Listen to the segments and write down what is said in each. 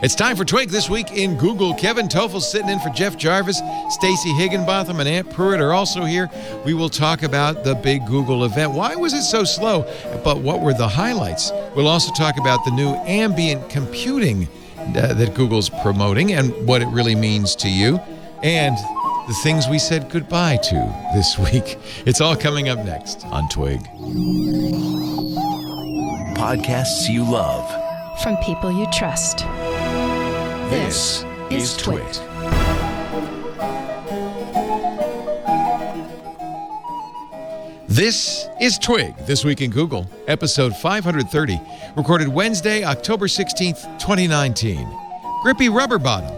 It's time for Twig This Week in Google. Kevin Toffel sitting in for Jeff Jarvis. Stacey Higginbotham and Aunt Pruitt are also here. We will talk about the big Google event. Why was it so slow? But what were the highlights? We'll also talk about the new ambient computing that Google's promoting and what it really means to you. And the things we said goodbye to this week. It's all coming up next on Twig. Podcasts you love. From people you trust. This is Twig. This is Twig, This Week in Google, episode 530, recorded Wednesday, October 16th, 2019. Grippy Rubber Bottom.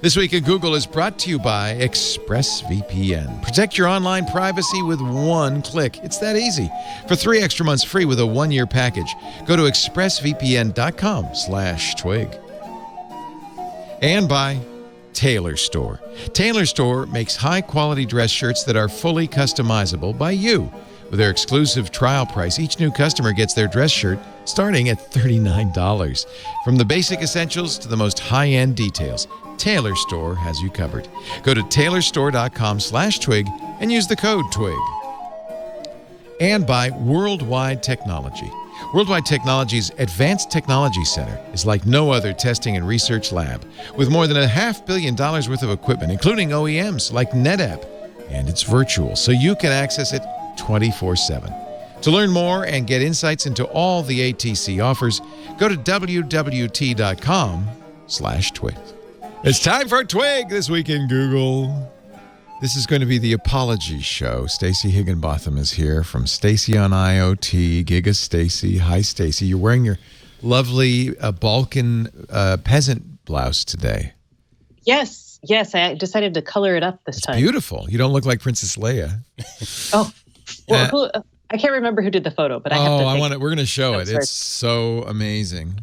This Week in Google is brought to you by ExpressVPN. Protect your online privacy with one click. It's that easy. For 3 extra months free with a 1-year package, go to expressvpn.com/twig. And by Tailor Store. Tailor Store makes high-quality dress shirts that are fully customizable by you. With their exclusive trial price, each new customer gets their dress shirt starting at $39. From the basic essentials to the most high-end details, Tailor Store has you covered. Go to tailorstore.com/twig and use the code TWIG. And by Worldwide Technology. Worldwide Technology's Advanced Technology Center is like no other testing and research lab, with more than $500 million worth of equipment, including OEMs like NetApp, and it's virtual, so you can access it 24/7. To learn more and get insights into all the ATC offers, go to www.t.com/twig. It's time for Twig This Week in Google. This is going to be the apology show. Stacey Higginbotham is here from Stacey on IoT, Giga Stacey. Hi, Stacey. You're wearing your lovely Balkan peasant blouse today. Yes. I decided to color it up this time. Beautiful. You don't look like Princess Leia. Oh, well, I can't remember who did the photo, but I have to. We're going to show it. It's so amazing.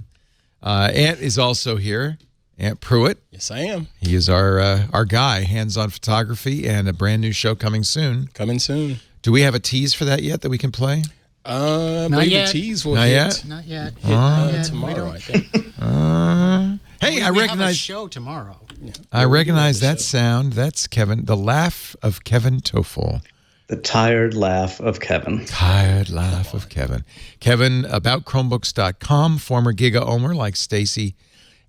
Aunt is also here. Aunt Pruitt. Yes, I am. He is our guy, hands-on photography, and a brand new show coming soon. Coming soon. Do we have a tease for that yet that we can play? Not yet. The tease will hit. Not yet. Tomorrow, I think. Hey, I recognize have a show tomorrow. Yeah. I recognize that sound. That's Kevin. The laugh of Kevin Toffel. The tired laugh of Kevin. Tired laugh of Kevin. Kevin, about Chromebooks.com, former Giga Omer like Stacey.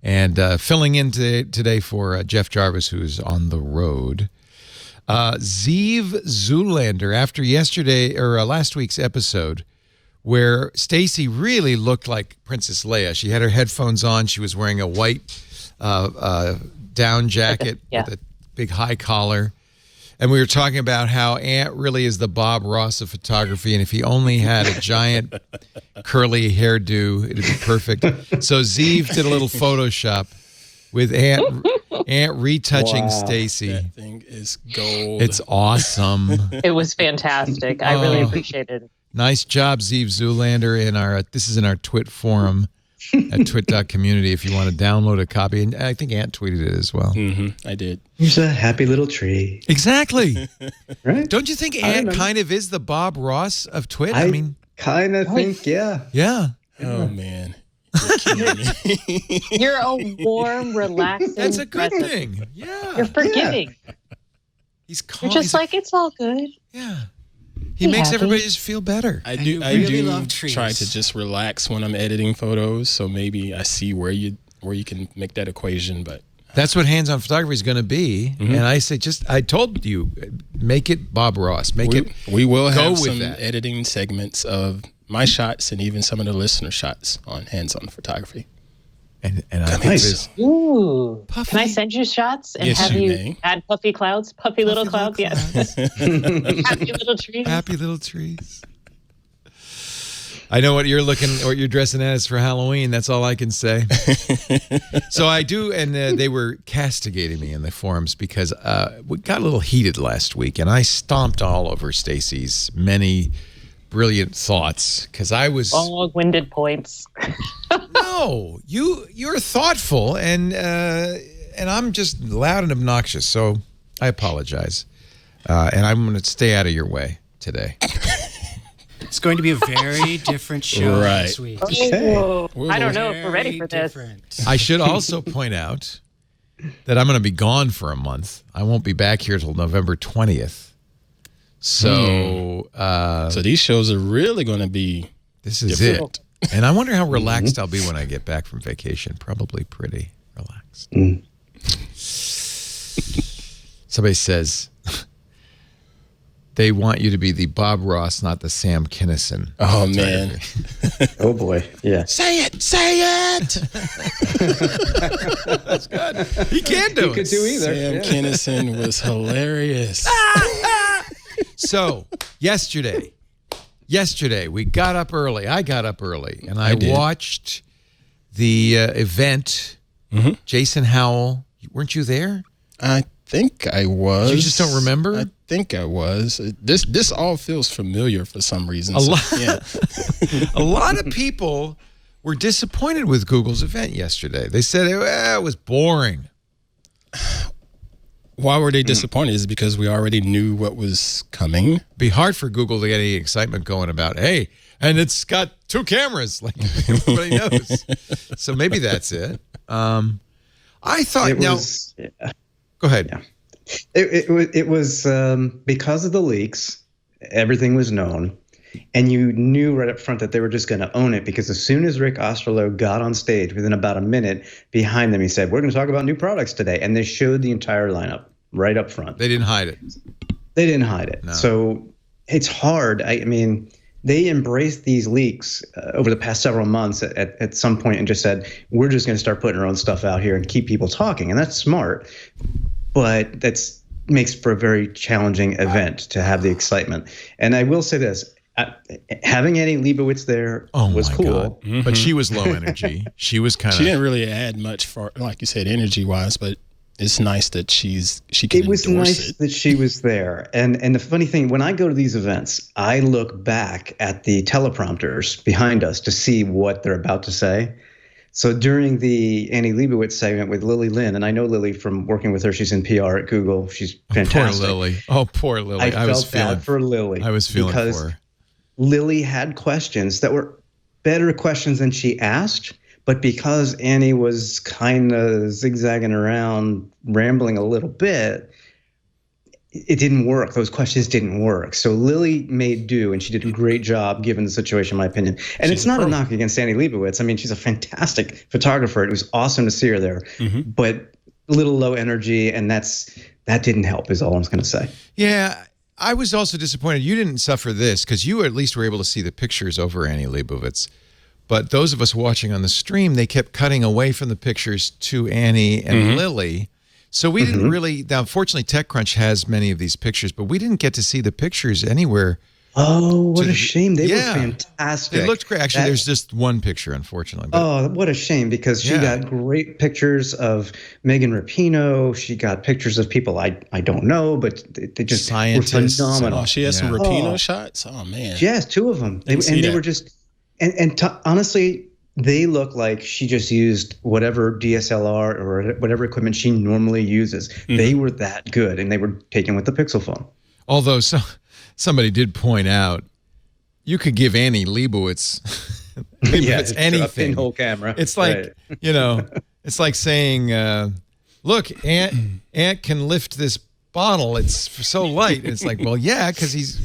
And filling in today for Jeff Jarvis, who's on the road. Zeev Zoolander, after last week's episode, where Stacey really looked like Princess Leia. She had her headphones on. She was wearing a white down jacket with a big high collar. And we were talking about how Ant really is the Bob Ross of photography, and if he only had a giant curly hairdo, it'd be perfect. So Zeev did a little Photoshop with Ant retouching Stacey. That thing is gold. It's awesome. It was fantastic. I really appreciated it. Nice job, Zeev Zoolander. This is in our Twit forum at twit.community if you want to download a copy. And I think Ant tweeted it as well. Mm-hmm, I did. Here's a happy little tree. Exactly. Right? Don't you think Ant kind of is the Bob Ross of Twit? I mean, kind of think, yeah. Yeah. Oh, man. You're a warm, relaxing. That's a good presence. thing. Yeah. You're forgiving. He's calm. You're just like, it's all good. Yeah. He makes happy. everybody just feel better. I do love trees. Try to just relax when I'm editing photos, so maybe I see where you can make that equation, but that's what hands-on photography is going to be. Mm-hmm. And I say, I told you, make it Bob Ross. We will have with some that. editing segments of my shots and even some of the listener shots on hands-on photography. And I think Nice. Ooh. Puffy. Can I send you shots and Yes, have you you may. add puffy clouds? Puffy little clouds, yes. Happy little trees. Happy little trees. I know what you're dressing as for Halloween. That's all I can say. So I do, and they were castigating me in the forums because we got a little heated last week, and I stomped all over Stacey's many brilliant thoughts because I was long-winded points. No, you're thoughtful, and I'm just loud and obnoxious. So I apologize, and I'm going to stay out of your way today. It's going to be a very different show Right. this week. Oh, We'll I don't go know if we're ready for this. Different. I should also point out that I'm going to be gone for a month. I won't be back here till November 20th. So, So these shows are really going to be this is different. it. And I wonder how relaxed I'll be when I get back from vacation. Probably pretty relaxed. Somebody says they want you to be the Bob Ross, not the Sam Kinison. Oh, man. Oh boy. Yeah. Say it. Say it. That's good. He can do You it. could do either. Sam Yeah. Kinison was hilarious. So yesterday we got up early. I got up early, and I did. watched the event. Jason Howell, weren't you there? I think I was. You just don't remember? I think I was. This all feels familiar for some reason. A lot. Yeah. A lot of people were disappointed with Google's event yesterday. They said it was boring. Why were they disappointed? Is it because we already knew what was coming? It'd be hard for Google to get any excitement going about, hey, and it's got 2 cameras, like everybody knows. So maybe that's it. I thought, It now, was, go ahead. Yeah. It was because of the leaks, everything was known. And you knew right up front that they were just going to own it, because as soon as Rick Osterloh got on stage, within about a minute behind them, he said, we're going to talk about new products today. And they showed the entire lineup right up front. They didn't hide it. They didn't hide it. No. So it's hard. I mean, they embraced these leaks over the past several months at some point and just said, we're just going to start putting our own stuff out here and keep people talking. And that's smart. But that's makes for a very challenging event to have the excitement. And I will say this. Having Annie Leibovitz there was my cool. God. But she was low energy. She was kind She of. didn't really add much for, like you said, energy wise, but it's nice that she can It was endorse nice it. that she was there. And the funny thing, when I go to these events, I look back at the teleprompters behind us to see what they're about to say. So during the Annie Leibovitz segment with Lily Lin, and I know Lily from working with her, she's in PR at Google. She's fantastic. Poor Lily. Oh, poor Lily. I was felt feeling bad for Lily. I was feeling because for her. Lily had questions that were better questions than she asked, but because Annie was kind of zigzagging around, rambling a little bit, it didn't work. Those questions didn't work. So Lily made do, and she did a great job given the situation, in my opinion. And She's it's not a a pro. knock against Annie Leibovitz. I mean, she's a fantastic photographer. It was awesome to see her there, but a little low energy, and that didn't help is all I'm going to say. Yeah, I was also disappointed. You didn't suffer this because you at least were able to see the pictures over Annie Leibovitz. But those of us watching on the stream, they kept cutting away from the pictures to Annie and Lily. So we didn't really, now fortunately TechCrunch has many of these pictures, but we didn't get to see the pictures anywhere. Oh, what To a the- shame. They yeah. were fantastic. They looked great. Actually, That- there's just one picture, unfortunately. But Oh, what a shame, because she Yeah. got great pictures of Megan Rapinoe. She got pictures of people I don't know, but they just Scientists were phenomenal. Oh, she had some Yeah. Rapino Oh. shots? Oh, man. Yes, 2 of them. Didn't see They that. were just, honestly, they look like she just used whatever DSLR or whatever equipment she normally uses. They were that good, and they were taken with the Pixel phone. although somebody did point out, you could give Annie Leibovitz, it's anything. a pinhole camera. It's like, Right. it's like saying, look, Ant can lift this bottle. It's so light. And it's like, well, yeah, because he's.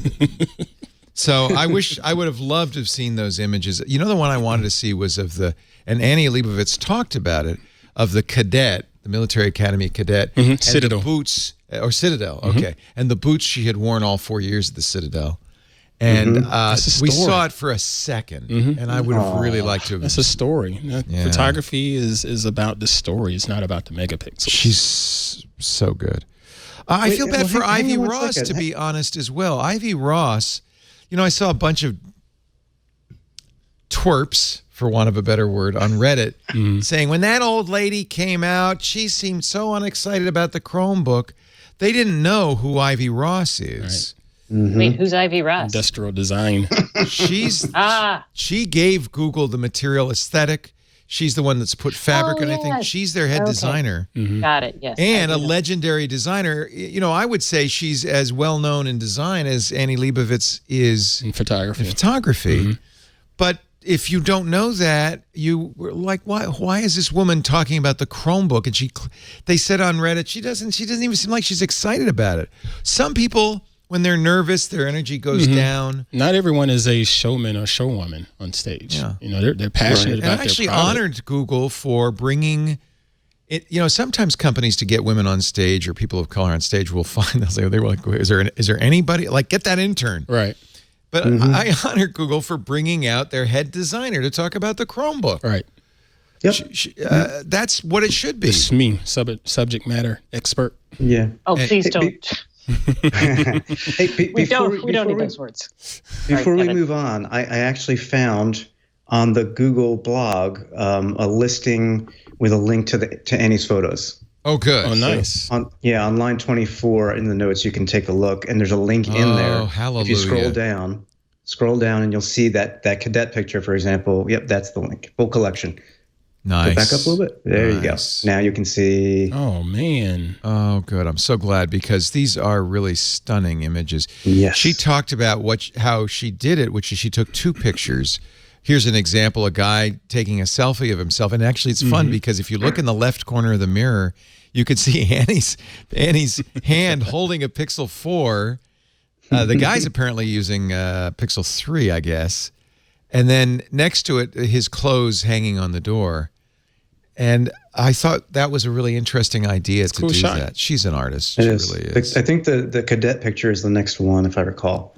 So I wish I would have loved to have seen those images. You know, the one I wanted to see was of and Annie Leibovitz talked about it, of the cadet, the military academy cadet, and Citadel. the boots, or Citadel, okay, and the boots she had worn all 4 years at the Citadel. And That's a we story. saw it for a second, and I would have really liked to have. That's a story. Photography is about the story. It's not about the megapixels. She's so good. I Wait, feel bad well, for hang Ivy on one Ross, second. to be honest, as well. Ivy Ross, I saw a bunch of twerps, for want of a better word, on Reddit saying when that old lady came out, she seemed so unexcited about the Chromebook. They didn't know who Ivy Ross is. Wait, who's Ivy Ross? Industrial design. She's Ah. she gave Google the material aesthetic. She's the one that's put fabric and everything. yes. She's their head designer. Got it. Yes. And I a do know. legendary designer. You know, I would say she's as well known in design as Annie Leibovitz is In photography. in photography. But if you don't know that, you were like, why is this woman talking about the Chromebook? And they said on Reddit, she doesn't even seem like she's excited about it. Some people, when they're nervous, their energy goes down. Not everyone is a showman or showwoman on stage. Yeah. You know, they're passionate And about I actually their product. honored Google for bringing it. You know, sometimes companies to get women on stage or people of color on stage will find they were like, is there anybody like get that intern? Right. But I honor Google for bringing out their head designer to talk about the Chromebook. Right. Yep. That's what it should be. It's me, subject matter expert. Yeah. Oh, please Hey, don't. Hey, We don't need those words. Before we Kevin. move on, I actually found on the Google blog a listing with a link to Annie's photos. Oh, good. Oh, nice. On line 24 in the notes, you can take a look, and there's a link in there. Oh, hallelujah. If you scroll down, and you'll see that cadet picture, for example. Yep, that's the link. Full collection. Nice. Go back up a little bit. There you go. Nice. Now you can see. Oh, man. Oh, good. I'm so glad because these are really stunning images. Yes. She talked about how she did it, which is she took 2 pictures. Here's an example, a guy taking a selfie of himself. And actually, it's fun because if you look in the left corner of the mirror, you can see Annie's hand holding a Pixel 4. The guy's apparently using Pixel 3, I guess. And then next to it, his clothes hanging on the door. And I thought that was a really interesting idea to cool do shot. that. She's an artist. It She is. really is. I think the cadet picture is the next one, if I recall.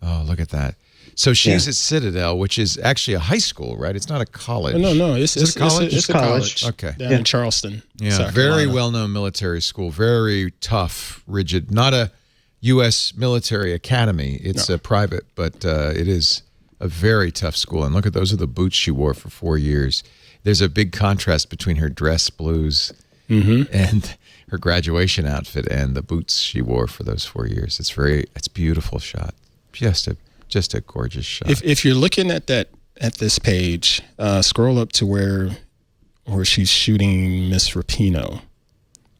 Oh, look at that. So she's Yeah. at Citadel, which is actually a high school, right? It's not a college. No. It's Is it a college? It's a college. Okay. Down in Charleston. Yeah, South very Carolina. well-known military school. Very tough, rigid. Not a U.S. military academy. It's a private, but it is a very tough school. And look at those are the boots she wore for 4 years. There's a big contrast between her dress blues and her graduation outfit and the boots she wore for those 4 years. It's a beautiful shot. Just a gorgeous shot. If you're looking at this page, scroll up to where she's shooting Miss Rapinoe.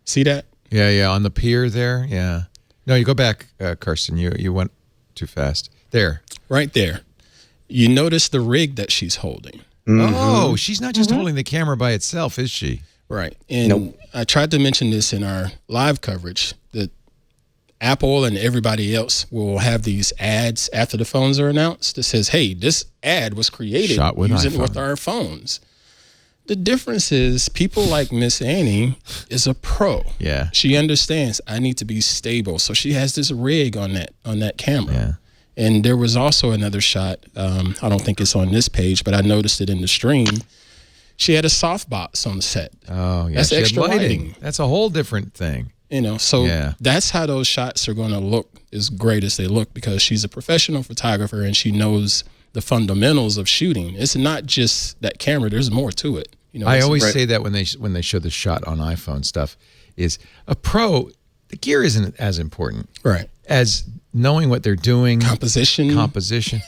See that? Yeah, on the pier there. Yeah. No, you go back, Karsten. You went too fast. There. Right there. You notice the rig that she's holding. Oh, she's not just holding the camera by itself, is she? Right. And I tried to mention this in our live coverage that Apple and everybody else will have these ads after the phones are announced that says, hey, this ad was created Shot with using iPhone. with our phones. The difference is people like Miss Annie is a pro. Yeah. She understands I need to be stable. So she has this rig on that camera. Yeah. And there was also another shot. I don't think it's on this page, but I noticed it in the stream. She had a softbox on the set. Oh, yeah. That's she had extra lighting. That's a whole different thing. You know, so Yeah. that's how those shots are going to look as great as they look because she's a professional photographer and she knows the fundamentals of shooting. It's not just that camera. There's more to it. You know, I it's- always say that when they show the shot on iPhone stuff is a pro. The gear isn't as important right. as knowing what they're doing. Composition.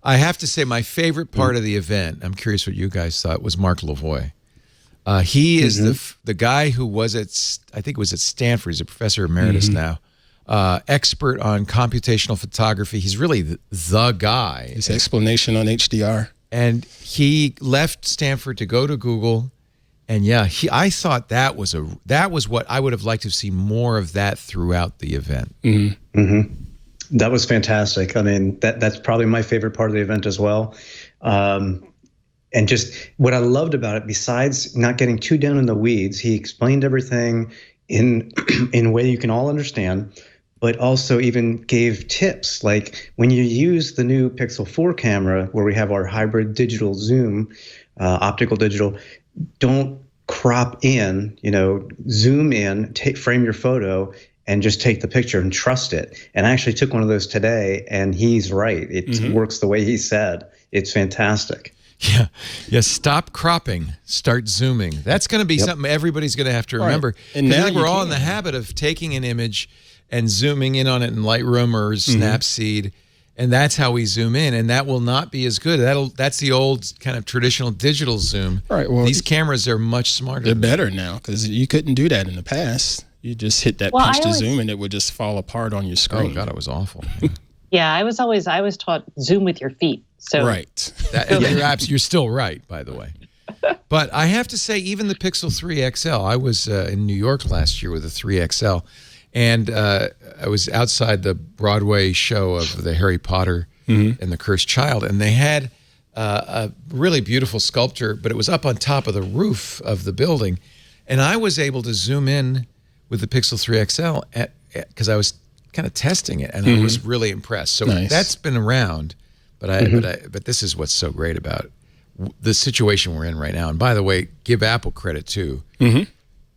I have to say my favorite part of the event, I'm curious what you guys thought, was Marc Levoy. He is the guy who was I think it was at Stanford. He's a professor emeritus now. Expert on computational photography. He's really the guy. His explanation on HDR. And he left Stanford to go to Google. And yeah, I thought that was what I would have liked to see more of that throughout the event. That was fantastic. I mean, that's probably my favorite part of the event as well. And just what I loved about it, besides not getting too down in the weeds, he explained everything in a way you can all understand, but also even gave tips. Like when you use the new Pixel 4 camera, where we have our hybrid digital zoom, optical digital, don't crop in, zoom in, frame your photo, and just take the picture and trust it. And I actually took one of those today, and he's right. It works the way he said. It's fantastic. Yeah. Stop cropping. Start zooming. That's going to be something everybody's going to have to remember. And I now think we're you all in the habit of taking an image and zooming in on it in Lightroom or Snapseed And that's how we zoom in, and that will not be as good. That's the old kind of traditional digital zoom. Right. Well, these cameras are much smarter. They're better now because you couldn't do that in the past. You just hit that pinch to zoom, and it would just fall apart on your screen. Oh God, it was awful. Yeah, I was taught zoom with your feet. So right. You're still right, by the way. But I have to say, even the Pixel 3 XL, I was in New York last year with the 3 XL, and I was outside the Broadway show of the Harry Potter and the Cursed Child, and they had a really beautiful sculpture, but it was up on top of the roof of the building, and I was able to zoom in with the Pixel 3 XL because I was kind of testing it, and I was really impressed. So that's been around, but this is what's so great about the situation we're in right now. And by the way, give Apple credit too,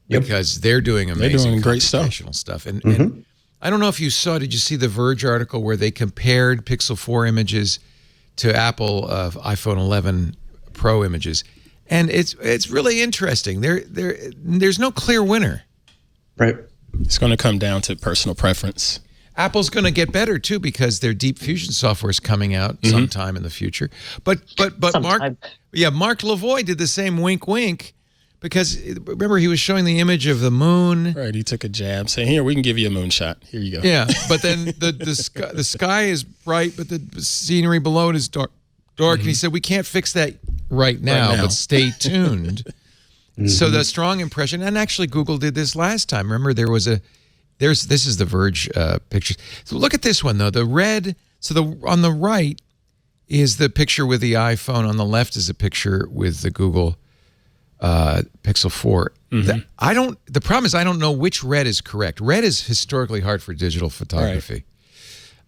because they're doing amazing, they're doing great stuff. And I don't know if you saw. Did you see the Verge article where they compared Pixel 4 images to Apple iPhone 11 Pro images? And it's really interesting. There's no clear winner. Right. It's going to come down to personal preference. Apple's going to get better too because their Deep Fusion software is coming out sometime in the future. But Marc Levoy did the same wink wink because remember he was showing the image of the moon. Right, he took a jab saying, "Here, we can give you a moonshot. Here you go." Yeah, but then the sky is bright, but the scenery below it is dark. And he said we can't fix that right now. But stay tuned. So the strong impression, and actually Google did this last time. Remember this is the Verge picture. So look at this one though. The red. So on the right is the picture with the iPhone. On the left is a picture with the Google Pixel 4. The problem is I don't know which red is correct. Red is historically hard for digital photography.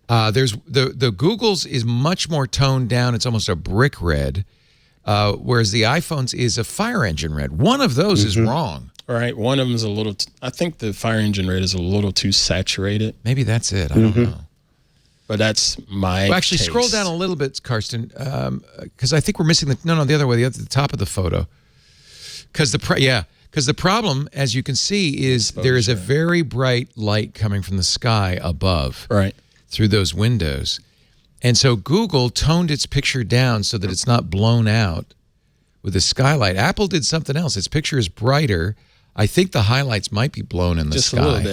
Right. There's the Google's is much more toned down. It's almost a brick red. Whereas the iPhone's is a fire engine red. One of those is wrong. All right, one of them is a little. I think the fire engine red is a little too saturated. Maybe that's it. I don't know. But that's my. Well, actually, taste. scroll down a little bit, Karsten, because I think we're missing the other way, the top of the photo. Because the problem, as you can see, is there is a very bright light coming from the sky above, right, through those windows. And so Google toned its picture down so that it's not blown out with the skylight. Apple did something else. Its picture is brighter. I think the highlights might be blown in the sky. Just a little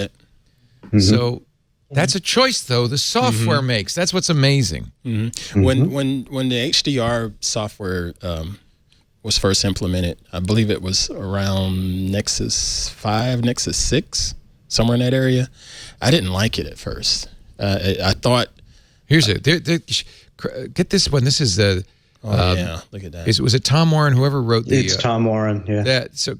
bit. So that's a choice, though, the software makes. That's what's amazing. When the HDR software was first implemented, I believe it was around Nexus 5, Nexus 6, somewhere in that area. I didn't like it at first. I thought... Here's it. Get this one. This is the... look at that. Was it Tom Warren, whoever wrote the... It's Tom Warren, yeah. So,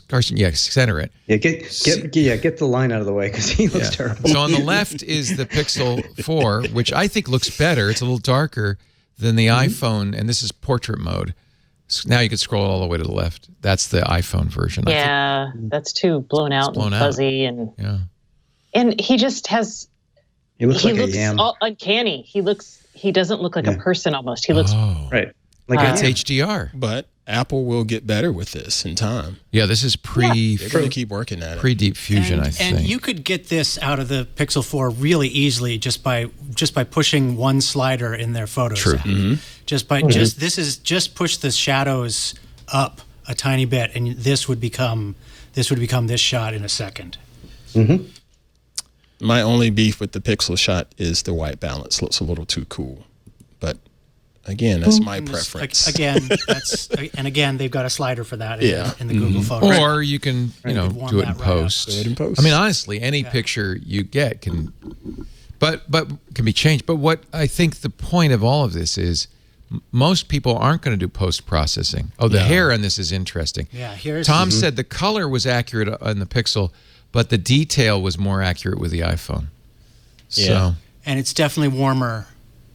Karsten, center it. Yeah, get the line out of the way because he looks terrible. So on the left is the Pixel 4, which I think looks better. It's a little darker than the iPhone, and this is portrait mode. So now you can scroll all the way to the left. That's the iPhone version. Yeah, that's too blown out and fuzzy. And he just has... He looks like a yam. All uncanny. He doesn't look like a person almost. He looks right. Like it's HDR. But Apple will get better with this in time. Yeah, this is they're going to keep working at it. Pre-Deep Fusion, I think. And you could get this out of the Pixel 4 really easily just by pushing one slider in their Photos True. app. Just push the shadows up a tiny bit, and this would become this shot in a second. My only beef with the Pixel shot is the white balance. Looks a little too cool. But again, that's my preference. Again, they've got a slider for that in the Google Photo. Or you can, do it in post. Do it in post. I mean, honestly, any picture you get can be changed. But what I think the point of all of this is most people aren't going to do post-processing. Oh, the hair on this is interesting. Yeah, Tom said the color was accurate on the Pixel, but the detail was more accurate with the iPhone. So, and it's definitely warmer.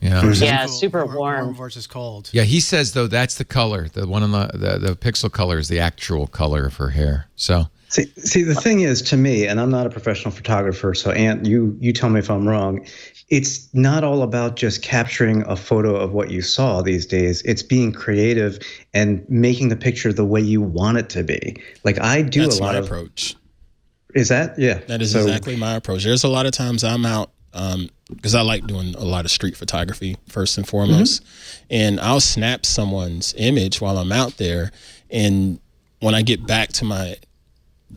Yeah, super warm versus cold. Yeah, he says though that's the color. The one on the Pixel color is the actual color of her hair. So see, the thing is, to me, and I'm not a professional photographer, so Ant, you tell me if I'm wrong. It's not all about just capturing a photo of what you saw these days. It's being creative and making the picture the way you want it to be. Like I do That's a lot my of approach. Is that? Yeah. That is exactly my approach. There's a lot of times I'm out because I like doing a lot of street photography first and foremost. And I'll snap someone's image while I'm out there. And when I get back to my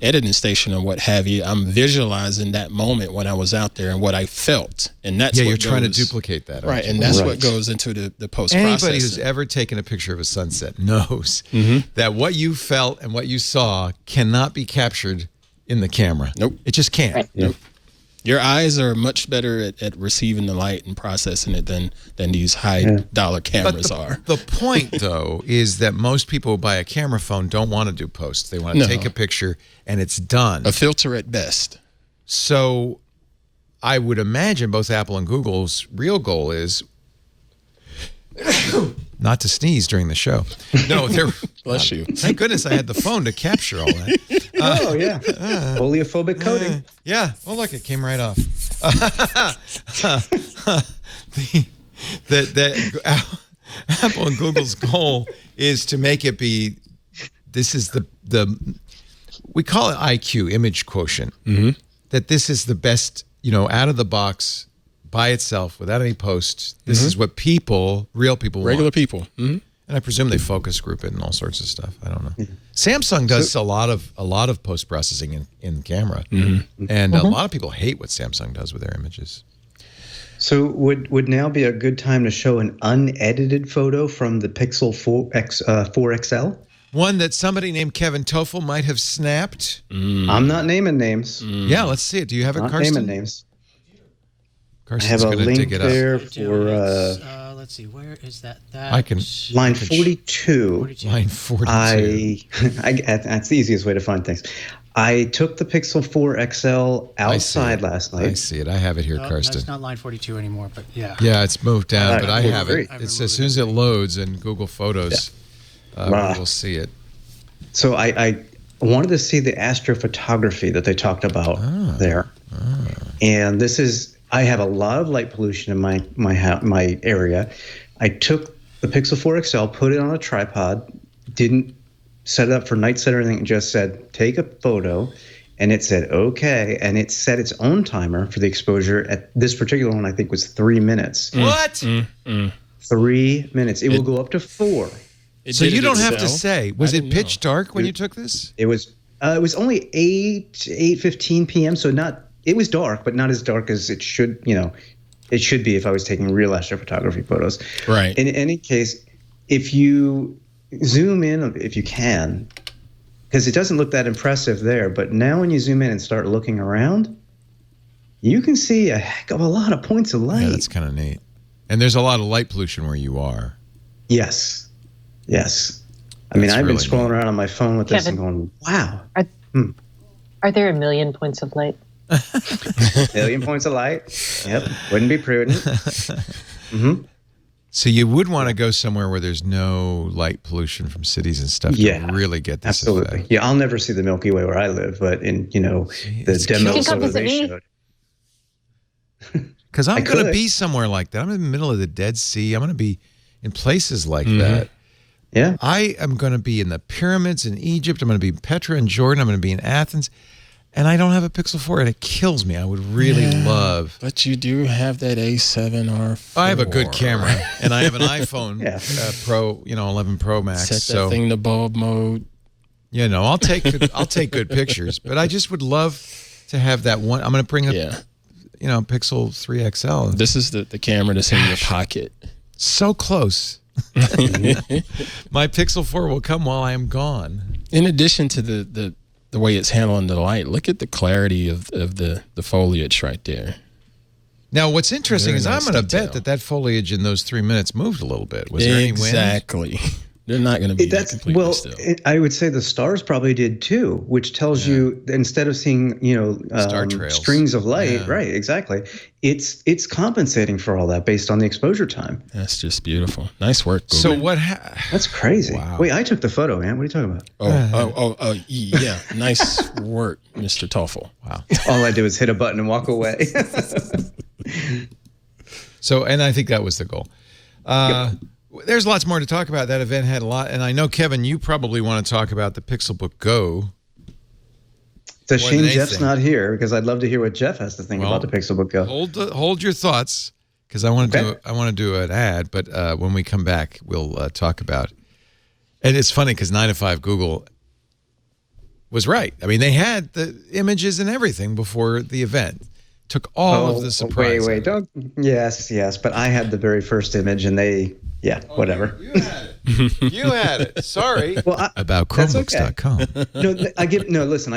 editing station or what have you, I'm visualizing that moment when I was out there and what I felt. And that's you're trying to duplicate that. Right. And that's what goes into the post-processing. Anybody who's ever taken a picture of a sunset knows that what you felt and what you saw cannot be captured in the camera. Nope. It just can't. Right. Nope. Your eyes are much better at receiving the light and processing it than these high-dollar cameras are. The point, though, is that most people who buy a camera phone don't want to do posts. They want to take a picture, and it's done. A filter at best. So I would imagine both Apple and Google's real goal is not to sneeze during the show. No, they're... Bless you. Thank goodness I had the phone to capture all that. Oleophobic coating. Yeah. Oh, look, it came right off. Apple and Google's goal is to make it be, this is the we call it IQ, image quotient, that this is the best, out of the box, by itself, without any post. This is what real people want. Regular people. And I presume they focus group it and all sorts of stuff. I don't know. Samsung does a lot of post processing in camera, and a lot of people hate what Samsung does with their images. So would now be a good time to show an unedited photo from the Pixel 4 XL? One that somebody named Kevin Toffel might have snapped. I'm not naming names. Yeah, let's see it. Do you have it, Not Karsten? naming names. Karsten's I have a link there for let's see, where is that? I can line 42. line 42. That's the easiest way to find things. I took the Pixel 4 XL outside last night. I see it. I have it here, Karsten. It's not line 42 anymore, but yeah. Yeah, it's moved down, but I have it. Great. It's as soon as it loads in Google Photos, we'll see it. So I wanted to see the astrophotography that they talked about there. And this is, I have a lot of light pollution in my area. I took the Pixel 4 XL, put it on a tripod, didn't set it up for night set or anything, just said, take a photo. And it said, okay. And it set its own timer for the exposure. At this particular one, I think, was 3 minutes. What? 3 minutes. It will go up to 4. So you don't have to say. Was it pitch dark when you took this? It was only 8:15 p.m. So it was dark, but not as dark as it should, it should be if I was taking real astrophotography photos. Right. In any case, if you zoom in, if you can, because it doesn't look that impressive there, but now when you zoom in and start looking around, you can see a heck of a lot of points of light. Yeah, that's kind of neat. And there's a lot of light pollution where you are. Yes. I mean, I've been scrolling around on my phone with this Kevin, and going, wow. Are there a million points of light? Million points of light. Yep. Wouldn't be prudent. So you would want to go somewhere where there's no light pollution from cities and stuff to really get this absolutely effect. Yeah, I'll never see the Milky Way where I live, but in the demo photo they showed. Because I'm going to be somewhere like that. I'm in the middle of the Dead Sea. I'm going to be in places like that. Yeah. I am going to be in the pyramids in Egypt. I'm going to be in Petra in Jordan. I'm going to be in Athens. And I don't have a Pixel 4, and it kills me. I would really love. But you do have that A7R4. I have a good camera, and I have an iPhone Pro, 11 Pro Max. Set that thing to bulb mode. I'll take good pictures, but I just would love to have that one. I'm going to bring up, Pixel 3 XL. This is the camera that's in your pocket. So close. My Pixel 4 will come while I am gone. In addition to the way it's handling the light, look at the clarity of the foliage right there. Now, what's interesting Very is nice I'm going to detail. bet that foliage in those 3 minutes moved a little bit. Was there any wind? Exactly. They're not going to be completely still. I would say the stars probably did too, which tells you instead of seeing star trails, strings of light, right? Exactly. It's compensating for all that based on the exposure time. That's just beautiful. Nice work, Google. So what? That's crazy. Wow. Wait, I took the photo, man. What are you talking about? Oh, yeah. Nice work, Mr. Toffel. Wow. All I did was hit a button and walk away. So, and I think that was the goal. There's lots more to talk about. That event had a lot. And I know, Kevin, you probably want to talk about the Pixelbook Go. It's a shame Jeff's not here because I'd love to hear what Jeff has to think about the Pixelbook Go. Hold your thoughts because I want to do an ad, but when we come back, we'll talk about. And it's funny because 9 to 5 Google was right. I mean, they had the images and everything before the event. Took all of the surprise. Wait, don't. Yes, but I had the very first image, and they, whatever. You had it. You had it. Sorry. Well, about Chromebooks.com. I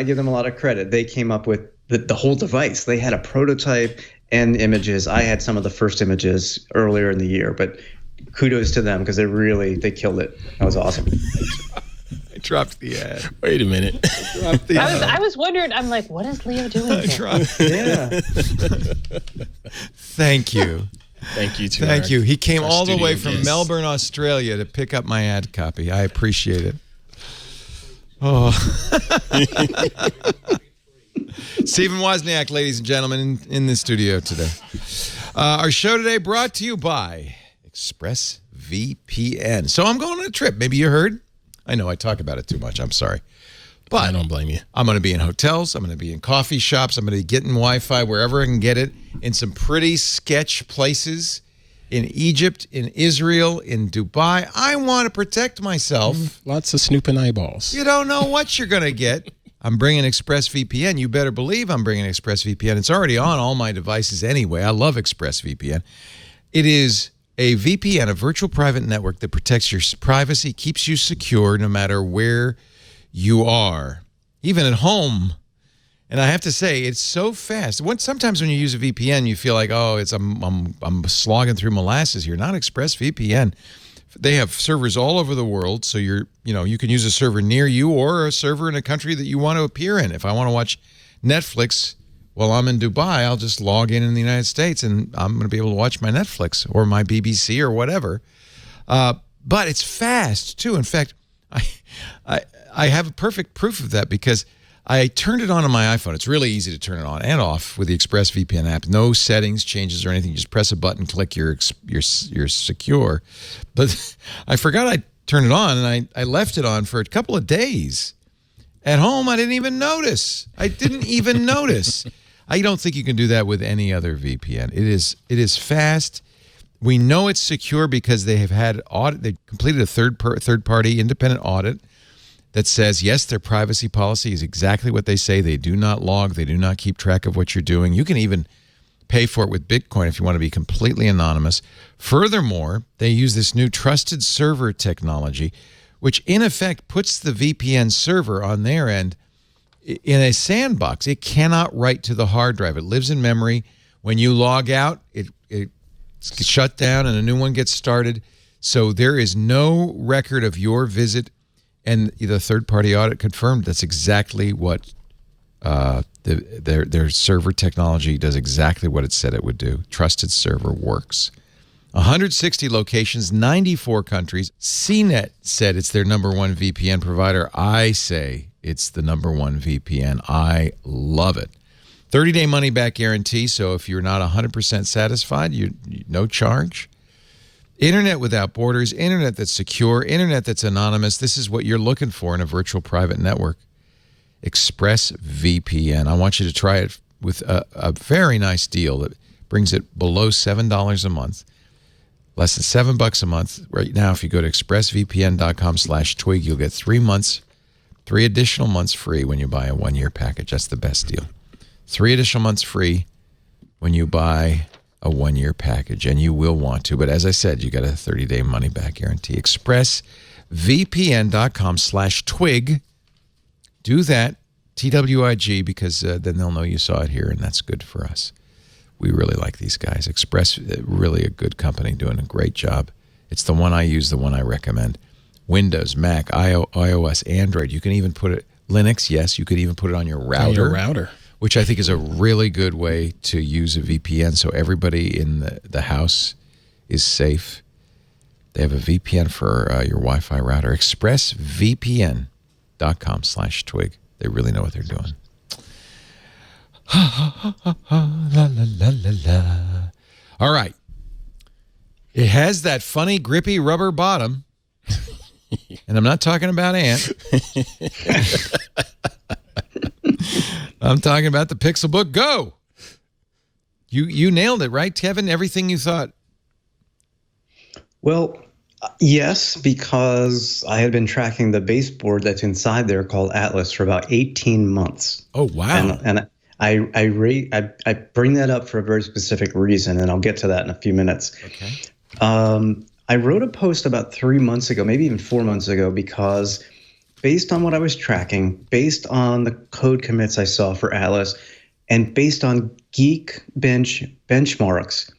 give them a lot of credit. They came up with the whole device. They had a prototype and images. I had some of the first images earlier in the year, but kudos to them because they killed it. That was awesome. I dropped the ad. Wait a minute. I was wondering. I'm like, what is Leo doing here? Thank you. Thank you, too. Thank you. He came all the way from Melbourne, Australia to pick up my ad copy. I appreciate it. Oh. Stephen Wozniak, ladies and gentlemen, in the studio today. Our show today brought to you by ExpressVPN. So I'm going on a trip. Maybe you heard. I know I talk about it too much. I'm sorry. But I don't blame you. I'm going to be in hotels. I'm going to be in coffee shops. I'm going to be getting Wi-Fi wherever I can get it in some pretty sketch places in Egypt, in Israel, in Dubai. I want to protect myself. Lots of snooping eyeballs. You don't know what you're going to get. I'm bringing ExpressVPN. You better believe I'm bringing ExpressVPN. It's already on all my devices anyway. I love ExpressVPN. It is a VPN, a virtual private network that protects your privacy, keeps you secure no matter where you are, even at home. And I have to say, it's so fast. Sometimes when you use a VPN, you feel like, oh, I'm slogging through molasses here. Not ExpressVPN. They have servers all over the world, so you can use a server near you or a server in a country that you want to appear in. If I want to watch Netflix while I'm in Dubai, I'll just log in the United States, and I'm going to be able to watch my Netflix or my BBC or whatever. But it's fast too. In fact, I have a perfect proof of that because I turned it on my iPhone. It's really easy to turn it on and off with the ExpressVPN app. No settings, changes, or anything. You just press a button, click, you're secure. But I forgot I turned it on, and I left it on for a couple of days. At home, I didn't even notice. I don't think you can do that with any other VPN. It is fast. We know it's secure because they have had audit. They completed a third-party independent audit that says, yes, their privacy policy is exactly what they say. They do not log. They do not keep track of what you're doing. You can even pay for it with Bitcoin if you want to be completely anonymous. Furthermore, they use this new trusted server technology, which in effect puts the VPN server on their end in a sandbox. It cannot write to the hard drive. It lives in memory. When you log out, it gets shut down and a new one gets started. So there is no record of your visit. And the third-party audit confirmed that's exactly what their server technology does, exactly what it said it would do. Trusted server works. 160 locations, 94 countries. CNET said it's their #1 VPN provider. I say it's the #1 VPN. I love it. 30-day money-back guarantee, so if you're not 100% satisfied, no charge. Internet without borders, internet that's secure, internet that's anonymous. This is what you're looking for in a virtual private network. ExpressVPN. I want you to try it with a very nice deal that brings it below $7 a month. Less than $7 a month. Right now, if you go to expressvpn.com/twig, you'll get 3 months, 3 additional months free when you buy a 1-year package. That's the best deal. 3 additional months free when you buy a 1-year package, and you will want to. But as I said, you got a 30-day money-back guarantee. expressvpn.com/twig. Do that, TWIG, because then they'll know you saw it here, and that's good for us. We really like these guys. Express, really a good company doing a great job. It's the one I use, the one I recommend. Windows, Mac, iOS, Android. You can even put it, Linux, yes, you could even put it on your router. Which I think is a really good way to use a VPN so everybody in the house is safe. They have a VPN for your Wi-Fi router. expressvpn.com/twig. They really know what they're doing. La, la, la, la, la. All right. It has that funny, grippy rubber bottom. And I'm not talking about Ant. I'm talking about the Pixelbook Go. You nailed it, right, Kevin? Everything you thought. Well, yes, because I had been tracking the baseboard that's inside there called Atlas for about 18 months. Oh, wow. And I bring that up for a very specific reason, and I'll get to that in a few minutes. Okay. I wrote a post about 3 months ago, maybe even 4 months ago, because based on what I was tracking, based on the code commits I saw for Atlas, and based on Geekbench benchmarks,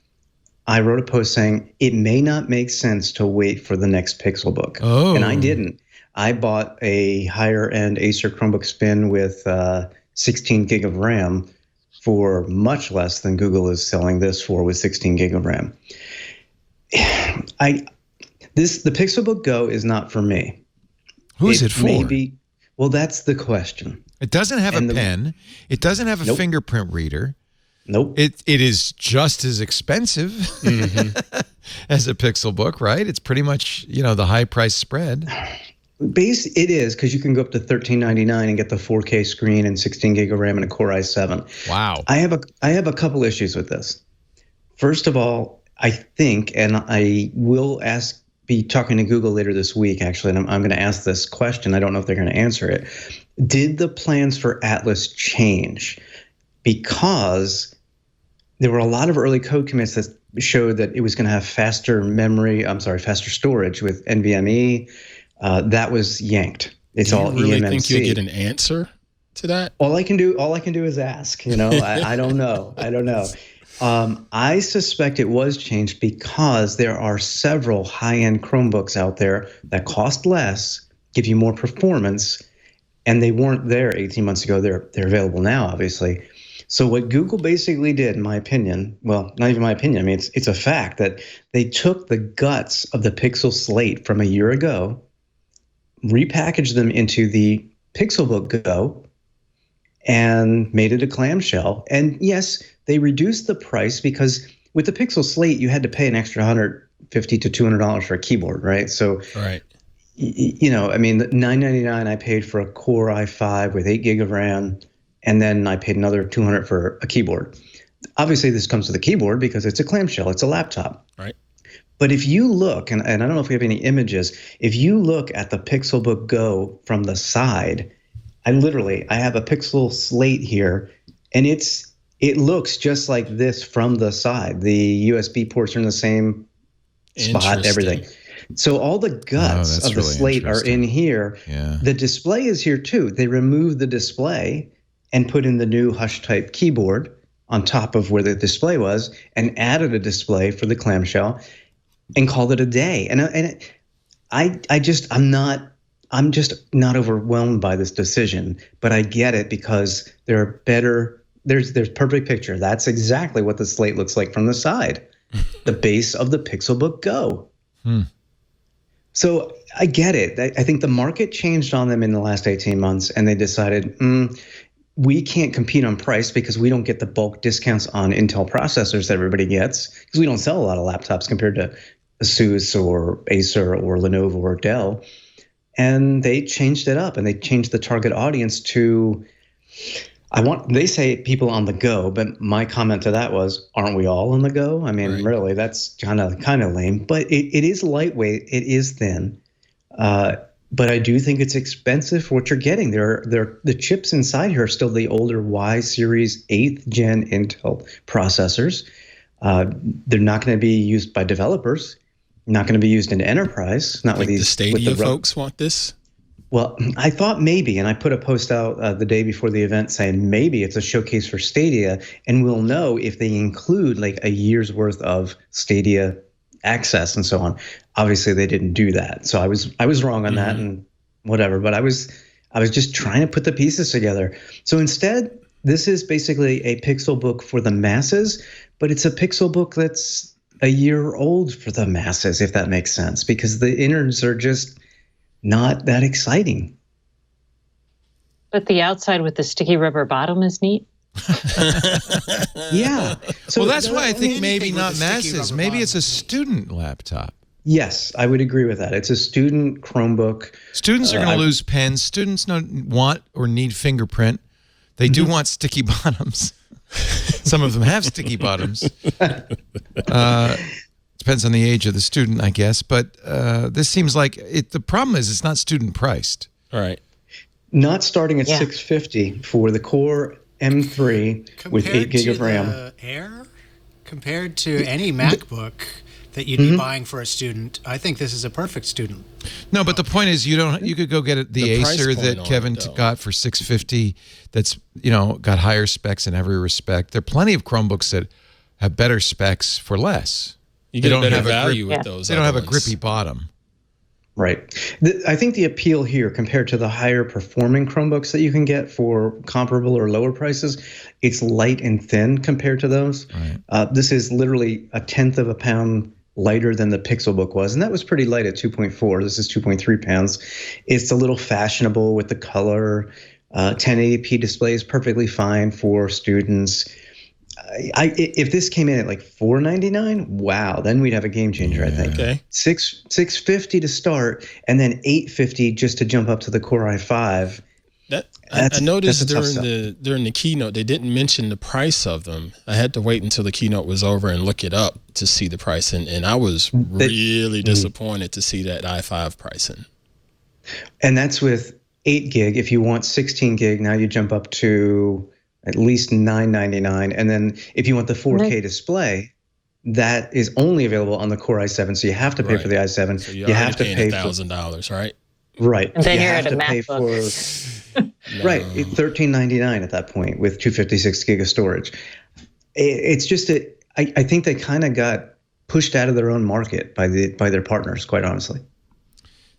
I wrote a post saying it may not make sense to wait for the next Pixelbook. Oh. And I didn't. I bought a higher-end Acer Chromebook Spin with 16 gig of RAM for much less than Google is selling this for with 16 gig of RAM. The Pixelbook Go is not for me. Who's it for? Well, that's the question. It doesn't have a pen. It doesn't have a fingerprint reader. Nope. It is just as expensive as a Pixelbook, right? It's pretty much, the high price spread. It is, because you can go up to $13.99 and get the 4K screen and 16 gig of RAM and a Core i7. Wow. I have a couple issues with this. First of all, I think, and I will be talking to Google later this week, actually, and I'm going to ask this question. I don't know if they're going to answer it. Did the plans for Atlas change? Because there were a lot of early code commits that showed that it was going to have faster storage with NVMe. That was yanked. It's all Do you really eMMC. think you'll get an answer to that? All I can do is ask. I don't know. I suspect it was changed because there are several high-end Chromebooks out there that cost less, give you more performance, and they weren't there 18 months ago. They're available now, obviously. So what Google basically did, in my opinion, well, not even my opinion, I mean, it's a fact that they took the guts of the Pixel Slate from a year ago, repackaged them into the Pixelbook Go, and made it a clamshell. And yes, they reduced the price because with the Pixel Slate, you had to pay an extra $150 to $200 for a keyboard, right? So, right. The $999 I paid for a Core i5 with 8 gig of RAM, and then I paid another $200 for a keyboard. Obviously, this comes with a keyboard because it's a clamshell. It's a laptop. Right. But if you look, and I don't know if we have any images, if you look at the Pixelbook Go from the side, I have a Pixel Slate here, and it looks just like this from the side. The USB ports are in the same spot, everything. So all the guts of the Slate are in here. Yeah. The display is here too. They removed the display and put in the new Hush type keyboard on top of where the display was and added a display for the clamshell and called it a day. I'm just not overwhelmed by this decision, but I get it because there's perfect picture. That's exactly what the Slate looks like from the side, the base of the Pixelbook Go. So I get it. I think the market changed on them in the last 18 months, and they decided, we can't compete on price because we don't get the bulk discounts on Intel processors that everybody gets because we don't sell a lot of laptops compared to Asus or Acer or Lenovo or Dell. And they changed it up, and they changed the target audience to, they say people on the go, but my comment to that was, aren't we all on the go? I mean, really, that's kind of lame, but it is lightweight. It is thin. But I do think it's expensive for what you're getting. The chips inside here are still the older Y series 8th gen Intel processors. They're not going to be used by developers. Not going to be used in enterprise. Not with these. The Stadia folks want this? Well, I thought maybe, and I put a post out the day before the event saying maybe it's a showcase for Stadia, and we'll know if they include like a year's worth of Stadia access and so on. Obviously, they didn't do that, so I was wrong on that and whatever. But I was just trying to put the pieces together. So instead, this is basically a Pixelbook for the masses, but it's a Pixelbook that's a year old for the masses, if that makes sense, because the innards are just not that exciting. But the outside with the sticky rubber bottom is neat. Yeah. So that's why I think maybe not masses. Maybe it's a student laptop. Yes, I would agree with that. It's a student Chromebook. Students are going to lose pens. Students don't want or need fingerprint. They do want sticky bottoms. Some of them have sticky bottoms. Depends on the age of the student, I guess. But this seems like the problem is it's not student priced. All right. Not starting at $650 for the Core M3 with 8 gig of RAM. The Air, compared to any MacBook that you'd be buying for a student, I think this is a perfect student. No, but the point is, you could go get the Acer that Kevin got for $650. That's got higher specs in every respect. There are plenty of Chromebooks that have better specs for less. You get better value with those. They don't have a grippy bottom. Right. I think the appeal here, compared to the higher performing Chromebooks that you can get for comparable or lower prices, it's light and thin compared to those. Right. This is literally a tenth of a pound lighter than the Pixelbook was, and that was pretty light at 2.4. This is 2.3 pounds. It's a little fashionable with the color. 1080p display is perfectly fine for students. If this came in at like $499, wow, then we'd have a game changer. I think. Okay. $650 to start, and then $850 just to jump up to the Core i5. I noticed during the keynote they didn't mention the price of them. I had to wait until the keynote was over and look it up to see the price, and I was really disappointed to see that i5 pricing. And that's with 8 gig. If you want 16 gig, now you jump up to at least $999. And then if you want the 4K display, that is only available on the Core i7. So you have to pay for the i7. So you have to pay $1,000, right? Right. And then you you're have at a to pay MacBook. Right, $13.99 at that point with 256 gig of storage. It's just I think they kind of got pushed out of their own market by their partners, quite honestly.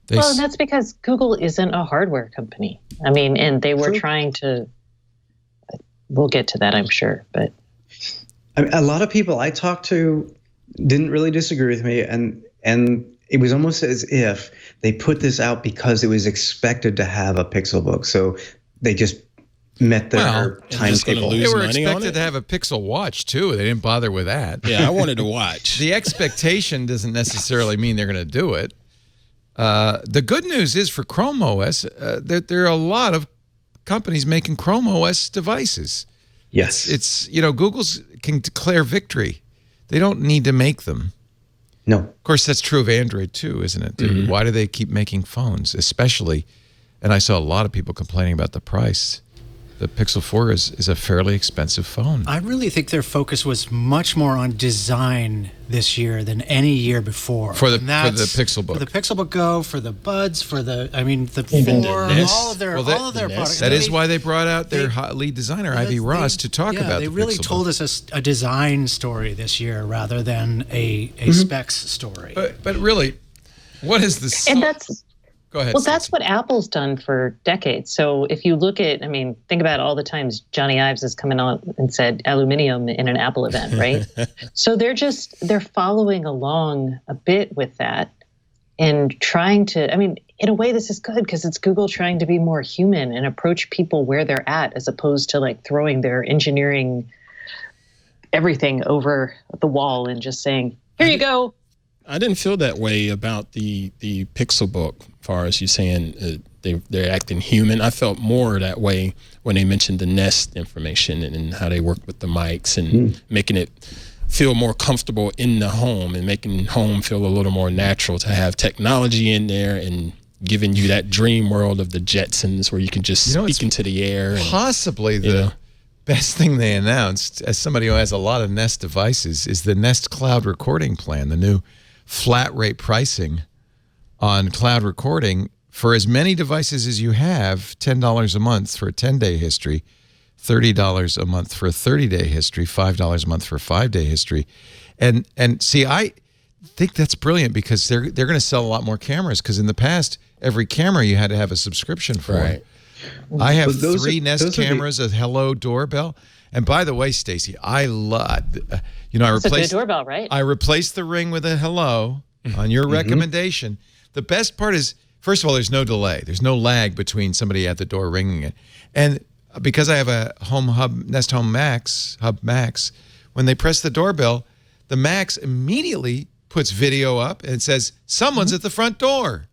Well, that's because Google isn't a hardware company. I mean, and they were trying to. We'll get to that, I'm sure, but a lot of people I talked to didn't really disagree with me, and it was almost as if they put this out because it was expected to have a Pixelbook, so they just met their timetable. They were expected to have a Pixel Watch too. They didn't bother with that. Yeah, I wanted to watch. The expectation doesn't necessarily mean they're going to do it. The good news is for Chrome OS, there are a lot of companies making Chrome OS devices. Yes. It's Google's can declare victory. They don't need to make them. No. Of course, that's true of Android too, isn't it? Mm-hmm. Why do they keep making phones? Especially, and I saw a lot of people complaining about the price. The Pixel 4 is a fairly expensive phone. I really think their focus was much more on design this year than any year before. For the Pixelbook. For the Pixelbook Go, for the Buds, for the 4, all of their products. That is why they brought out their lead designer, Ivy Ross, to talk about the Pixelbook. They really told us a design story this year rather than a specs story. But really, what is this? And that's... Go ahead. Well, that's what Apple's done for decades. So if you look at, think about all the times Johnny Ives has come on and said aluminium in an Apple event, right? So they're following along a bit with that and trying to, in a way this is good because it's Google trying to be more human and approach people where they're at as opposed to like throwing their engineering everything over the wall and just saying, here you go. I didn't feel that way about the Pixelbook, as far as you saying they're acting human. I felt more that way when they mentioned the Nest information and how they work with the mics and making it feel more comfortable in the home and making home feel a little more natural to have technology in there and giving you that dream world of the Jetsons where you can just speak into the air. Possibly the best thing they announced, as somebody who has a lot of Nest devices, is the Nest Cloud Recording Plan, the new flat rate pricing on cloud recording for as many devices as you have, $10 a month for a 10-day history, $30 a month for a 30-day history, $5 a month for a 5-day history. And see, I think that's brilliant because they're going to sell a lot more cameras because in the past, every camera you had to have a subscription for. Right. I have 3 Nest cameras, a Hello doorbell. And by the way, Stacy, I love, I replaced a good doorbell, right? I replaced the Ring with a Hello on your recommendation. The best part is, first of all, there's no delay. There's no lag between somebody at the door ringing it. And because I have a Nest Home Hub Max, when they press the doorbell, the Max immediately puts video up and says, someone's at the front door.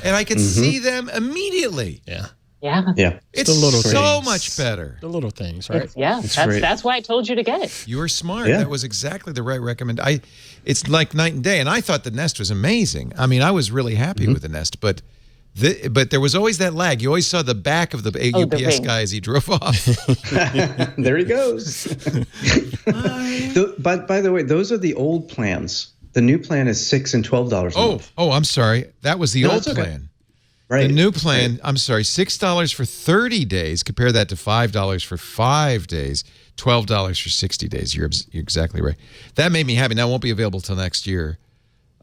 And I can see them immediately. Yeah. Yeah. Yeah. It's the little so things. much better. The little things, right? That's why I told you to get it. You were smart. Yeah. That was exactly the right recommendation. It's like night and day. And I thought the Nest was amazing. I mean, I was really happy with the Nest, but there was always that lag. You always saw the back of the UPS guy as he drove off. There he goes. By the way, those are the old plans. The new plan is $6 and $12 a month. Oh, I'm sorry. That was the old that's okay. plan. Right. The new plan, I'm sorry, $6 for 30 days. Compare that to $5 for 5 days, $12 for 60 days. You're exactly right. That made me happy. Now, it won't be available till next year,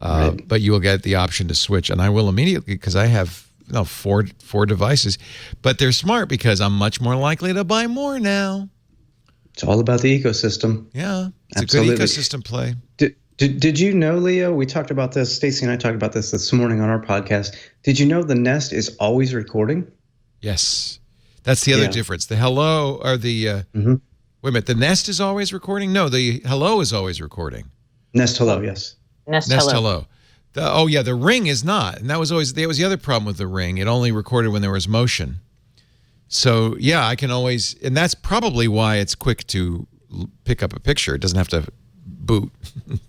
but you will get the option to switch. And I will immediately because I have four devices. But they're smart because I'm much more likely to buy more now. It's all about the ecosystem. Yeah, it's Absolutely. a good ecosystem play. Did you know, Leo? We talked about this. Stacy and I talked about this morning on our podcast. Did you know the Nest is always recording? Yes, that's the other difference. The Hello or the wait a minute. The Nest is always recording. No, the Hello is always recording. Nest Hello, yes. Nest Hello. The Ring is not, and that was the other problem with the Ring. It only recorded when there was motion. So yeah, I can always, and that's probably why it's quick to pick up a picture. It doesn't have to boot,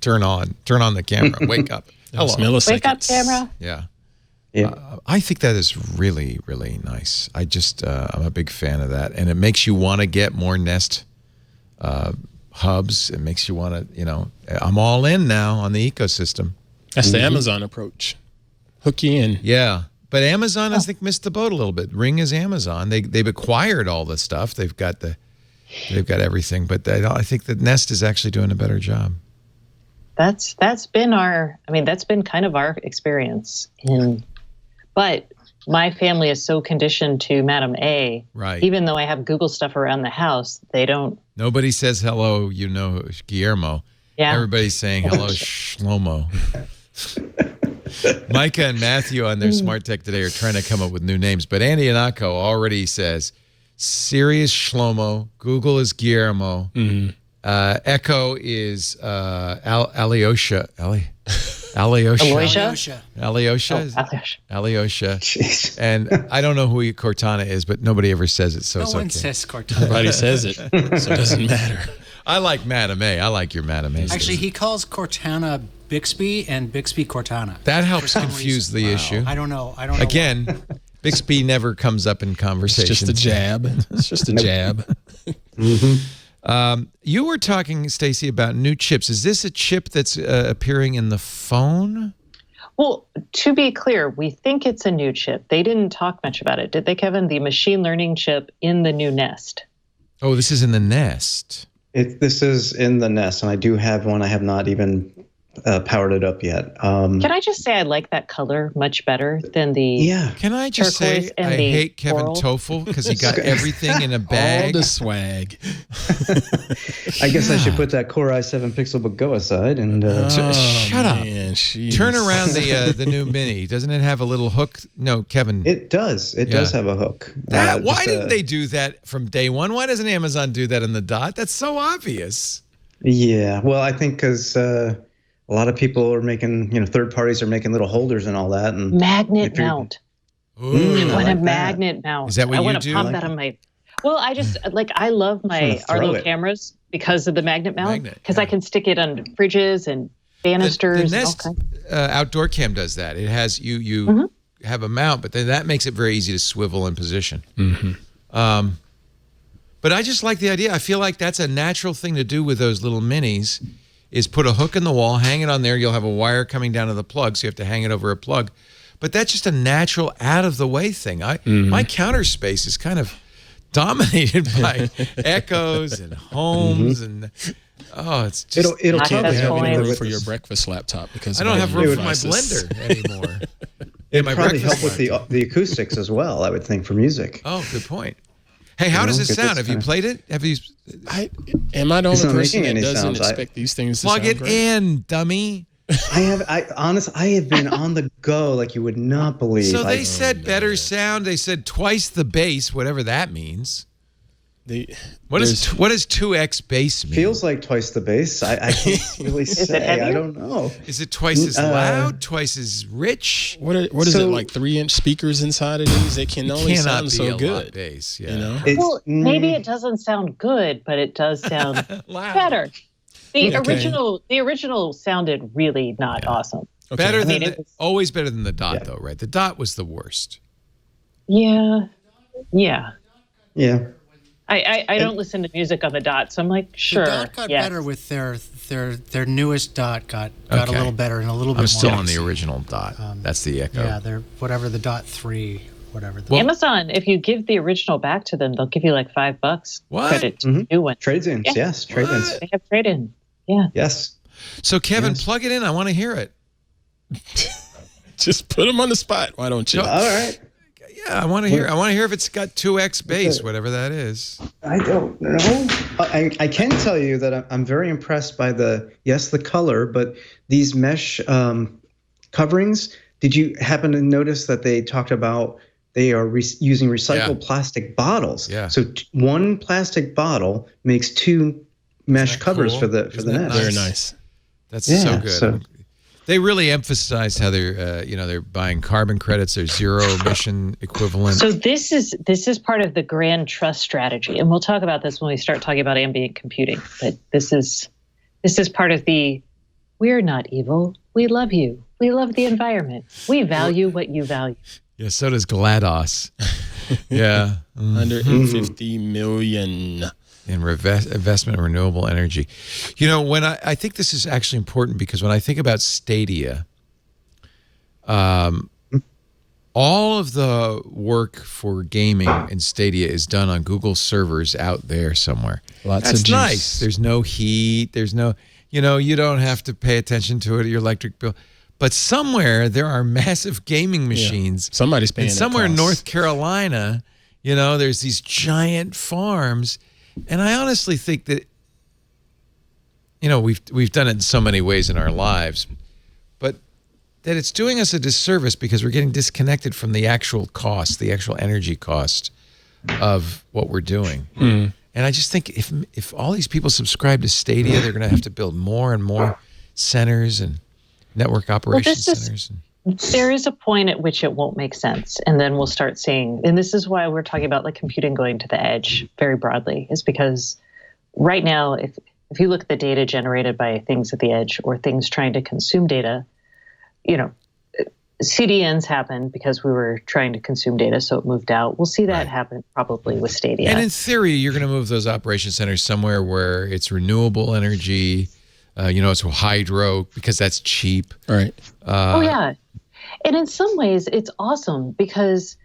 turn on the camera, wake up. Those Hello. milliseconds. Wake up, camera. Yeah. Yeah. I think that is really, really nice. I'm a big fan of that, and it makes you want to get more Nest hubs. It makes you want to, I'm all in now on the ecosystem. That's the Amazon approach. Hook you in. Yeah, but Amazon, I think, missed the boat a little bit. Ring is Amazon. They've acquired all the stuff. They've got everything, but I think the Nest is actually doing a better job. That's been kind of our experience. But my family is so conditioned to Madam A. Right. Even though I have Google stuff around the house, they don't. Nobody says hello, Guillermo. Yeah. Everybody's saying hello, Shlomo. Micah and Matthew on their Smart Tech Today are trying to come up with new names, but Andy Anako already says Siri is Shlomo, Google is Guillermo, Echo is Alyosha. Aloysia? Alyosha. Jeez. And I don't know who Cortana is, but nobody ever says it, so it's okay. No one says Cortana. Nobody says it, so it doesn't matter. I like Madame A. I like your Madame A. Actually, he calls Cortana Bixby and Bixby Cortana. That helps For some confuse reason. the issue. I don't know. Why. Again, Bixby never comes up in It's conversation. just a jab. It's just a jab. You were talking, Stacy, about new chips. Is this a chip that's appearing in the phone? Well, to be clear, we think it's a new chip. They didn't talk much about it, did they, Kevin? The machine learning chip in the new Nest. Oh, this is in the Nest. This is in the Nest, and I do have one. I have not even powered it up yet. Can I just say I like that color much better than the Yeah. Can I just turquoise say and I the hate Kevin coral? Toffel because he got everything in a All bag. the swag. I guess I should put that Core i7 Pixelbook Go aside and Shut up. Man, jeez. Turn around the new Mini. Doesn't it have a little hook? No, Kevin. it does. It does have a hook. Why didn't they do that from day one? Why doesn't Amazon do that in the Dot? That's so obvious. Yeah. Well, I think because a lot of people are making, third parties are making little holders and all that. And magnet mount. Ooh. I want like a magnet mount. Is that what I you want do? to pop that on my. Well, I just I love my throw Arlo it. cameras because of the magnet mount. Magnet, Because yeah. I can stick it on fridges and banisters. The and all Nest kinds. Outdoor Cam does that. It has you have a mount, but then that makes it very easy to swivel in position. But I just like the idea. I feel like that's a natural thing to do with those little minis is put a hook in the wall, hang it on there. You'll have a wire coming down to the plug, so you have to hang it over a plug. But that's just a natural out-of-the-way thing. My counter space is kind of dominated by Echoes and Homes and it's just it'll Not probably as help fine. you room with for your this. breakfast laptop because I don't have room for my devices. blender anymore. It'd my probably breakfast help with the acoustics as well. I would think for music. Oh, good point. Hey, how does it get sound? this Have you kinda- played it? Have you Am I the It's only not person making that any doesn't sounds. expect these things to plug sound it great? in, dummy? I have been on the go like you would not believe. So they said better sound. They said twice the bass, whatever that means. What does 2x base mean? Feels like twice the base. I can't really say. I don't know. Is it twice as loud? Twice as rich? What is it, like 3-inch speakers inside of these? They can only sound so good. Bass, yeah. You know? Well, maybe it doesn't sound good, but it does sound better. The original sounded really not awesome. Okay. Better than always better than the Dot, though, right? The Dot was the worst. Yeah. I don't listen to music on the Dot, so I'm like, sure. The Dot got better with their newest Dot got a little better and a little bit more. I'm still on the original Dot. That's the Echo. Yeah, they're whatever the Dot 3, whatever. Amazon, if you give the original back to them, they'll give you like $5 credit to the new one. Trade-ins, yes, trade-ins. They have trade-in. Yeah. Yes. So Kevin, plug it in. I want to hear it. Just put them on the spot. Why don't you? All right. Yeah, I want to hear. I want to hear if it's got 2x bass, whatever that is. I don't know. I can tell you that I'm very impressed by the color, but these mesh coverings. Did you happen to notice that they talked about they are using recycled plastic bottles? Yeah. So one plastic bottle makes 2 mesh covers cool? for the Isn't that Nest. nice? Very nice. That's so good. They really emphasized how they're buying carbon credits. They're zero emission equivalent. So this is part of the grand trust strategy, and we'll talk about this when we start talking about ambient computing. But this is part of the we're not evil. We love you. We love the environment. We value what you value. Yeah, so does GLaDOS. Yeah. 150 million. In investment in renewable energy. You know, when I think this is actually important because when I think about Stadia, all of the work for gaming in Stadia is done on Google servers out there somewhere. Lots That's of juice. nice. There's no heat. There's no, you don't have to pay attention to it, your electric bill. But somewhere there are massive gaming machines. Yeah. Somebody's paying. And somewhere in North Carolina, there's these giant farms. And I honestly think that, we've done it in so many ways in our lives, but that it's doing us a disservice because we're getting disconnected from the actual cost, the actual energy cost of what we're doing. And I just think if all these people subscribe to Stadia, they're going to have to build more and more centers and network operation centers. There is a point at which it won't make sense, and then we'll start seeing, and this is why we're talking about like computing going to the edge very broadly, is because right now, if you look at the data generated by things at the edge or things trying to consume data, CDNs happen because we were trying to consume data, so it moved out. We'll see that happen probably with Stadia. And in theory, you're going to move those operation centers somewhere where it's renewable energy, it's hydro because that's cheap. Right. Yeah. And in some ways, it's awesome because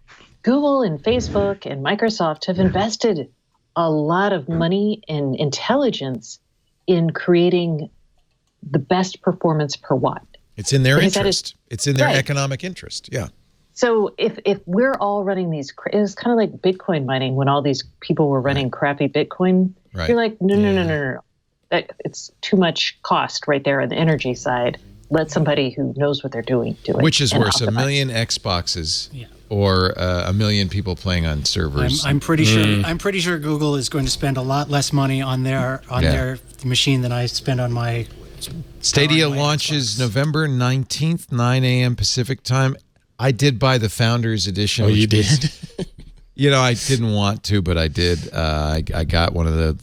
Google and Facebook and Microsoft have invested a lot of money and intelligence in creating the best performance per watt. It's in their interest. It's in their economic interest. Yeah. So if we're all running these, it was kind of like Bitcoin mining when all these people were running crappy Bitcoin. Right. You're like, no. It's too much cost right there on the energy side. Let somebody who knows what they're doing do it. Which is worse, 1 million Xboxes or 1 million people playing on servers? I'm pretty sure. I'm pretty sure Google is going to spend a lot less money on their machine than I spend on my. Stadia launches November 19th, 9 a.m. Pacific time. I did buy the Founders Edition. Oh, you did? I didn't want to, but I did. I got one of the.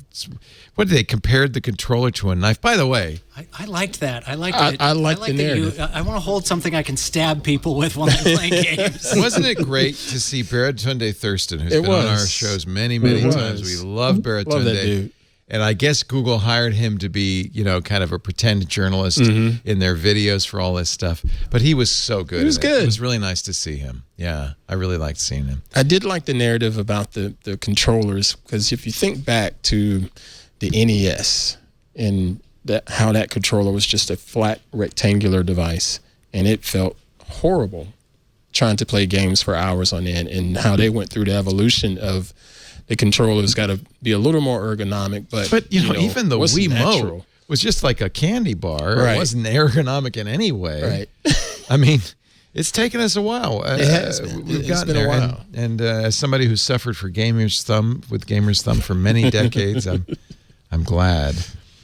What did they compared the controller to a knife? By the way, I liked that. I liked it. I liked the narrative. I want to hold something I can stab people with while I'm playing games. Wasn't it great to see Baratunde Thurston, who's been on our shows many times? We love Baratunde. Love that dude. And I guess Google hired him to be, kind of a pretend journalist in their videos for all this stuff. But he was so good. He was good. It was really nice to see him. Yeah, I really liked seeing him. I did like the narrative about the controllers, because if you think back to the NES and how that controller was just a flat rectangular device, and it felt horrible trying to play games for hours on end, and how they went through the evolution of the controller's got to be a little more ergonomic, but even the Wiimote was just like a candy bar. Right. It wasn't ergonomic in any way. Right. I mean, It's taken us a while. It has been. We've It's gotten been a there. while. And as somebody who's suffered for gamer's thumb for many decades, I'm glad.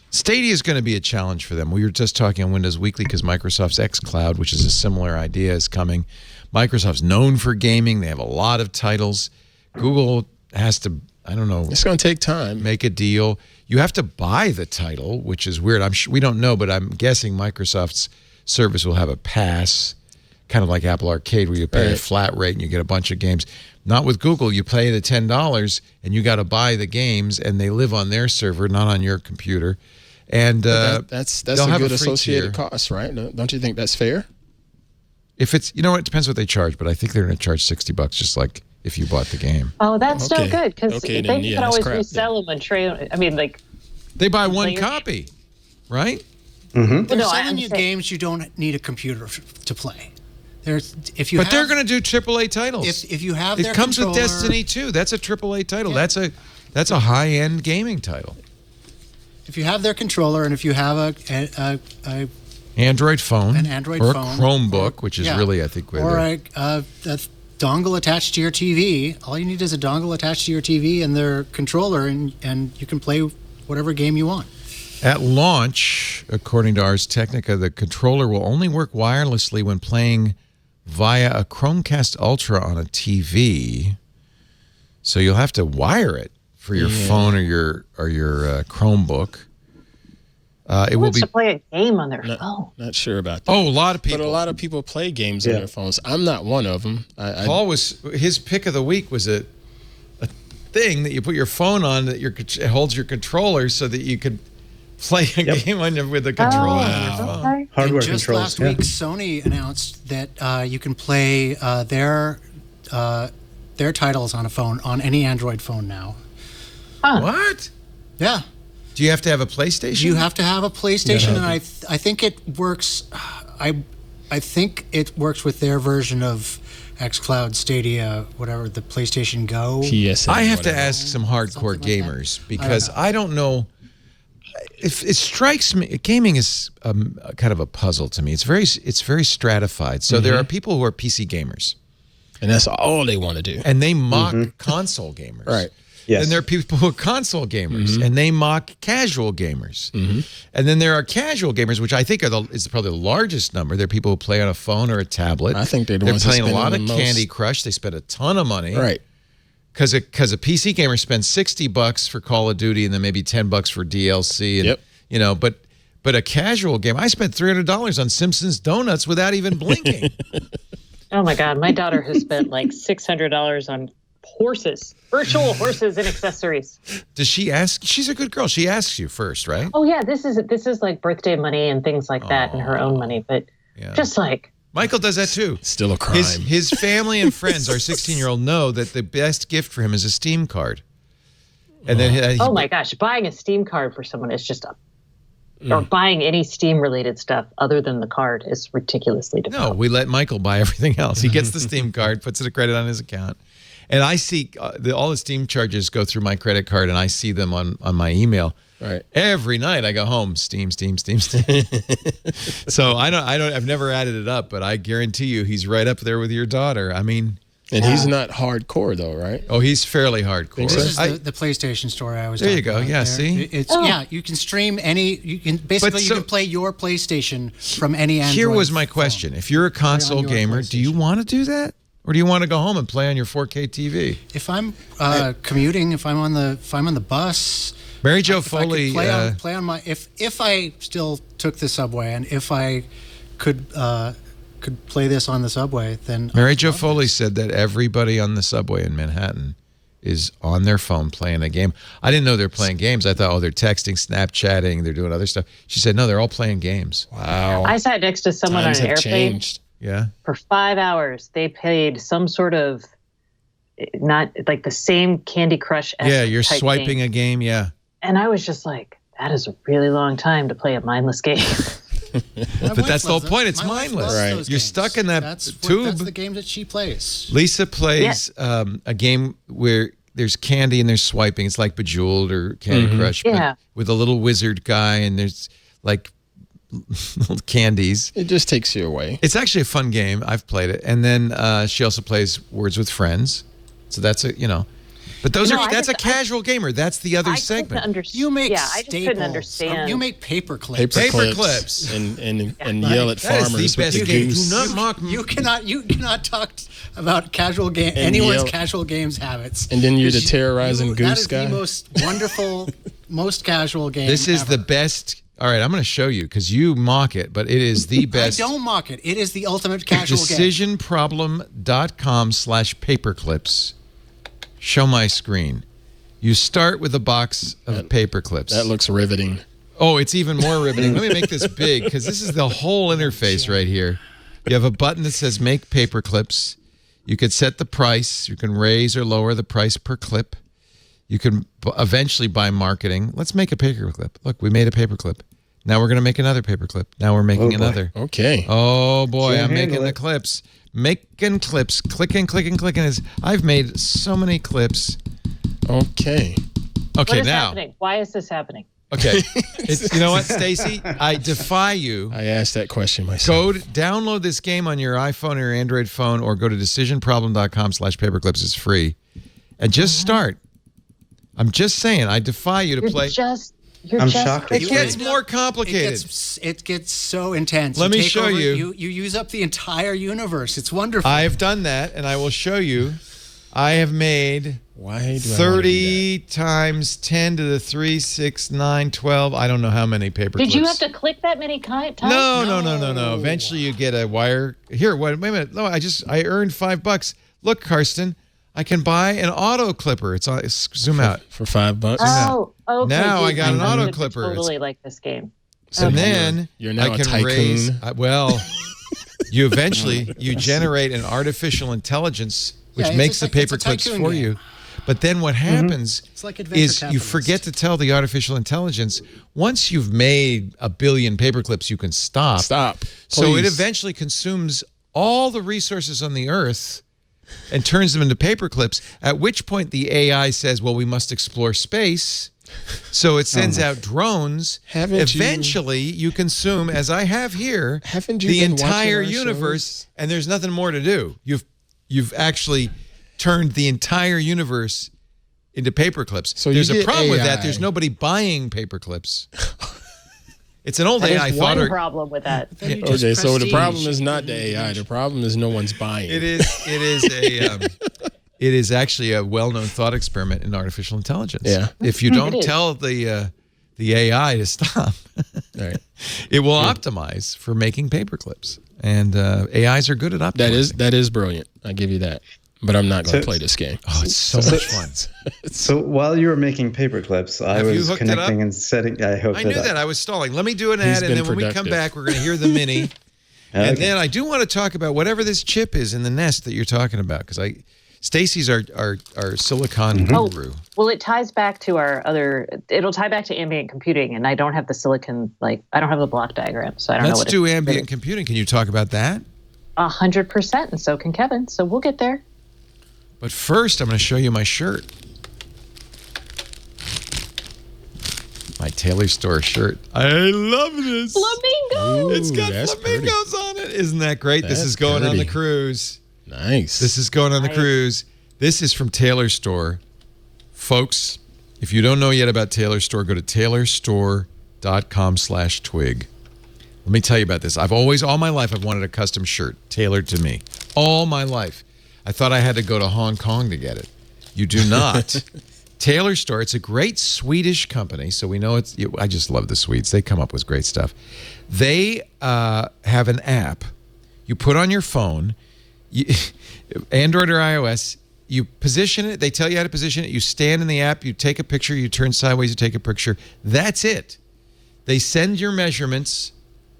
Stadia is going to be a challenge for them. We were just talking on Windows Weekly because Microsoft's xCloud, which is a similar idea, is coming. Microsoft's known for gaming. They have a lot of titles. Google has to, I don't know. It's going to take time. Make a deal. You have to buy the title, which is weird. We don't know, but I'm guessing Microsoft's service will have a pass, kind of like Apple Arcade, where you pay a flat rate and you get a bunch of games. Not with Google. You pay the $10 and you got to buy the games, and they live on their server, not on your computer. And that's a good associated cost, right? Don't you think that's fair? If it's, it depends what they charge, but I think they're going to charge $60 just like if you bought the game. Oh, that's so good because Okay, they then, can always resell them and trade. I mean, like they buy one copy, right? Mm-hmm. They're selling you games you don't need a computer to play. They're going to do AAA titles. If you have, it comes with Destiny 2. That's a AAA title. Yeah. That's a high-end gaming title. If you have their controller and if you have a Android phone, an Android or phone, a Chromebook, which is really, I think, or a dongle attached to your TV. All you need is a dongle attached to your TV and their controller, and you can play whatever game you want. At launch, according to Ars Technica, the controller will only work wirelessly when playing via a Chromecast Ultra on a TV. So you'll have to wire it for your phone or your Chromebook. It will be to play a game on their phone. Not sure about that. Oh, a lot of people. But a lot of people play games on their phones. I'm not one of them. Paul his pick of the week was a thing that you put your phone on that holds your controller so that you could play a game with the controller on your phone. Okay. Hardware just controls. Last week, Sony announced that you can play their titles on a phone, on any Android phone now. Huh. What? Yeah. Do you have to have a PlayStation? You have to have a PlayStation, and I think it works. I think it works with their version of xCloud, Stadia, whatever, the PlayStation Go. PSN, I have to ask some hardcore gamers because I don't know. If it strikes me, gaming is kind of a puzzle to me. It's very stratified. So there are people who are PC gamers, and that's all they want to do, and they mock console gamers. Right. Yes. And there are people who are console gamers, and they mock casual gamers. And then there are casual gamers, which I think is probably the largest number. There are people who play on a phone or a tablet. I think they're playing a lot of Candy Crush. They spend a ton of money. Right. Because a PC gamer spends $60 for Call of Duty and then maybe $10 for DLC. And, but a casual game, I spent $300 on Simpsons Donuts without even blinking. Oh my God, my daughter has spent like $600 on horses, virtual horses and accessories. Does she ask? She's a good girl. She asks you first, right? Oh yeah, this is like birthday money and things like that, and her own money. But just like Michael does that too. Still a crime. His family and friends, our 16-year-old, know that the best gift for him is a Steam card. And then oh my gosh, buying a Steam card for someone is just or buying any Steam-related stuff other than the card is ridiculously difficult. No, we let Michael buy everything else. He gets the Steam card, puts it a credit on his account. And I see all the Steam charges go through my credit card, and I see them on my email. Right. Every night I go home, Steam. So I've never added it up, but I guarantee you he's right up there with your daughter. I mean, and he's not hardcore though, right? Oh, he's fairly hardcore. This is the PlayStation Store I was. There you go. About yeah. there. See. It's you can stream any. You can basically you can play your PlayStation from any Android. Here was my question: phone. if you're a console gamer, do you want to do that? Or do you want to go home and play on your 4K TV? If I'm commuting, if I'm on the bus, Mary Jo Foley play on my if I still took the subway and if I could play this on the subway, then Mary Jo Foley said that everybody on the subway in Manhattan is on their phone playing a game. I didn't know they're playing games. I thought, they're texting, Snapchatting, they're doing other stuff. She said, no, they're all playing games. Wow. I sat next to someone on an airplane. Changed. Yeah. For 5 hours, they played some sort of not like the same Candy Crush. Yeah, you're swiping a game. Yeah. And I was just like, that is a really long time to play a mindless game. But that's the whole point. It's mindless. Right. You're stuck in that tube. That's the game that she plays. Lisa plays a game where there's candy and there's swiping. It's like Bejeweled or Candy Crush, but with a little wizard guy, and there's like little candies. It just takes you away. It's actually a fun game. I've played it. And then she also plays Words with Friends. So that's a, but that's a casual gamer. That's the other segment. You make I just couldn't understand. You make paper clips. Paper clips. And yell at farmers with the goose. Do not mock me. You cannot talk about anyone's casual games habits. And then you're the terrorizing goose guy. That is the most wonderful, most casual game. This is ever. the best. All right, I'm going to show you because you mock it, but it is the best. I don't mock it. It is the ultimate casual game. Decisionproblem.com/paperclips. Show my screen. You start with a box of paper clips. That looks riveting. Oh, it's even more riveting. Let me make this big because this is the whole interface right here. You have a button that says Make Paper Clips. You could set the price. You can raise or lower the price per clip. You can eventually buy marketing. Let's make a paper clip. Look, we made a paper clip. Now we're going to make another paper clip. Now we're making another. Okay. Oh, boy, I'm making the clips. Making clips, clicking. I've made so many clips. Okay. What is happening? Why is this happening? Okay. You know what, Stacy? I defy you. I asked that question myself. Download this game on your iPhone or your Android phone or go to decisionproblem.com/paperclips. It's free. And just start. I'm just saying, I defy you to play. I'm shocked. It gets more complicated. It gets so intense. Let me show you. You use up the entire universe. It's wonderful. I have done that, and I will show you. I have made 30 times 10 to the 3, 6, 9, 12. I don't know how many paper clips. Did you have to click that many times? No. Eventually, you get a wire. Here, wait a minute. No, I earned $5. Look, Karsten. I can buy an auto clipper. It's zoom out for $5. Oh, okay. Now I got an auto clipper. Totally like this game. And then you're now I can a tycoon. You eventually generate an artificial intelligence which makes the paper clips for you. But then what happens is you forget to tell the artificial intelligence once you've made 1 billion paper clips, you can stop. So it eventually consumes all the resources on the earth and turns them into paper clips, at which point the AI says, well, we must explore space. So it sends out drones. Eventually, you consume, as I have here, the entire universe, and there's nothing more to do. You've actually turned the entire universe into paper clips. So there's a problem with that. There's nobody buying paper clips. It's an old AI thought. One problem with that. Okay, so the problem is not the AI. The problem is no one's buying. It is actually a well-known thought experiment in artificial intelligence. Yeah. If you don't tell the AI to stop, it will optimize for making paper clips. And AIs are good at optimizing. That is brilliant. I give you that. But I'm not going to play this game. Oh, it's so much fun. So while you were making paper clips, I was connecting and setting. I hooked it up. I knew that. I was stalling. Let me do an ad, and then when we come back, we're going to hear the mini. And then I do want to talk about whatever this chip is in the Nest that you're talking about, because Stacy's our silicon guru. Well, it ties back to it'll tie back to ambient computing, and I don't have the silicon, I don't have the block diagram, so I don't know what Let's do ambient computing. Can you talk about that? 100%, and so can Kevin, so we'll get there. But first, I'm going to show you my shirt. My Taylor Store shirt. I love this. Flamingo. It's got flamingos on it. Isn't that great? This is going on the cruise. Nice. This is going on the cruise. This is from Taylor Store. Folks, if you don't know yet about Taylor Store, go to taylorstore.com/twig. Let me tell you about this. All my life, I've wanted a custom shirt tailored to me. All my life. I thought I had to go to Hong Kong to get it. You do not. Taylor Store, it's a great Swedish company, so we know I just love the Swedes. They come up with great stuff. They have an app you put on your phone, Android or iOS, you position it, they tell you how to position it, you stand in the app, you take a picture, you turn sideways, you take a picture. That's it. They send your measurements.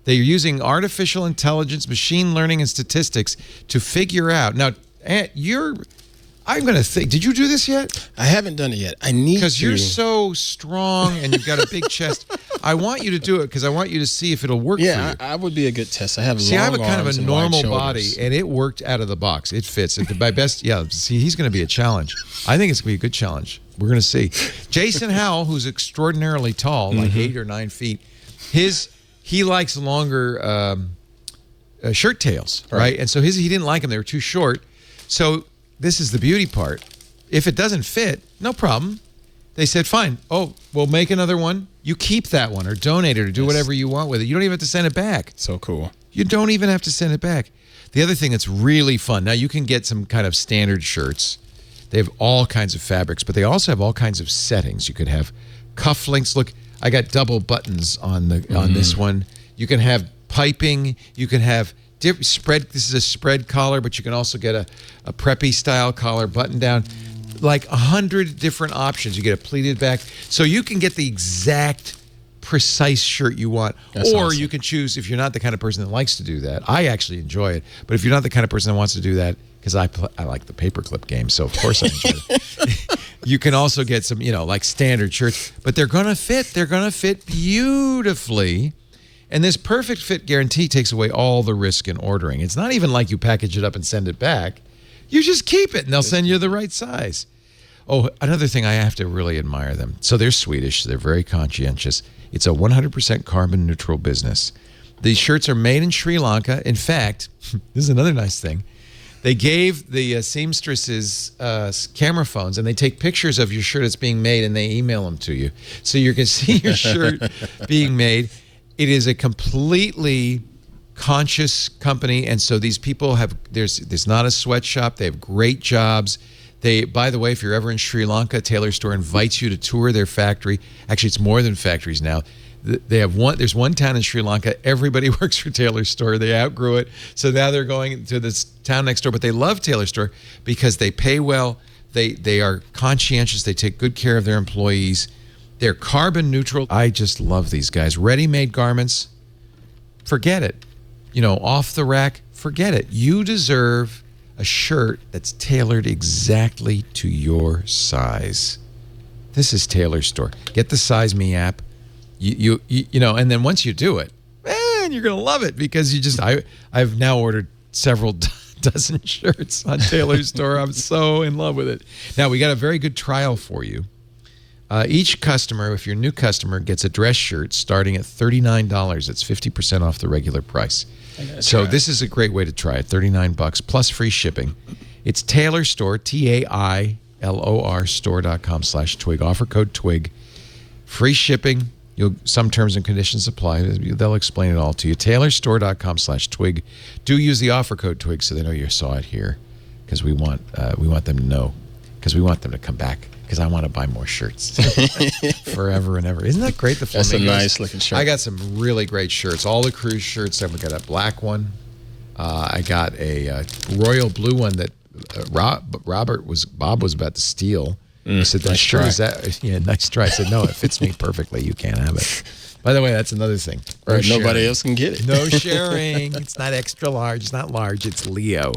They're using artificial intelligence, machine learning, and statistics to figure out. Now, I'm going to think, did you do this yet? I haven't done it yet. I need to. Because you're so strong and you've got a big chest. I want you to do it because I want you to see if it'll work for you. Yeah, I would be a good test. I have I have a kind of a normal body, and it worked out of the box. It fits. My best, see, he's going to be a challenge. I think it's going to be a good challenge. We're going to see. Jason Howell, who's extraordinarily tall, like 8 or 9 feet, his he likes longer shirt tails, right? And so he didn't like them. They were too short. So this is the beauty part. If it doesn't fit, no problem. They said, fine. Oh, we'll make another one. You keep that one or donate it or do whatever you want with it. You don't even have to send it back. So cool. You don't even have to send it back. The other thing that's really fun, now you can get some kind of standard shirts. They have all kinds of fabrics, but they also have all kinds of settings. You could have cufflinks. Look, I got double buttons on this one. You can have piping. You can have spread. This is a spread collar, but you can also get a preppy style collar button down. Like 100 different options. You get a pleated back. So you can get the exact precise shirt you want. That's awesome. You can choose, if you're not the kind of person that likes to do that. I actually enjoy it. But if you're not the kind of person that wants to do that, because I like the paperclip game, so of course I enjoy it. You can also get some, like standard shirts, but they're going to fit. They're going to fit beautifully. And this perfect fit guarantee takes away all the risk in ordering. It's not even like you package it up and send it back. You just keep it, and they'll send you the right size. Oh, another thing, I have to really admire them. So they're Swedish. They're very conscientious. It's a 100% carbon neutral business. These shirts are made in Sri Lanka. In fact, this is another nice thing. They gave the seamstresses camera phones, and they take pictures of your shirt that's being made, and they email them to you. So you can see your shirt being made. It is a completely conscious company, and so these people have, there's not a sweatshop. They have great jobs. By the way, if you're ever in Sri Lanka, Taylor Store invites you to tour their factory. Actually, it's more than factories now. There's one town in Sri Lanka, everybody works for Taylor Store. They outgrew it. So now they're going to this town next door, but they love Taylor Store because they pay well. They are conscientious. They take good care of their employees. They're carbon neutral. I just love these guys. Ready-made garments, forget it. Off the rack, forget it. You deserve a shirt that's tailored exactly to your size. This is Taylor Store. Get the Size Me app. And then once you do it, man, you're gonna love it because I've now ordered several dozen shirts on Taylor Store. I'm so in love with it. Now we got a very good trial for you. Each customer, if you're a new customer, gets a dress shirt starting at $39. It's 50% off the regular price. So this is a great way to try it. $39 plus free shipping. It's Taylor Store, TAILOR store.com/twig. Offer code TWIG. Free shipping. Some terms and conditions apply. They'll explain it all to you. TaylorStore.com/twig. Do use the offer code TWIG so they know you saw it here, because we want them to know, because we want them to come back. Because I want to buy more shirts forever and ever. Isn't that great? The Flamingos? That's a nice looking shirt. I got some really great shirts. All the cruise shirts. I've got a black one. I got a royal blue one that Bob was about to steal. He said, "Nice try." Yeah, nice try. I said, "No, it fits me perfectly. You can't have it." By the way, that's another thing. Nobody else can get it. No sharing. It's not extra large. It's not large. It's Leo.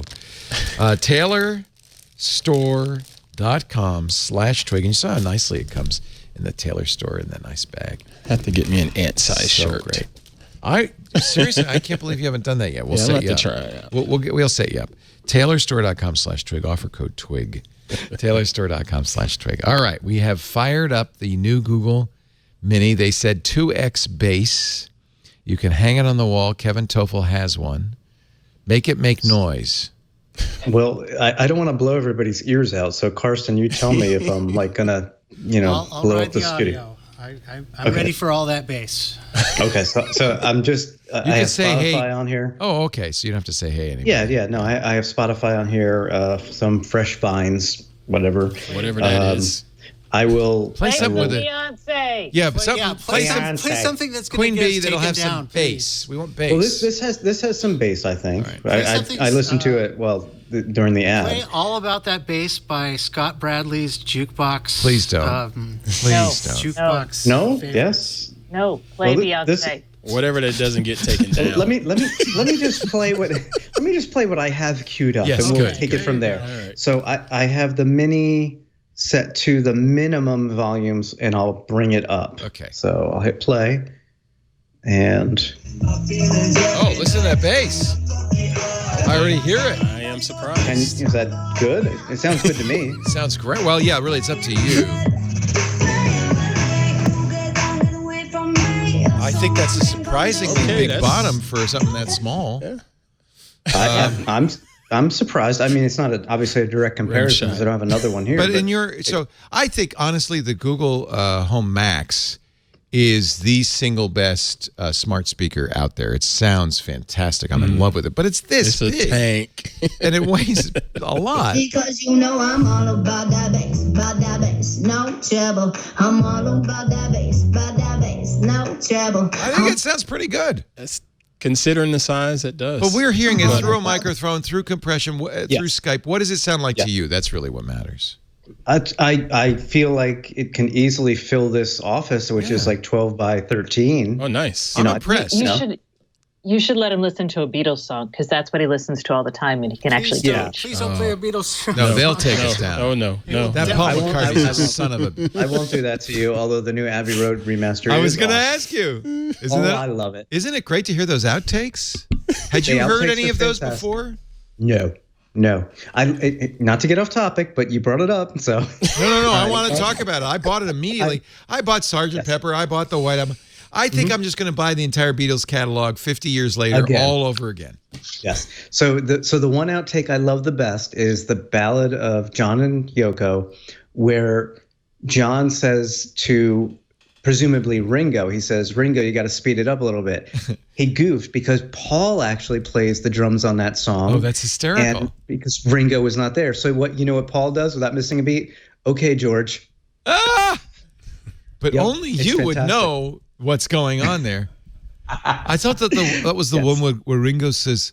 TaylorStore.com/twig. And you saw how nicely it comes in the Taylor Store in that nice bag. Have to get me an ant-size shirt. Great. Seriously, I can't believe you haven't done that yet. We'll set you up. Try. We'll set you up. TaylorStore.com/twig. Offer code TWIG. TaylorStore.com/twig. All right, we have fired up the new Google Mini. They said 2x base. You can hang it on the wall. Kevin Toffel has one. Make it make noise. Well, I don't want to blow everybody's ears out. So, Karsten, you tell me if I'm gonna, I'll blow ride up the studio. I'm okay. Ready for all that bass. Okay, so I'm just I have Spotify on here. Oh, okay. So you don't have to say hey anymore. Yeah. No, I have Spotify on here. Some Fresh Vines, whatever that is. I will play something with Beyonce. Yeah, play something that's going to Queen Bee that'll have down, some bass. We want bass. Well, this has some bass, I think. Right. I listened to it during the ad. Play All About That Bass by Scott Bradley's Jukebox. Please don't. Please don't. Jukebox. No. Yes. No. Play Beyonce. Whatever that doesn't get taken down. Let me just play what I have queued up, and we'll take it from there. Right. So I have the Mini set to the minimum volumes, and I'll bring it up. Okay. So I'll hit play, and listen to that bass! I already hear it. I am surprised. And is that good? It sounds good to me. Sounds great. Well, yeah, really, it's up to you. I think that's a surprisingly big that's- bottom for something that small. Yeah. I'm surprised. I mean, it's not obviously a direct comparison because I don't have another one here. But so I think honestly, the Google Home Max is the single best smart speaker out there. It sounds fantastic. I'm in love with it. But it's this It's a big, tank. and it weighs a lot. Because you know I'm all about that bass, no trouble. I'm all about that bass, no trouble. I think it sounds pretty good. That's considering the size, it does. But we're hearing it through a microphone, through compression, through Skype. What does it sound like to you? That's really what matters. I feel like it can easily fill this office, which is like 12 by 13. Oh, nice. I'm impressed. You should let him listen to a Beatles song because that's what he listens to all the time, and he can actually gauge. Please don't play a Beatles song. No, they'll take us down. Oh, no. That Paul McCartney's a son of a... I won't do that to you, although the new Abbey Road remaster I was is going to awesome. ask you. I love it. Isn't it great to hear those outtakes? Had The you heard outtakes any are of those fantastic. before? No. Not to get off topic, but you brought it up, so. No. I want to talk about it. I bought it immediately. I bought Sgt. Pepper. I bought the White Album. I think I'm just going to buy the entire Beatles catalog 50 years later, all over again. Yes. So the one outtake I love the best is the Ballad of John and Yoko, where John says to presumably Ringo, he says, Ringo, you got to speed it up a little bit. He goofed because Paul actually plays the drums on that song. Oh, that's hysterical. And because Ringo was not there. So what Paul does without missing a beat? Okay, George. But Yep, only it's you would fantastic. know what's going on there. I thought that was the one where Ringo says,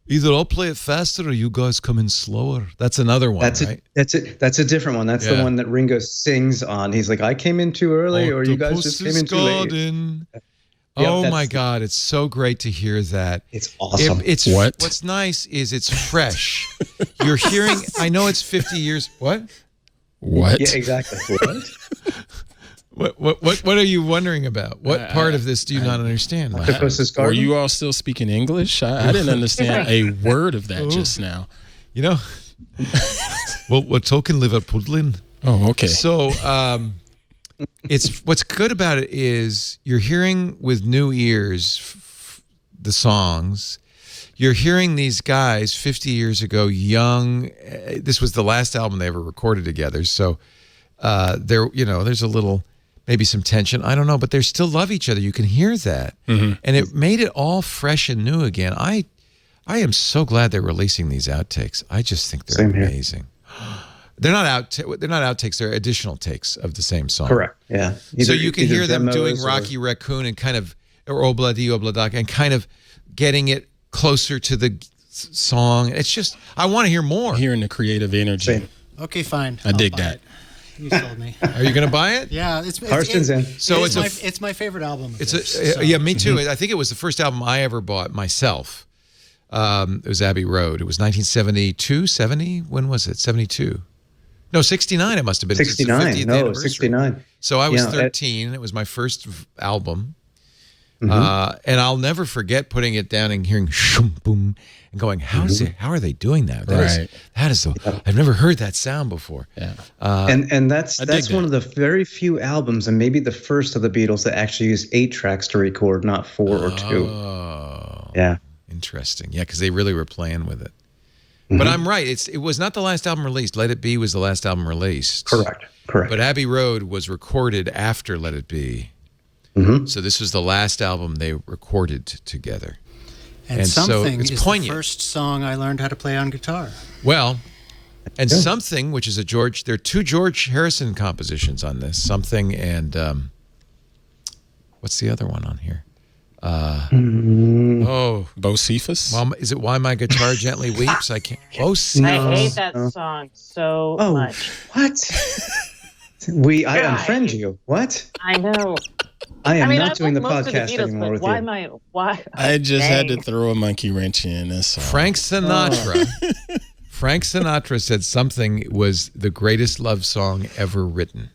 either I'll play it faster or you guys come in slower. That's another one, right? That's a different one. That's the one that Ringo sings on. He's like, I came in too early, or you guys just came in too late. Garden. Yep, Oh my God, it's so great to hear that. It's awesome. What's nice is it's fresh. You're hearing, I know it's 50 years. What? What? Yeah, exactly. What? What are you wondering about? What part of this do you not understand? Mike? Were you all still speaking English? I didn't understand a word of that just now. You know, we're talking Liverpudlian. Oh, okay. So it's what's good about it is you're hearing with new ears the songs. You're hearing these guys 50 years ago, young. This was the last album they ever recorded together. So there's a little, maybe some tension. I don't know, but they still love each other. You can hear that. And it made it all fresh and new again. I am so glad they're releasing these outtakes. I just think they're amazing. They're not outtakes. They're additional takes of the same song. Correct. Yeah. So you can hear them doing Rocky Raccoon and kind of, or Obladi Obladak, and kind of getting it closer to the song. It's just, I want to hear more. Hearing the creative energy. Same. Okay, fine. I dig that. You sold me. Are you going to buy it? Yeah, Carson's in. So it's my favorite album. Yeah, me too. I think it was the first album I ever bought myself. It was Abbey Road. It was 1972, 70. When was it? 72. No, 69. It must have been. 69. No, 69. So I was 13. It was my first album. And I'll never forget putting it down and hearing shoom boom and going, how are they doing that? I've never heard that sound before. Yeah. And that's one of the very few albums, and maybe the first of the Beatles, that actually used 8 tracks to record, not 4 or 2. Oh. Yeah. Interesting. Yeah, because they really were playing with it. But I'm right. It was not the last album released. Let It Be was the last album released. Correct. But Abbey Road was recorded after Let It Be. So this was the last album they recorded together. And so Something it's is poignant. the first song I learned how to play on guitar. Well, and Something, which is there are 2 George Harrison compositions on this. Something and what's the other one on here? Bocephus? Well, is it Why My Guitar Gently Weeps? I can't. I hate that song so much. What? I unfriend you. What? I know. I am not I doing the like most of the podcast Beatles, anymore but with you. why? I just had to throw a monkey wrench in. That's all. Frank Sinatra. Frank Sinatra said Something was the greatest love song ever written.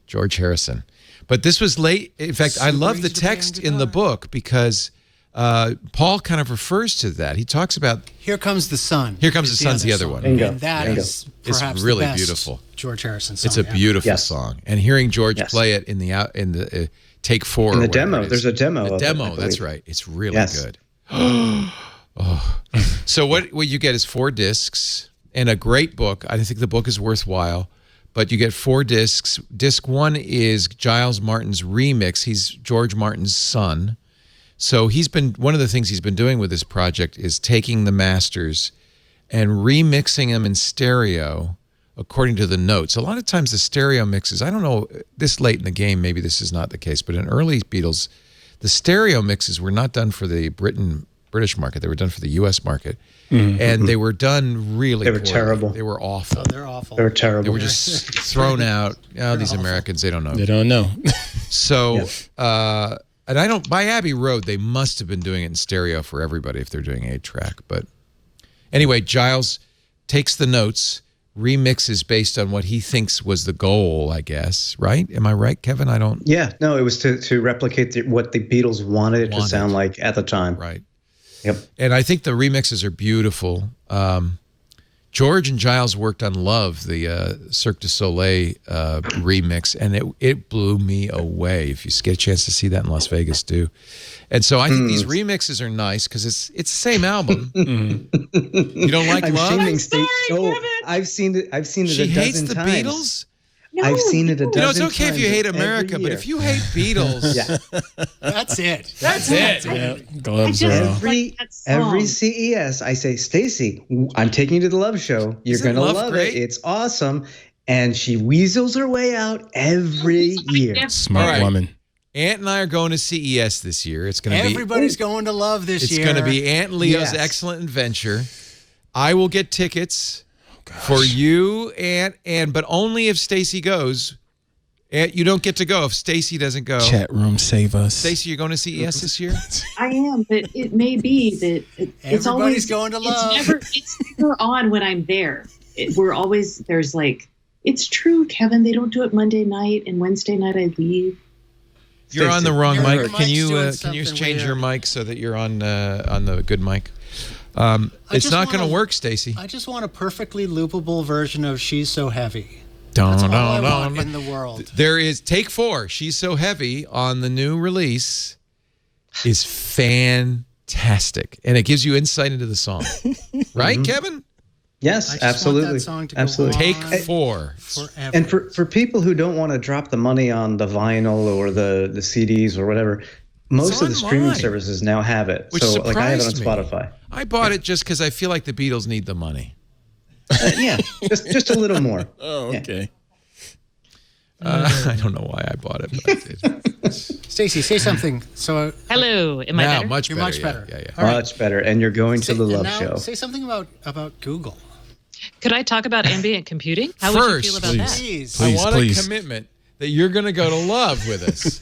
George Harrison. But this was late. In fact, I love the text in the book because Paul kind of refers to that. He talks about Here Comes the Sun. Here Comes the Sun's the other one. Bingo. And that Bingo. is perhaps It's really the best beautiful. George Harrison song. it's a beautiful Yes. song, and hearing George Yes. play it in the take 4 In or the whatever demo, it is. there's a demo The of it, demo, I that's believe. right. It's really Yes. good. So what you get is 4 discs and a great book. I think the book is worthwhile, but you get 4 discs. Disc 1 is Giles Martin's remix. He's George Martin's son. So one of the things he's been doing with this project is taking the masters and remixing them in stereo according to the notes. A lot of times the stereo mixes, I don't know, this late in the game, maybe this is not the case, but in early Beatles, the stereo mixes were not done for the British market. They were done for the U.S. market. And they were done really They were poorly. terrible. They were awful. They're awful. They're terrible. They were just thrown out. Oh, these Americans, they don't know. They don't know. So, and I don't, by Abbey Road, they must have been doing it in stereo for everybody if they're doing 8-track. But anyway, Giles takes the notes, remixes based on what he thinks was the goal, I guess, right? Am I right, Kevin? I don't. Yeah, no, it was to replicate what the Beatles wanted it to sound like at the time. Right. Yep. And I think the remixes are beautiful. George and Giles worked on Love, the Cirque du Soleil remix, and it blew me away. If you get a chance to see that in Las Vegas, do. And so I think these remixes are nice because it's the same album. You don't like I'm Love? shaming State. Oh, I've seen it. I've seen it She a dozen hates the times. Beatles? No, I've seen it a dozen times. You know, it's okay if you hate every America, but year. if you hate Beatles, That's it. that's it. Yeah, I gloves just are off. like that song. Every CES, I say, Stacy, I'm taking you to the Love Show. You're Isn't gonna Love love great? it. It's awesome. And she weasels her way out every year. Smart All right. woman. Aunt and I are going to CES this year. It's going to be Everybody's going to Love this It's year. going to be Aunt Leo's Yes. excellent adventure. I will get tickets for you, and but only if Stacy goes. Aunt, you don't get to go if Stacy doesn't go. Chat room, save us. Stacy, you're going to CES this year? I am, but it may be that it's Everybody's always going to Love. It's never on when I'm there. We're always there's like it's true, Kevin. They don't do it Monday night and Wednesday night. I leave. You're on the wrong Your mic. mic's Can you doing change something your weird. mic so that you're on the good mic? It's just not going to wanna- work, Stacy. I just want a perfectly loopable version of She's So Heavy. Don't, That's all I want in the world. There is take 4. She's So Heavy on the new release is fantastic, and it gives you insight into the song. Right, Kevin? Yes, I just absolutely. want that song to go absolutely. on. Take 4. Forever. And for people who don't want to drop the money on the vinyl or the CDs or whatever, most of the streaming online. services now have it. Which so like I have it on surprised me. Spotify. I bought it just because I feel like the Beatles need the money. Yeah, just a little more. Oh, Yeah. okay. I don't know why I bought it. But I did. Stacey, say something. So Hello, am I Now, better? much You're better. much yeah, better. Yeah. All right. Much better. And you're going to the and Love now Show. say something about Google. Could I talk about ambient computing? How would you First, feel about please. that? Please. I want please. a commitment that you're going to go to Love with us.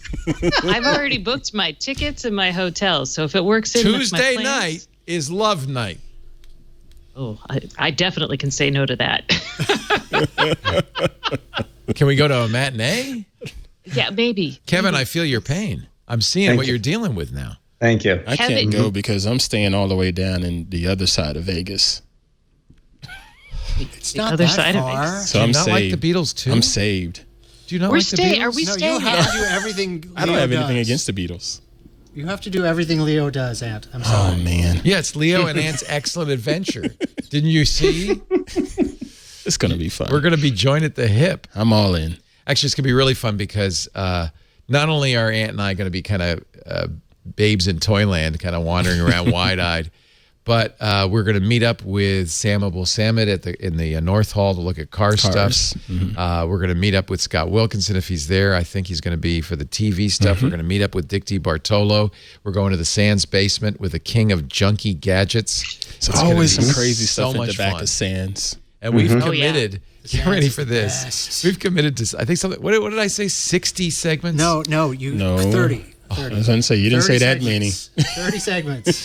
I've already booked my tickets and my hotel, so if it works in with my Tuesday plans- night is Love Night. Oh, I definitely can say no to that. Can we go to a matinee? Yeah, maybe. Kevin, I feel your pain. I'm seeing Thank what you. you're dealing with now. Thank you. I Kevin- can't go because I'm staying all the way down in the other side of Vegas. It's not other that side of far. Vegas. So Do I'm you not saved. like the Beatles too? I'm saved. Do you not We're like the staying. Beatles? Are we No, staying? you have to do everything. I don't Leo have anything does. against the Beatles. You have to do everything Leo does, Aunt. I'm Oh, sorry. man. Yeah, it's Leo and Ant's excellent adventure. Didn't you see? It's going to be fun. We're going to be joined at the hip. I'm all in. Actually, it's going to be really fun because not only are Aunt and I going to be kind of babes in Toyland, kind of wandering around wide-eyed, but we're going to meet up with Sam Abul-Samad in the North Hall to look at car stuff. Mm-hmm. We're going to meet up with Scott Wilkinson if he's there. I think he's going to be for the TV stuff. Mm-hmm. We're going to meet up with Dick DiBartolo. We're going to the Sands basement with the king of junky gadgets. It's gonna always be some crazy so stuff at much the back fun. of Sands. And we've Oh, yeah. committed. Get Sands ready is for the this. best. We've committed to. I think something. What did I say? 60 segments. No, No. 30. I was going to say, you didn't say that many. 30 segments.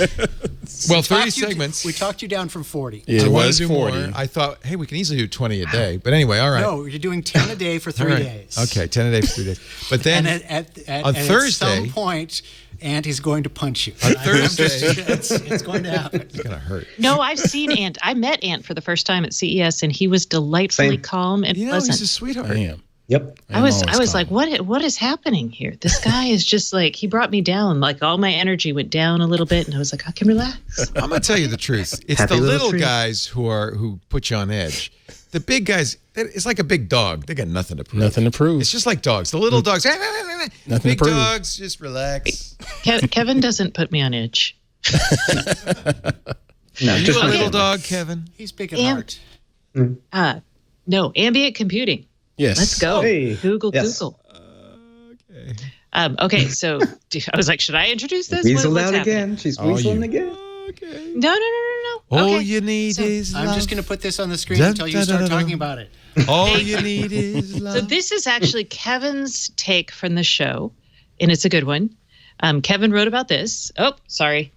Well, 30 segments. We talked you down from 40. It I wanted was to do 40. more. I thought, hey, we can easily do 20 a day. But anyway, all right. No, you're doing 10 a day for 3 All right. days. Okay, 10 a day for 3 days. But then on Thursday, at some point, Auntie's going to punch you. On Thursday, it's going to happen. it's going to hurt. No, I've seen Ant. I met Ant for the first time at CES, and he was delightfully Same. calm and You know, pleasant. he's a sweetheart. I am. Yep. I was like, what is happening here? This guy is just like, he brought me down. Like all my energy went down a little bit, and I was like, I can relax. I'm going to tell you the truth. It's Happy the little little treat. guys who put you on edge. The big guys, it's like a big dog. They got nothing to prove. Nothing to prove. It's just like dogs. The little dogs, Nothing to big prove. dogs, just relax. Kevin doesn't put me on edge. No, You just a my little family. dog, Kevin? He's big at And- heart. No, ambient computing. Yes. Let's go. Hey. Google. Yes. Okay. Okay, so I was like, should I introduce this? Weaseled What's out happening? again. She's Oh, weaseling you. again. Okay. No. All Okay. you need So- is love. I'm just going to put this on the screen Dun, until you dun, start dun, dun, talking dun. about it. All you need is love. So this is actually Kevin's take from the show, and it's a good one. Kevin wrote about this. Oh, sorry.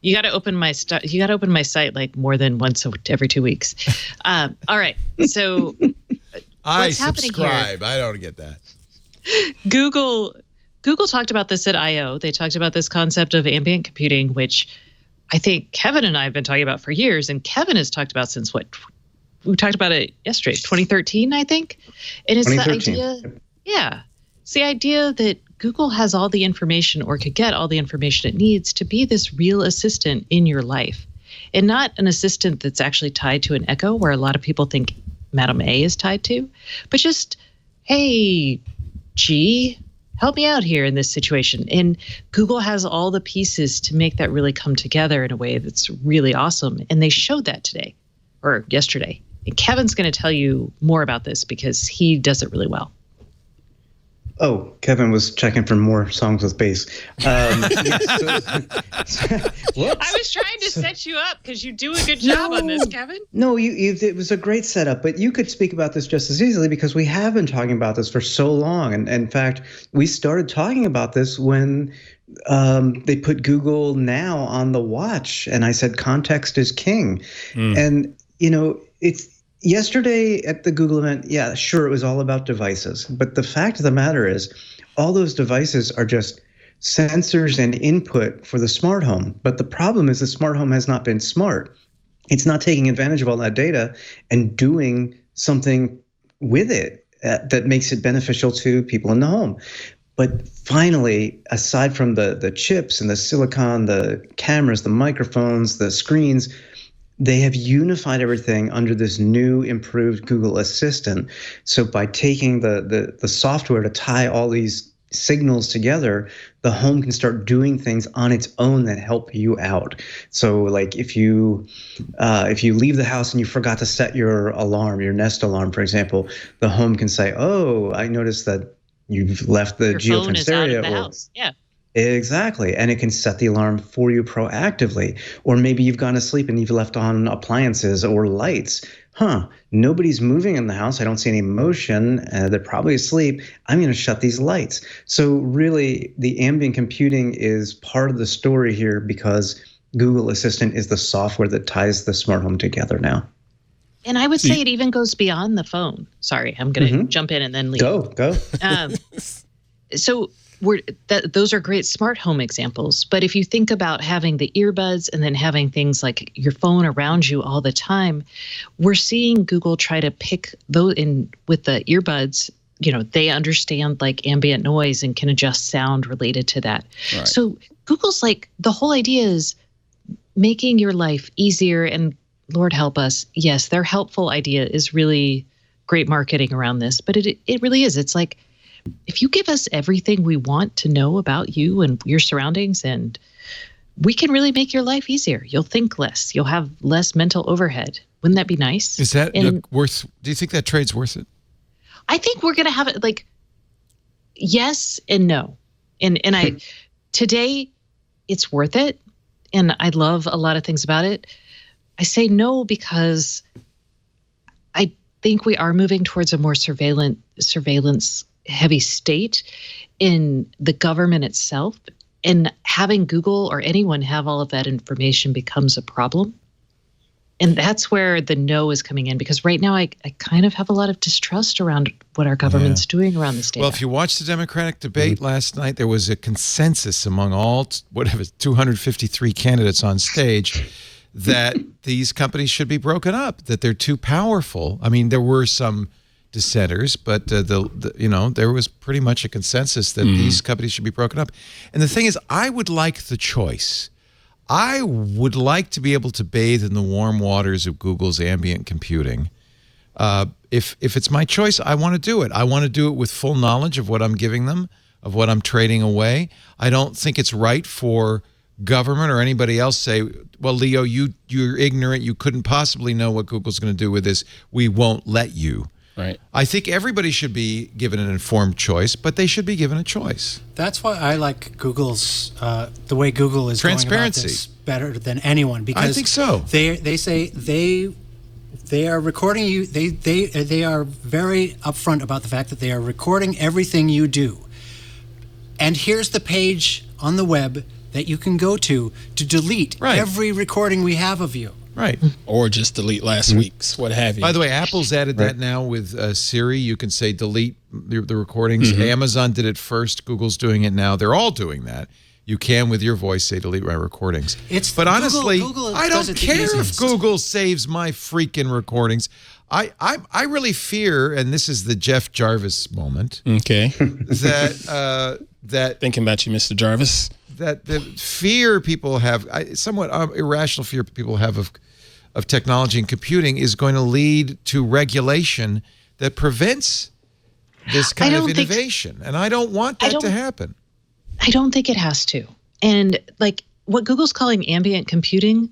You got to open my You got to open my site like more than once every 2 weeks. All right. So I what's happening here? subscribe. I don't get that. Google talked about this at I/O. They talked about this concept of ambient computing, which I think Kevin and I have been talking about for years, and Kevin has talked about since what? We talked about it yesterday, 2013, I think. And it's the 2013. idea, yeah, it's the idea that Google has all the information or could get all the information it needs to be this real assistant in your life, and not an assistant that's actually tied to an Echo, where a lot of people think Madam A is tied to, but just, hey, G, help me out here in this situation. And Google has all the pieces to make that really come together in a way that's really awesome. And they showed that today or yesterday. And Kevin's going to tell you more about this because he does it really well. Oh, Kevin was checking for more songs with bass. Whoops. I was trying to set you up because you do a good job on this, Kevin. No, it was a great setup, but you could speak about this just as easily because we have been talking about this for so long. And in fact, we started talking about this when they put Google Now on the watch. And I said, context is king. And, it's yesterday at the Google event. Yeah, sure. It was all about devices. But the fact of the matter is all those devices are just sensors and input for the smart home. But the problem is the smart home has not been smart. It's not taking advantage of all that data and doing something with it that makes it beneficial to people in the home. But finally, aside from the chips and the silicon, the cameras, the microphones, the screens, they have unified everything under this new improved Google Assistant. So by taking the software to tie all these signals together, the home can start doing things on its own that help you out. So like if you leave the house and you forgot to set your alarm, your Nest alarm, for example, the home can say, oh, I noticed that you've left the Your phone geofence is out area. of the house. Yeah. Exactly. And it can set the alarm for you proactively. Or maybe you've gone to sleep and you've left on appliances or lights. Nobody's moving in the house. I don't see any motion. They're probably asleep. I'm going to shut these lights. So really, the ambient computing is part of the story here because Google Assistant is the software that ties the smart home together now. And I would say it even goes beyond the phone. Sorry, I'm going to jump in and then leave. Go. So those are great smart home examples. But if you think about having the earbuds and then having things like your phone around you all the time, we're seeing Google try to pick those in with the earbuds. They understand like ambient noise and can adjust sound related to that. Right. So Google's like, the whole idea is making your life easier. And Lord help us, yes, their helpful idea is really great marketing around this. But it really is. It's like, if you give us everything we want to know about you and your surroundings, and we can really make your life easier. You'll think less. You'll have less mental overhead. Wouldn't that be nice? Is that worth? Do you think that trade's worth it? I think we're going to have it like yes and no. And today it's worth it. And I love a lot of things about it. I say no because I think we are moving towards a more surveillance heavy state in the government itself. And having Google or anyone have all of that information becomes a problem. And that's where the no is coming in, because right now I kind of have a lot of distrust around what our government's doing around this data. Well, if you watched the Democratic debate last night, there was a consensus among all, 253 candidates on stage that these companies should be broken up, that they're too powerful. I mean, there were some dissenters, but there was pretty much a consensus that these companies should be broken up. And the thing is, I would like the choice. I would like to be able to bathe in the warm waters of Google's ambient computing. If it's my choice, I want to do it. I want to do it with full knowledge of what I'm giving them, of what I'm trading away. I don't think it's right for government or anybody else say, well, Leo, you're ignorant. You couldn't possibly know what Google's going to do with this. We won't let you. Right. I think everybody should be given an informed choice, but they should be given a choice. That's why I like Google's the way Google is transparency going about this better than anyone. Because I think so. They say they are recording you. They are very upfront about the fact that they are recording everything you do. And here's the page on the web that you can go to delete every recording we have of you. Right. Or just delete last week's, what have you. By the way, Apple's added that now with Siri. You can say delete the recordings. Amazon did it first. Google's doing it now. They're all doing that. You can, with your voice, say delete my recordings. But honestly, Google I don't care if Google saves my freaking recordings. I really fear, and this is the Jeff Jarvis moment. Okay. that thinking about you, Mr. Jarvis. That the fear people have, somewhat irrational fear people have of technology and computing, is going to lead to regulation that prevents this kind of innovation. And I don't want that to happen. I don't think it has to. And like what Google's calling ambient computing,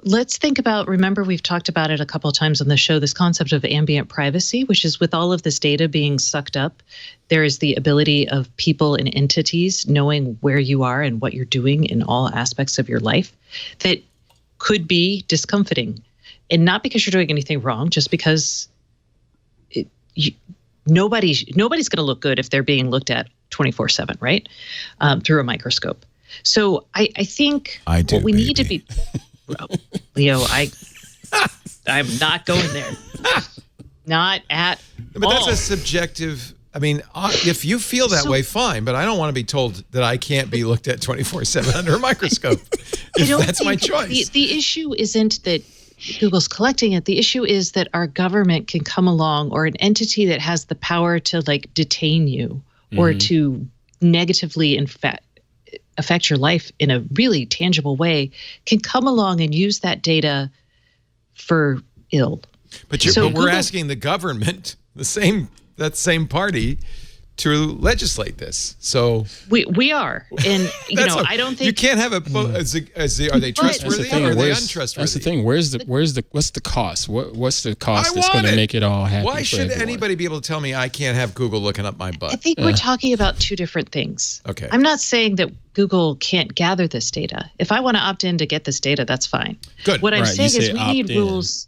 let's think about, remember we've talked about it a couple of times on the show, this concept of ambient privacy, which is with all of this data being sucked up, there is the ability of people and entities knowing where you are and what you're doing in all aspects of your life that could be discomforting. And not because you're doing anything wrong, just because nobody's going to look good if they're being looked at 24/7, right? Through a microscope. So I think what we need to be... Leo, I'm not going there. Not at all. But that's a subjective... I mean, if you feel that way, fine. But I don't want to be told that I can't be looked at 24/7 under a microscope. If that's my choice. The issue isn't that Google's collecting it. The issue is that our government can come along, or an entity that has the power to like detain you or to negatively affect your life in a really tangible way, can come along and use that data for ill. But we're asking the government, that same party, to legislate this. So we are, and I don't think you can't have a. Are they trustworthy or are they untrustworthy? That's the thing. What's the cost? What's the cost that's going to make it all happen? Why should anybody be able to tell me I can't have Google looking up my butt? I think we're talking about two different things. Okay. I'm not saying that Google can't gather this data. If I want to opt in to get this data, that's fine. Good. What I'm saying is we need rules.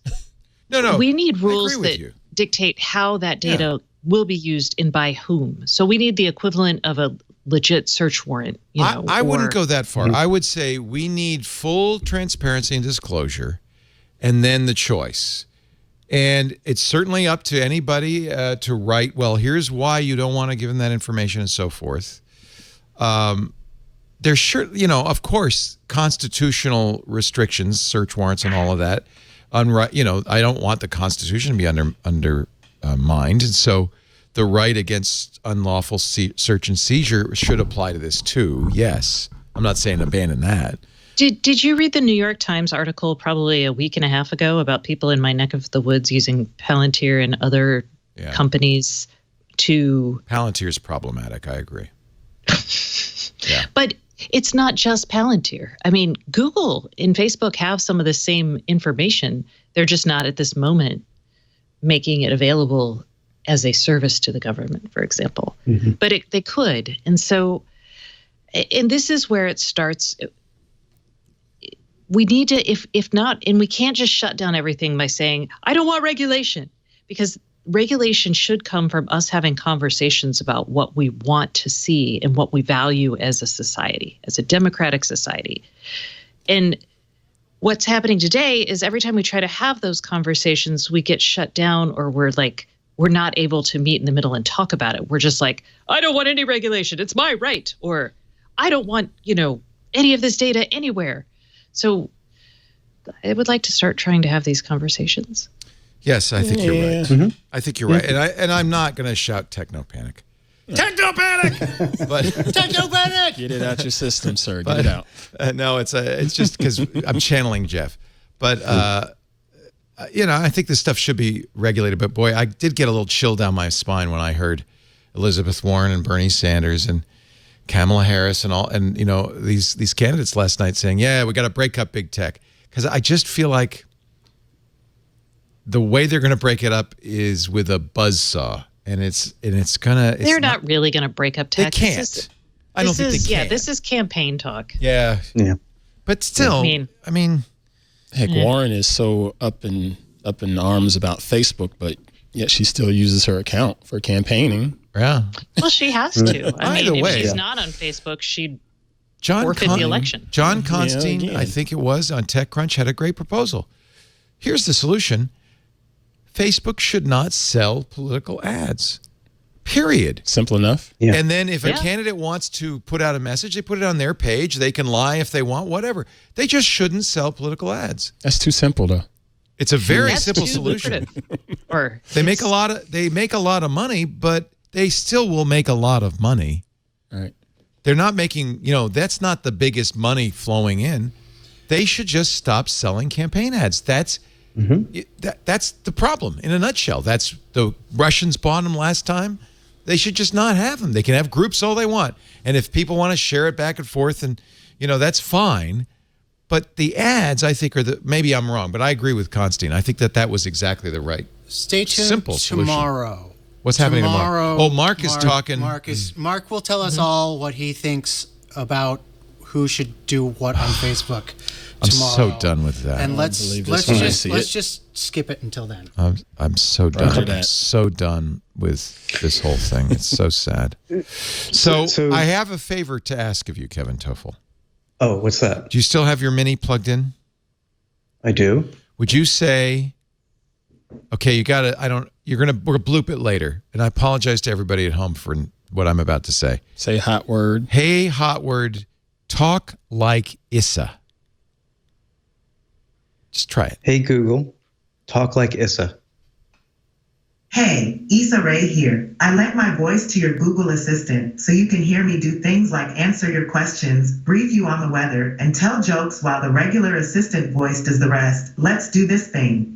No. We need rules that dictate how that data will be used and by whom. So we need the equivalent of a legit search warrant. I wouldn't go that far. I would say we need full transparency and disclosure, and then the choice. And it's certainly up to anybody to write, well, here's why you don't want to give them that information and so forth. There's of course, constitutional restrictions, search warrants and all of that. I don't want the Constitution to be undermined. And so the right against unlawful search and seizure should apply to this too. Yes. I'm not saying abandon that. Did you read the New York Times article probably a week and a half ago about people in my neck of the woods using Palantir and other companies to... Palantir's problematic, I agree. But it's not just Palantir. I mean, Google and Facebook have some of the same information. They're just not at this moment making it available as a service to the government, for example. But they could. And so, and this is where it starts. We need to, if not, and we can't just shut down everything by saying, I don't want regulation, because regulation should come from us having conversations about what we want to see and what we value as a society, as a democratic society. And what's happening today is every time we try to have those conversations, we get shut down, or we're not able to meet in the middle and talk about it. We're just like, I don't want any regulation. It's my right. Or I don't want, any of this data anywhere. So I would like to start trying to have these conversations. Yes, I think you're right. Mm-hmm. I think you're right. And I'm not going to shout techno panic. Techno panic! But Techno panic! Get it out your system, sir. Get it out. No, it's just because I'm channeling Jeff. But I think this stuff should be regulated. But boy, I did get a little chill down my spine when I heard Elizabeth Warren and Bernie Sanders and Kamala Harris and these candidates last night saying, yeah, we got to break up big tech. Because I just feel like the way they're going to break it up is with a buzzsaw. And they're not really going to break up tech. They can't. I don't think they can. Yeah, this is campaign talk. Yeah. But still, I mean, heck, Warren is so up in arms about Facebook, but yet she still uses her account for campaigning. Yeah. Well, she has to. Either way, if she's not on Facebook, she'd forfeit the election. John Constantine, I think it was, on TechCrunch had a great proposal. Here's the solution. Facebook should not sell political ads. Period. Simple enough. Yeah. And then if a candidate wants to put out a message, they put it on their page. They can lie if they want, whatever. They just shouldn't sell political ads. That's too simple, though. It's a very simple solution. They make a lot of money, but they still will make a lot of money. All right. They're not making, that's not the biggest money flowing in. They should just stop selling campaign ads. That's the problem in a nutshell. That's the Russians bought them last time. They should just not have them. They can have groups all they want. And if people want to share it back and forth, and that's fine. But the ads, I think, maybe I'm wrong, but I agree with Constantine. I think that was exactly the right, Stay tuned simple tomorrow. Solution. What's happening tomorrow? Oh, Mark is talking. Mark will tell us all what he thinks about who should do what on Facebook tomorrow. I'm so done with that. And let's just skip it until then. I'm so done. I'm so done with this whole thing. It's so sad. So I have a favor to ask of you, Kevin Toffel. Oh, what's that? Do you still have your Mini plugged in? I do. Would you say, okay, we're going to bloop it later. And I apologize to everybody at home for what I'm about to say. Say hot word. Hey, hot word, talk like Issa. Just try it. Hey, Google, talk like Issa. Hey, Issa Rae here. I lent my voice to your Google Assistant so you can hear me do things like answer your questions, brief you on the weather, and tell jokes while the regular assistant voice does the rest. Let's do this thing.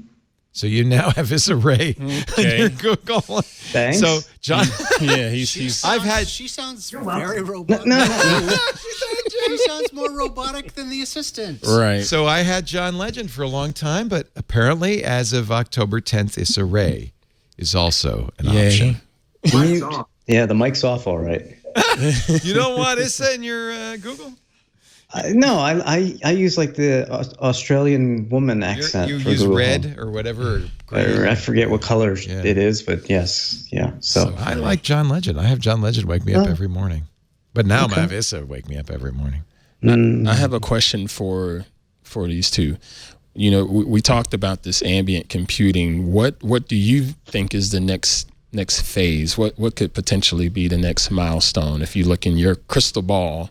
So you now have Issa Rae on your Google. Thanks. So John, She sounds very robotic. No. She sounds more robotic than the assistant. Right. So I had John Legend for a long time, but apparently as of October 10th, Issa Rae is also an option. Yeah, the mic's off all right. You don't want Issa in your Google? No, I use like the Australian woman accent. You for use Google red Home. or whatever. I forget what color it is, but yes, yeah. So I like John Legend. I have John Legend wake me up every morning. But now I'm going to have Issa wake me up every morning. I have a question for these two. We talked about this ambient computing. What do you think is the next phase? What could potentially be the next milestone if you look in your crystal ball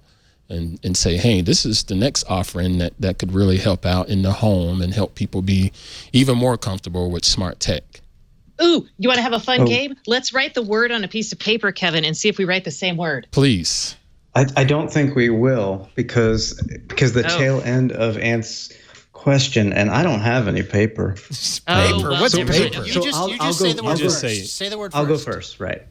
and say, hey, this is the next offering that could really help out in the home and help people be even more comfortable with smart tech? Ooh, you want to have a fun game? Let's write the word on a piece of paper, Kevin, and see if we write the same word. Please. I don't think we will because the tail end of Ant's question, and I don't have any paper. Paper? What's paper? You just say the word first. Say the word first. I'll go first. Right.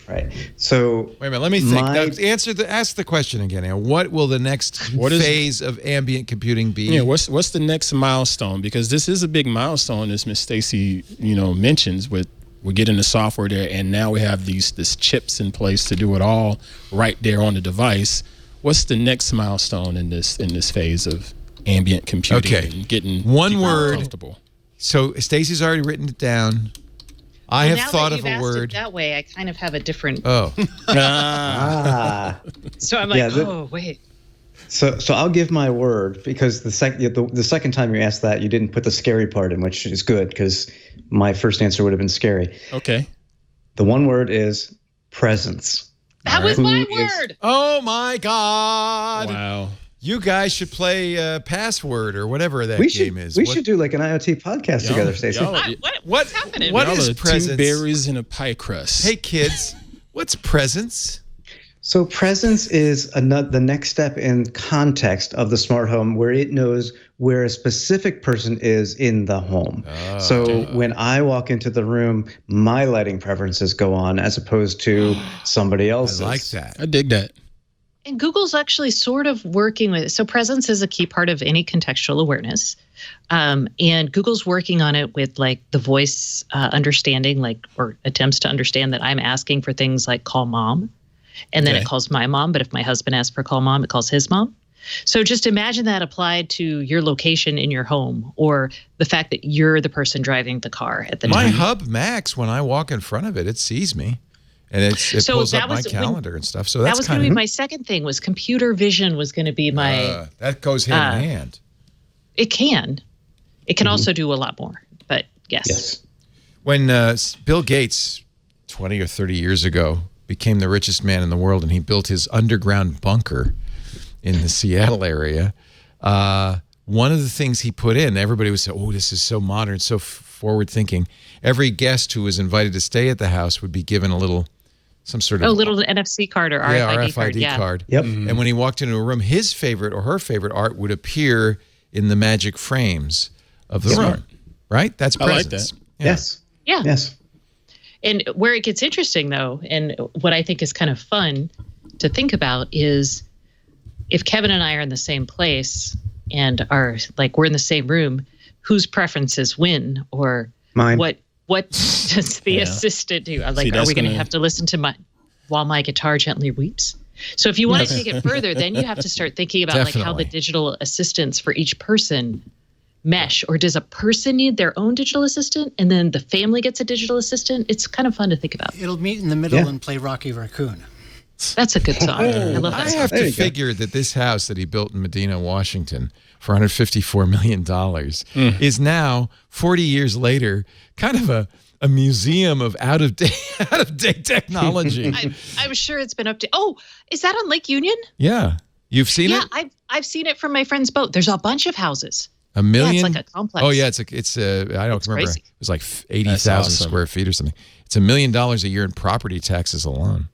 So wait a minute. Let me think. Ask the question again. Now, what will the next phase of ambient computing be? Yeah. What's the next milestone? Because this is a big milestone, as Miss Stacy mentions. We're getting the software there, and now we have these chips in place to do it all right there on the device. What's the next milestone in this phase of ambient computing? Okay. And getting one word. Comfortable. So Stacy's already written it down. I have now thought that of you've a asked word. it that way, I kind of have a different. Oh, So I'm like, wait. So I'll give my word, because the second time you asked that, you didn't put the scary part in, which is good, because my first answer would have been scary. Okay. The one word is presence. That was my word. oh my God! Wow. You guys should play Password or whatever that game is. We should do like an IoT podcast together, Stacey. What's happening? What Y'all is are presence? 2 berries in a pie crust. Hey kids, what's presence? So presence is the next step in context of the smart home, where it knows where a specific person is in the home. So when I walk into the room, my lighting preferences go on as opposed to somebody else's. I like that. I dig that. And Google's actually sort of working with it. So presence is a key part of any contextual awareness. And Google's working on it with like the voice understanding, or attempts to understand that I'm asking for things like call mom. And then it calls my mom. But if my husband asks for call mom, it calls his mom. So just imagine that applied to your location in your home, or the fact that you're the person driving the car at the time. My Hub Max, when I walk in front of it, it sees me. And it pulls up my calendar and stuff. So that's that was going to be my second thing. Was computer vision was going to be my. That goes hand in hand. It can. It can also do a lot more. But yes. When Bill Gates, 20 or 30 years ago, became the richest man in the world, and he built his underground bunker in the Seattle area, one of the things he put in, everybody would say, oh, this is so modern, so forward thinking. Every guest who was invited to stay at the house would be given a little. Some sort of little NFC card or RFID card. Yep. And when he walked into a room, his favorite or her favorite art would appear in the magic frames of the room. Right? That's presence. I like that. Yeah. Yes. Yeah. Yes. And where it gets interesting, though, and what I think is kind of fun to think about is if Kevin and I are in the same place and are like we're in the same room, whose preferences win, or mine. What does the assistant do? Like, are we going to have to listen to while my guitar gently weeps? So if you want to take it further, then you have to start thinking about like how the digital assistants for each person mesh, or does a person need their own digital assistant and then the family gets a digital assistant? It's kind of fun to think about. It'll meet in the middle and play Rocky Raccoon. That's a good song. I love that song. I have to figure that this house that he built in Medina, Washington for $154 million is now, 40 years later, kind of a museum of out-of-date technology. I'm sure it's been up to... Oh, is that on Lake Union? Yeah. You've seen it? Yeah, I've seen it from my friend's boat. There's a bunch of houses. $1 million? Yeah, it's like a complex. Oh, yeah. It's I don't remember. Crazy. It was like 80,000 square feet or something. It's $1 million a year in property taxes alone.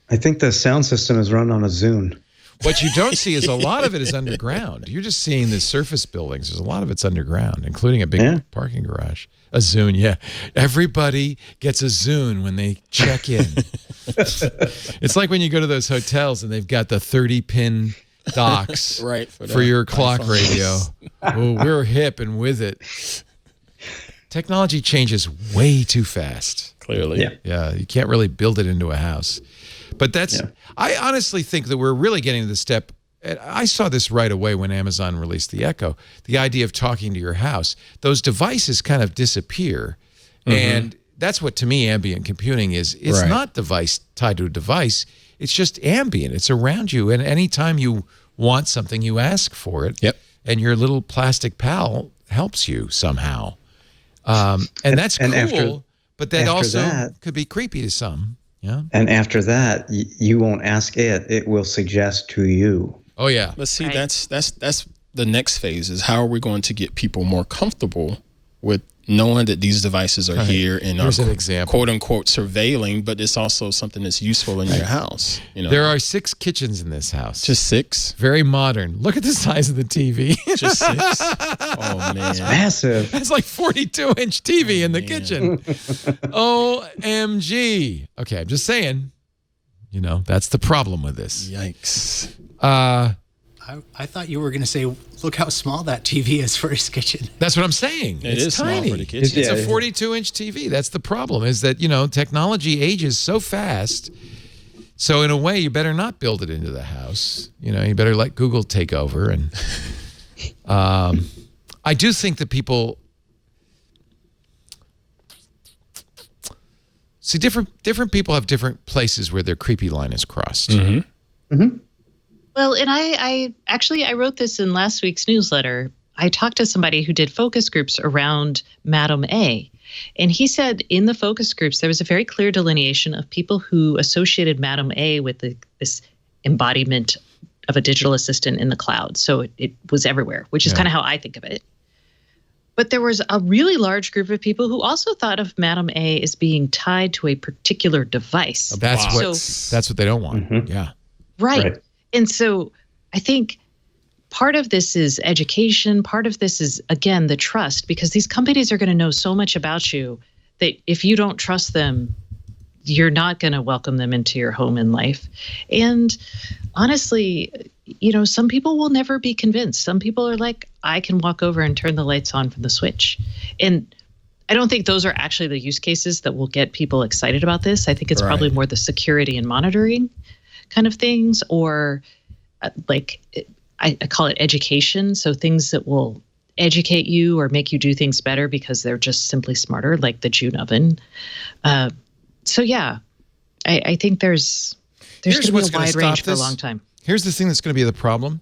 I think the sound system is run on a Zune. What you don't see is a lot of it is underground. You're just seeing the surface buildings. There's a lot of it's underground, including a big parking garage. A Zune, yeah. Everybody gets a Zune when they check in. It's like when you go to those hotels and they've got the 30-pin docks for your clock radio. Oh, we're hip and with it. Technology changes way too fast. Clearly. Yeah, you can't really build it into a house. But that's, I honestly think that we're really getting to the step, and I saw this right away when Amazon released the Echo, the idea of talking to your house. Those devices kind of disappear. And that's what, to me, ambient computing is. It's not device tied to a device. It's just ambient. It's around you. And anytime you want something, you ask for it. And your little plastic pal helps you somehow. And that's cool, but that also could be creepy to some. Yeah. And after that, you won't ask it. It will suggest to you. Oh, yeah. Let's see. That's the next phase is how are we going to get people more comfortable with knowing that these devices are here and Here's are an example. quote unquote surveilling, but it's also something that's useful in your house. You know, there are 6 kitchens in this house. Just 6? Very modern. Look at the size of the TV. Just 6? Oh, man. It's massive. That's like 42-inch TV in the kitchen. OMG. Okay, I'm just saying, you know, that's the problem with this. Yikes. I thought you were going to say, look how small that TV is for his kitchen. That's what I'm saying. It's tiny. Small for the kitchen. It's a 42-inch TV. That's the problem, is that, you know, technology ages so fast. So in a way, you better not build it into the house. You know, you better let Google take over. And I do think that people... See, different people have different places where their creepy line is crossed. Well, and I wrote this in last week's newsletter. I talked to somebody who did focus groups around Madam A. And he said in the focus groups, there was a very clear delineation of people who associated Madam A with this embodiment of a digital assistant in the cloud. So it was everywhere, which is kind of how I think of it. But there was a really large group of people who also thought of Madam A as being tied to a particular device. That's what they don't want. Yeah. Right. And so I think part of this is education. Part of this is, again, the trust, because these companies are going to know so much about you that if you don't trust them, you're not going to welcome them into your home and life. And honestly, some people will never be convinced. Some people are like, I can walk over and turn the lights on from the switch. And I don't think those are actually the use cases that will get people excited about this. I think it's probably more the security and monitoring kind of things, or I call it education. So things that will educate you or make you do things better because they're just simply smarter, like the June oven. So yeah, I think there's going to be a wide range for a long time. Here's the thing that's going to be the problem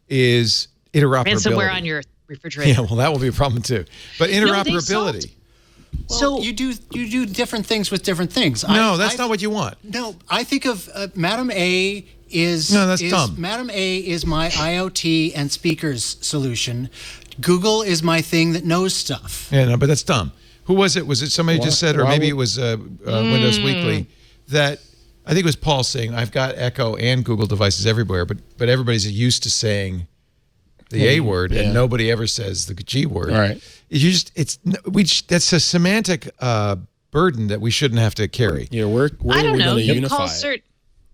is interoperability. Ransomware on your refrigerator. Yeah, well, that will be a problem too. But interoperability. So you do different things with different things. No, that's not what you want. No, I think of Madam A is dumb. Madam A is my IoT and speakers solution. Google is my thing that knows stuff. Yeah, no, but that's dumb. Who was it? Was it somebody just said, or maybe it was Windows Weekly, that I think it was Paul saying, I've got Echo and Google devices everywhere, but everybody's used to saying the A word, and nobody ever says the G word. All right. That's a semantic burden that we shouldn't have to carry. Yeah, where I are don't we know. going to You unify?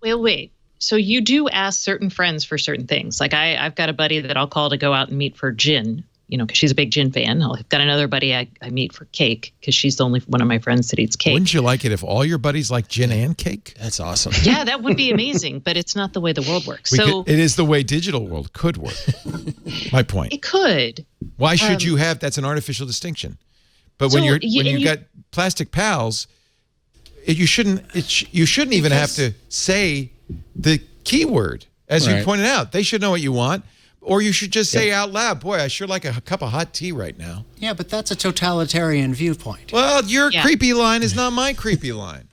Wait. So you do ask certain friends for certain things. Like I've got a buddy that I'll call to go out and meet for gin, because she's a big gin fan. I've got another buddy I meet for cake because she's the only one of my friends that eats cake. Wouldn't you like it if all your buddies like gin and cake? That's awesome. Yeah, that would be amazing, but it's not the way the world works. It is the way digital world could work. My point. It could. Why should you have? That's an artificial distinction. But when you got plastic pals, you shouldn't even have to say the keyword, as you pointed out. They should know what you want. Or you should just say out loud, boy, I sure like a cup of hot tea right now. Yeah, but that's a totalitarian viewpoint. Well, your creepy line is not my creepy line.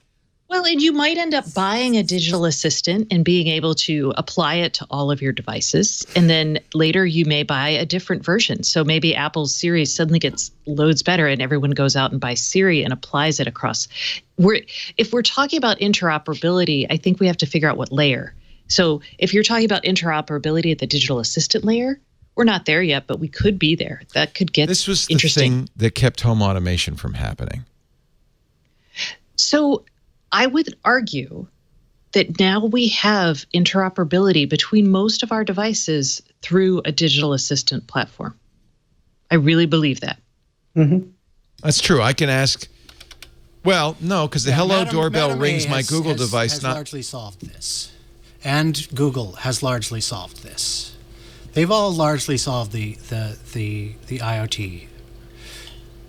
Well, and you might end up buying a digital assistant and being able to apply it to all of your devices. And then later you may buy a different version. So maybe Apple's Siri suddenly gets loads better and everyone goes out and buys Siri and applies it across. If we're talking about interoperability, I think we have to figure out what layer. So if you're talking about interoperability at the digital assistant layer, we're not there yet, but we could be there. That could get interesting. This was the interesting. thing that kept home automation from happening. So I would argue that now we have interoperability between most of our devices through a digital assistant platform. I really believe that. Mm-hmm. That's true. I can ask. Well, no, because the Hello doorbell rings my Google device. Has largely solved this. And Google has largely solved this. They've all largely solved the IoT,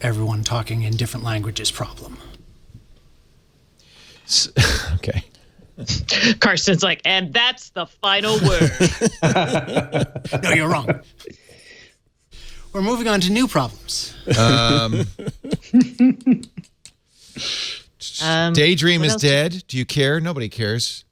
everyone talking in different languages problem. Okay. Carson's like, and that's the final word. No, you're wrong. We're moving on to new problems. Daydream is dead. Do you care? Nobody cares.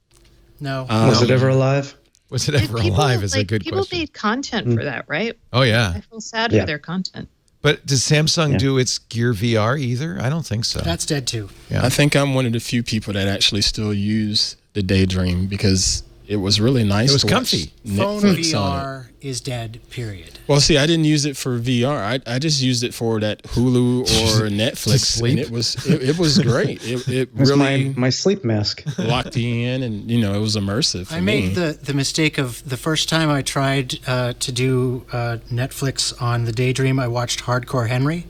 No. Was it ever alive? Was it ever alive is a good people question. People made content for that, right? Oh, yeah. I feel sad for their content. But does Samsung do its Gear VR either? I don't think so. That's dead too. Yeah. I think I'm one of the few people that actually still use the Daydream because it was really nice. It was to watch comfy. Phone Netflix VR is dead, period. Well, see, I didn't use it for VR. I just used it for that Hulu or Netflix. sleep? And it was great. It was really my sleep mask. locked you in, and it was immersive for I made the mistake of the first time I tried to do Netflix on the Daydream, I watched Hardcore Henry.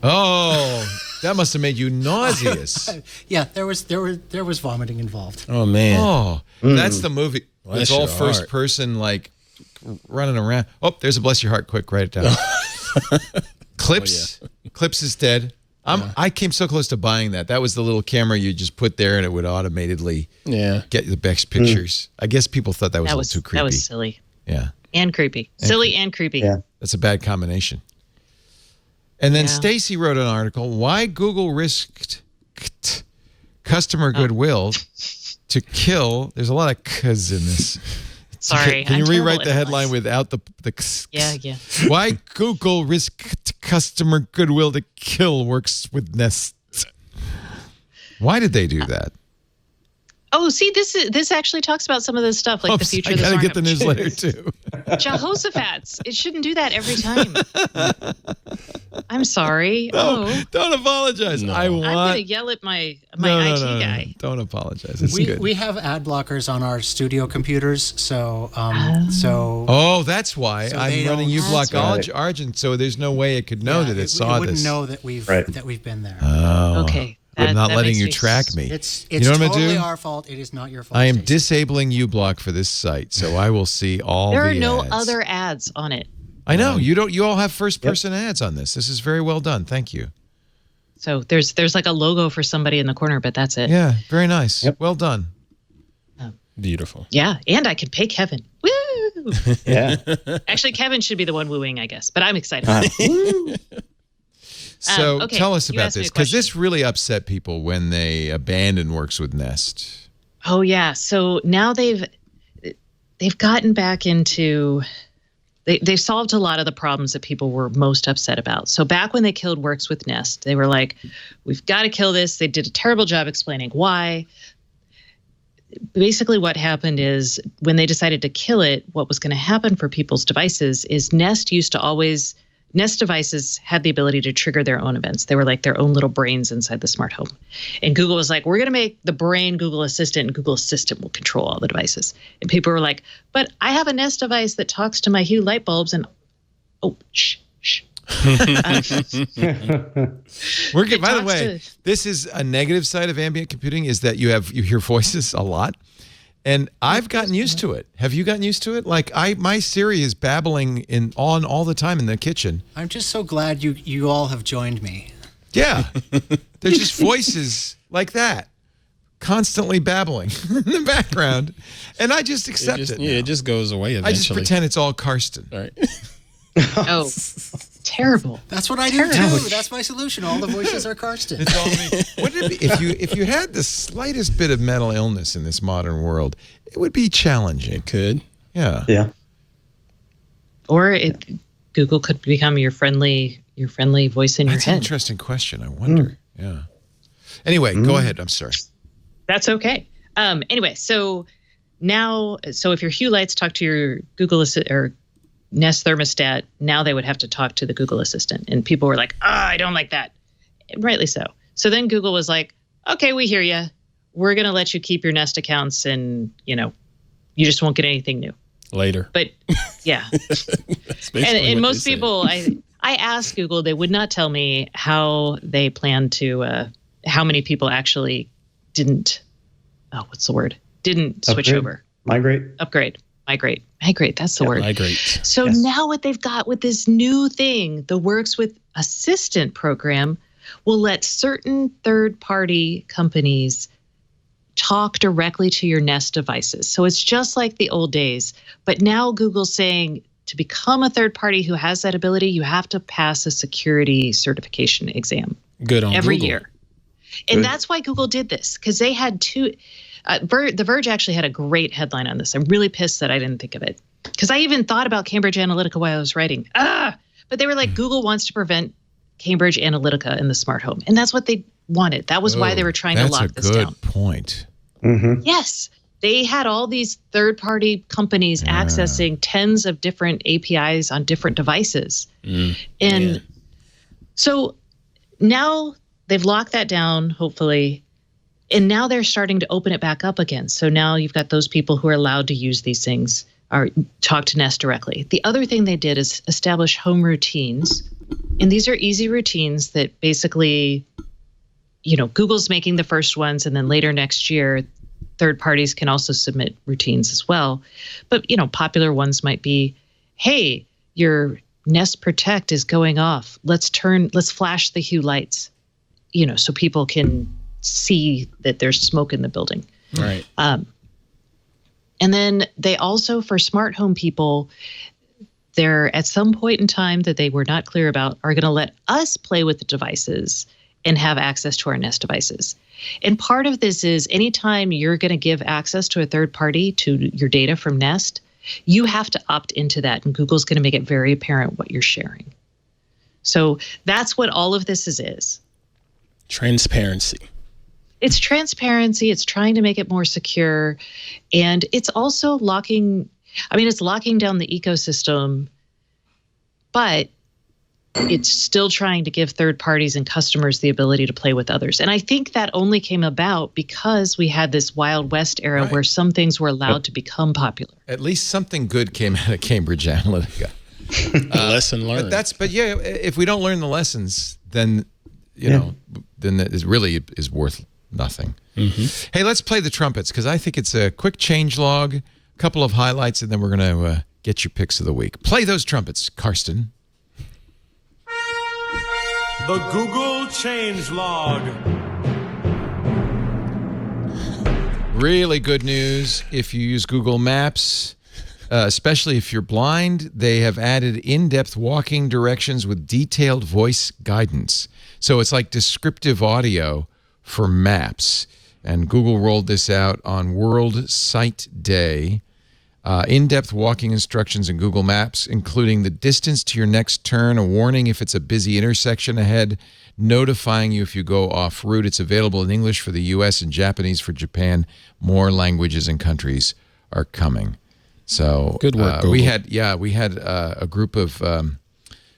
Oh, that must have made you nauseous. Yeah, there was vomiting involved. Oh man. Oh, that's the movie. Bless It's all your first heart. person, like running around. Oh, there's a bless your heart. Quick, write it down. Clips. Clips is dead. I came so close to buying that. That was the little camera you just put there, and it would automatically get the best pictures. I guess people thought that was a little too creepy. That was silly. Yeah. And creepy. Silly and creepy. Yeah. That's a bad combination. And then Stacy wrote an article, Why Google Risked Customer Goodwill to Kill. There's a lot of cuz in this. Sorry. Can you rewrite the headline without the k's? Yeah. Why Google risked customer goodwill to kill works with Nest. Why did they do that? Oh, see, this actually talks about some of this stuff, like the future of the I gotta smartphone. get the newsletter too. Jehoshaphat's. It shouldn't do that every time. I'm sorry. Don't apologize. No. I'm going to yell at my IT guy. Don't apologize. It's good. We have ad blockers on our studio computers, so Oh, that's why So I'm they running don't- uBlock That's right. Argent, so there's no way it could know that it saw wouldn't this. know that we've Right. been there. Oh, Okay. I'm not that letting makes you me track me. It's you know what I'm totally gonna do? our fault. It is not your fault. I am Stacey. disabling uBlock for this site, so I will see all There the are no ads. other ads on it. I know you don't. You all have first-person ads on this. This is very well done. Thank you. So there's like a logo for somebody in the corner, but that's it. Yeah, very nice. Well done. Beautiful. Yeah, and I can pay Kevin. Woo! Yeah. Actually, Kevin should be the one wooing, I guess, but I'm excited. So okay, tell us you about asked me a this, because question. this really upset people when they abandoned Works with Nest. Oh yeah, so now they've gotten back into they've solved a lot of the problems that people were most upset about. So back when they killed Works with Nest, they were like, we've got to kill this. They did a terrible job explaining why. Basically what happened is when they decided to kill it, what was going to happen for people's devices is Nest devices had the ability to trigger their own events. They were like their own little brains inside the smart home. And Google was like, we're going to make the brain Google Assistant, and Google Assistant will control all the devices. And people were like, but I have a Nest device that talks to my Hue light bulbs, and shh. We're good. By the way, this is a negative side of ambient computing, is that you hear voices a lot. And I've gotten used to it. Have you gotten used to it? Like my Siri is babbling on all the time in the kitchen. I'm just so glad you all have joined me. Yeah. They're just voices like that, constantly babbling in the background. And I just accept it. Yeah, it just goes away eventually. I just pretend it's all Karsten. All right. Oh, terrible. That's what I do too. That's my solution. All the voices are Karsten. It's all me. Wouldn't it be, if you had the slightest bit of mental illness in this modern world, it would be challenging. It could. Yeah. Yeah. Or Google could become your friendly voice in That's your an head. interesting question. I wonder. Yeah. Anyway, go ahead. I'm sorry. That's okay. Anyway, so if your Hue lights talk to your Google or Nest thermostat, now they would have to talk to the Google Assistant. And people were like, I don't like that. And rightly so. So then Google was like, okay, we hear you. We're going to let you keep your Nest accounts, and, you just won't get anything new. Later. But yeah. and most people, I asked Google, they would not tell me how they plan to, how many people actually didn't switch over. Migrate. That's the word. Migrate. So now what they've got with this new thing, the Works with Assistant program, will let certain third-party companies talk directly to your Nest devices. So it's just like the old days. But now Google's saying to become a third party who has that ability, you have to pass a security certification exam. Good on every Google. year. And that's why Google did this, because they had two. The Verge actually had a great headline on this. I'm really pissed that I didn't think of it, because I even thought about Cambridge Analytica while I was writing. But they were like, Google wants to prevent Cambridge Analytica in the smart home. And that's what they wanted. That was why they were trying to lock this down. That's a good point. Mm-hmm. Yes. They had all these third-party companies accessing tens of different APIs on different devices. So now they've locked that down, hopefully. And now they're starting to open it back up again. So now you've got those people who are allowed to use these things or talk to Nest directly. The other thing they did is establish home routines. And these are easy routines that basically, Google's making the first ones, and then later next year, third parties can also submit routines as well. But, popular ones might be, hey, your Nest Protect is going off. Let's flash the Hue lights. so people can see that there's smoke in the building. Right. And then they also, for smart home people, they're at some point in time that they were not clear about, are going to let us play with the devices and have access to our Nest devices. And part of this is anytime you're going to give access to a third party to your data from Nest, you have to opt into that. And Google's going to make it very apparent what you're sharing. So that's what all of this is. Transparency. It's transparency. It's trying to make it more secure. And it's also it's locking down the ecosystem, but it's still trying to give third parties and customers the ability to play with others. And I think that only came about because we had this Wild West era where some things were allowed to become popular. At least something good came out of Cambridge Analytica. Lesson learned. But if we don't learn the lessons, then then it really is worth nothing. Mm-hmm. Hey, let's play the trumpets because I think it's a quick change log, a couple of highlights, and then we're going to get your picks of the week. Play those trumpets, Karsten. The Google change log. Really good news if you use Google Maps, especially if you're blind. They have added in-depth walking directions with detailed voice guidance. So it's like descriptive audio for maps. And Google rolled this out on World Sight Day. In-depth walking instructions in Google Maps, including the distance to your next turn, a warning if it's a busy intersection ahead, notifying you if you go off route. It's available in English for the U.S. and Japanese for Japan. More languages and countries are coming. So good work, Google. We had a group of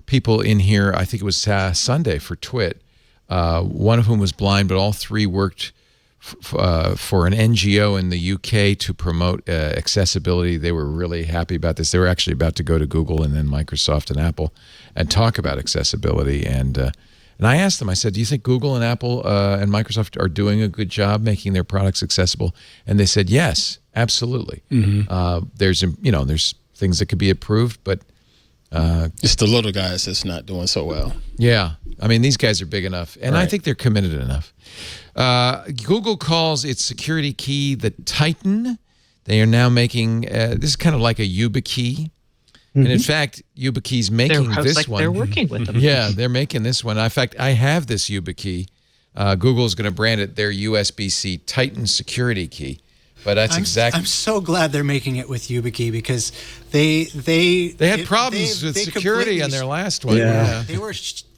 people in here. I think it was Sunday for Twit. One of whom was blind, but all three worked for an NGO in the UK to promote accessibility. They were really happy about this. They were actually about to go to Google and then Microsoft and Apple and talk about accessibility. And I asked them, I said, do you think Google and Apple and Microsoft are doing a good job making their products accessible? And they said, yes, absolutely. Mm-hmm. There's things that could be improved, but it's the little guys that's not doing so well. Yeah. I mean, these guys are big enough, and right. I think they're committed enough. Google calls its security key the Titan. They are now making, this is kind of like a YubiKey. And in fact, YubiKey's making this one. They're working with them. Yeah, they're making this one. In fact, I have this YubiKey. Google's going to brand it their USB-C Titan security key. But that's exactly. I'm so glad they're making it with YubiKey because they had problems with security on their last one. Yeah.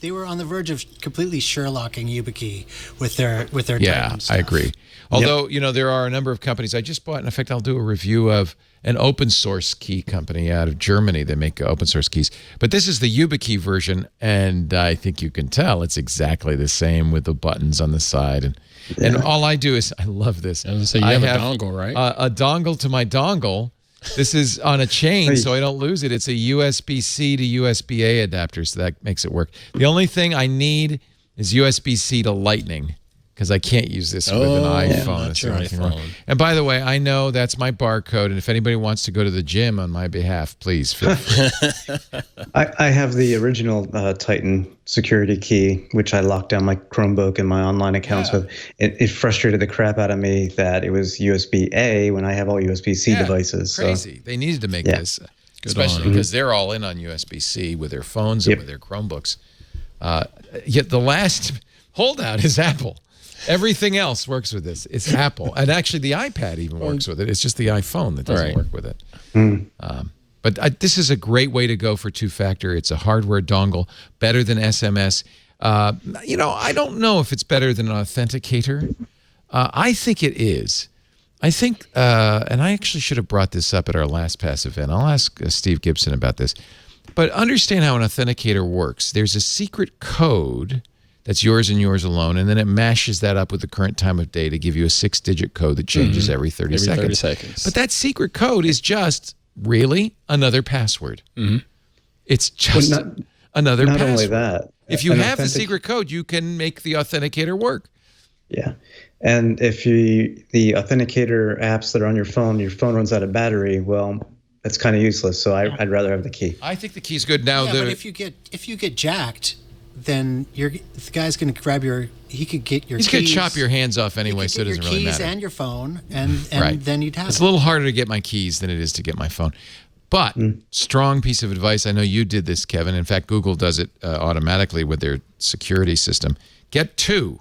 They were on the verge of completely Sherlocking YubiKey with their Titan stuff. I agree. Although there are a number of companies I just bought. In fact, I'll do a review of an open source key company out of Germany. They make open source keys. But this is the YubiKey version, and I think you can tell it's exactly the same with the buttons on the side. And all I do is, I love this. I was going to say, you have a dongle, right? A dongle to my dongle. This is on a chain, so I don't lose it. It's a USB-C to USB-A adapter, so that makes it work. The only thing I need is USB-C to Lightning, because I can't use this with an iPhone. Not your iPhone. And by the way, I know that's my barcode, and if anybody wants to go to the gym on my behalf, please feel free. I have the original Titan security key, which I locked down my Chromebook and my online accounts with. It frustrated the crap out of me that it was USB-A when I have all USB-C devices. Crazy. So. They needed to make this, especially because they're all in on USB-C with their phones and with their Chromebooks. Yet the last holdout is Apple. Everything else works with this. It's Apple. And actually, the iPad even works with it. It's just the iPhone that doesn't work with it. But this is a great way to go for two-factor. It's a hardware dongle, better than SMS. I don't know if it's better than an authenticator. I think it is. I think, and I actually should have brought this up at our last pass event. I'll ask Steve Gibson about this. But understand how an authenticator works. There's a secret code that's yours and yours alone, and then it mashes that up with the current time of day to give you a 6-digit code that changes every 30 seconds. But that secret code is just really another password. It's just another password. Not only that. If you have the secret code, you can make the authenticator work. Yeah. And if the authenticator apps that are on your phone runs out of battery, well, that's kind of useless. So I'd rather have the key. I think the key's good now. Yeah, but if you get jacked, then the guy's going to grab he could get your He's keys. going to chop your hands off anyway, so it doesn't really matter. Your keys and your phone, and right. then you'd have It's a little harder to get my keys than it is to get my phone. But strong piece of advice. I know you did this, Kevin. In fact, Google does it automatically with their security system. Get 2.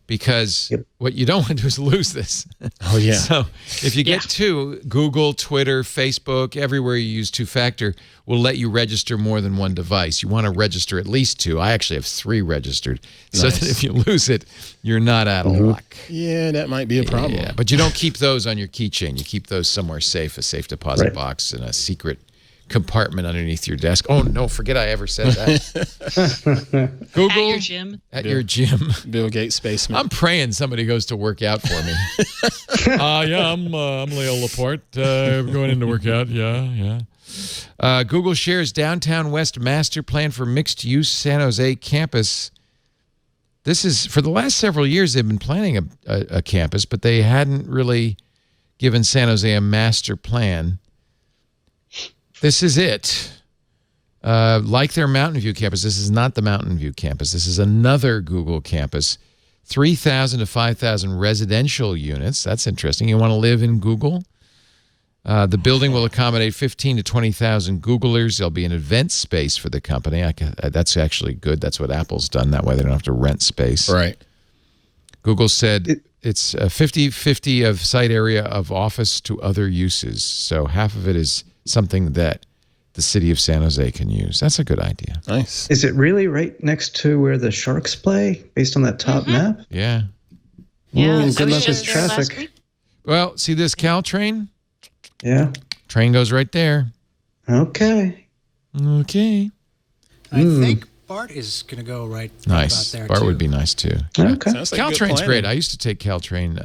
Because what you don't want to do is lose this. Oh, yeah. So if you get 2, Google, Twitter, Facebook, everywhere you use two-factor will let you register more than one device. You want to register at least 2. I actually have 3 registered. Nice. So that if you lose it, you're not out of luck. Yeah, that might be a problem. Yeah, but you don't keep those on your keychain. You keep those somewhere safe, a safe deposit box in a secret compartment underneath your desk. Oh, no, forget I ever said that. Google. At your gym. At your gym. Bill Gates' basement. I'm praying somebody goes to work out for me. I'm Leo Laporte. Going in to work out. Yeah. Google shares Downtown West master plan for mixed-use San Jose campus. This is, for the last several years, they've been planning a campus, but they hadn't really given San Jose a master plan. This is it. Like their Mountain View campus, this is not the Mountain View campus. This is another Google campus. 3,000 to 5,000 residential units. That's interesting. You want to live in Google? The building will accommodate 15 to 20,000 Googlers. There'll be an event space for the company. That's actually good. That's what Apple's done. That way they don't have to rent space. Right. Google said it's a 50-50 of site area of office to other uses. So half of it is something that the city of San Jose can use. That's a good idea. Nice. Is it really right next to where the Sharks play, based on that top map? Yeah. Yeah. Ooh, good luck with traffic. Well, see this Caltrain? Yeah. Train goes right there. Okay. Okay. I think Bart is going to go right Nice. about there, Bart too. would be nice, too. Okay. Sounds like good Caltrain's planning. great. I used to take Caltrain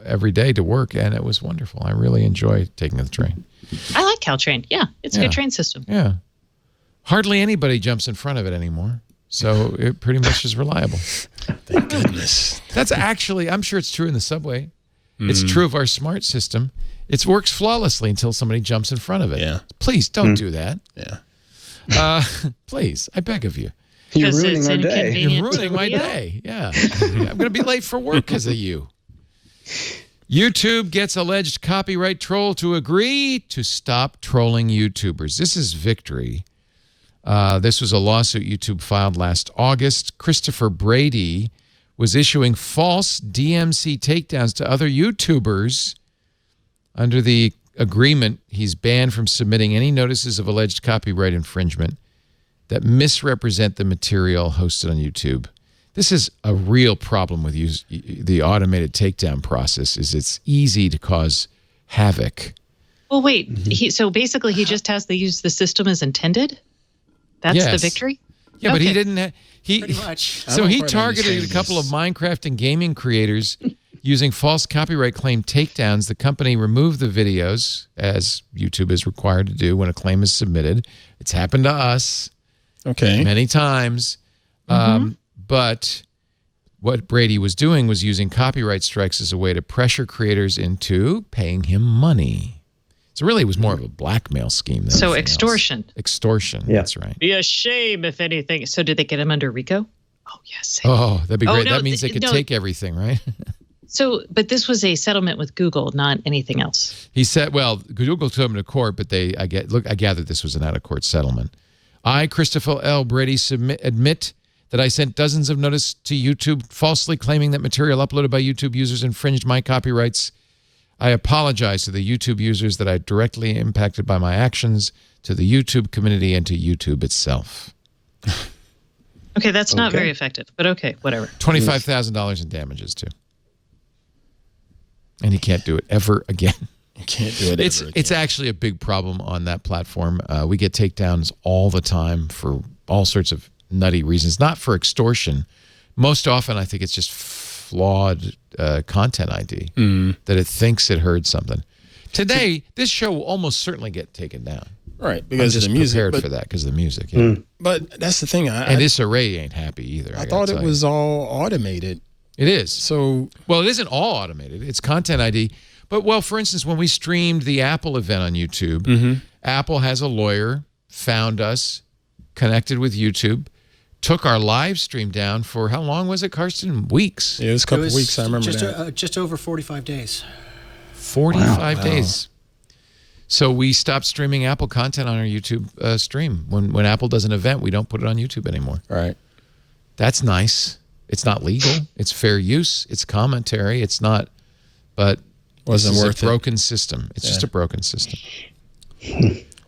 every day to work, and it was wonderful. I really enjoy taking the train. I like Caltrain. Yeah, it's a good train system. Yeah. Hardly anybody jumps in front of it anymore. So it pretty much is reliable. Thank goodness. That's actually, I'm sure it's true in the subway. It's true of our smart system. It works flawlessly until somebody jumps in front of it. Yeah. Please don't do that. Yeah. Please, I beg of you. You're Because ruining it's our day. inconvenient. You're ruining my Yeah. day. Yeah. I'm going to be late for work because of you. YouTube gets alleged copyright troll to agree to stop trolling YouTubers. This is victory. This was a lawsuit YouTube filed last August. Christopher Brady was issuing false DMC takedowns to other YouTubers. Under the agreement, he's banned from submitting any notices of alleged copyright infringement that misrepresent the material hosted on YouTube. This is a real problem with the automated takedown process. Is it's easy to cause havoc. Well, wait. So basically, he just has to use the system as intended? That's the victory? Yeah, but he Okay. didn't. Pretty much. So don't he quite targeted a understand couple of this. Minecraft and gaming creators using false copyright claim takedowns. The company removed the videos, as YouTube is required to do when a claim is submitted. It's happened to us Okay. many times. But what Brady was doing was using copyright strikes as a way to pressure creators into paying him money. So really, it was more of a blackmail scheme than So anything extortion. else. Extortion. Yeah. That's right. Be a shame if anything. So did they get him under RICO? Oh, yes. Oh, that'd be Oh, great. no, that means they could no. take everything, right? So, but this was a settlement with Google, not anything else. He said, well, Google took him to court, but I gathered this was an out-of-court settlement. I, Christopher L. Brady, admit that I sent dozens of notices to YouTube falsely claiming that material uploaded by YouTube users infringed my copyrights. I apologize to the YouTube users that I directly impacted by my actions, to the YouTube community, and to YouTube itself. Okay, that's not very effective, but okay, whatever. $25,000 in damages, too. And he can't do it ever again. You can't do it ever It's actually a big problem on that platform. We get takedowns all the time for all sorts of nutty reasons, not for extortion. Most often, I think it's just flawed content ID that it thinks it heard something. Today, this show will almost certainly get taken down. Right, because I'm just of the music. prepared But, for that because of the music. Yeah. but that's the thing. And Issa Rae ain't happy either. I gotta thought it tell you. was all automated. It is. So, Well, it isn't all automated. It's content ID. But, well, for instance, when we streamed the Apple event on YouTube, Apple has a lawyer, found us, connected with YouTube, took our live stream down for how long was it, Karsten? Weeks. Yeah, it was a couple of weeks. I remember that. Just over 45 days. 45 days. So we stopped streaming Apple content on our YouTube stream. When Apple does an event, we don't put it on YouTube anymore. Right. That's nice. It's not legal. It's fair use. It's commentary. It's not, but wasn't worth a broken system. It's just a broken system.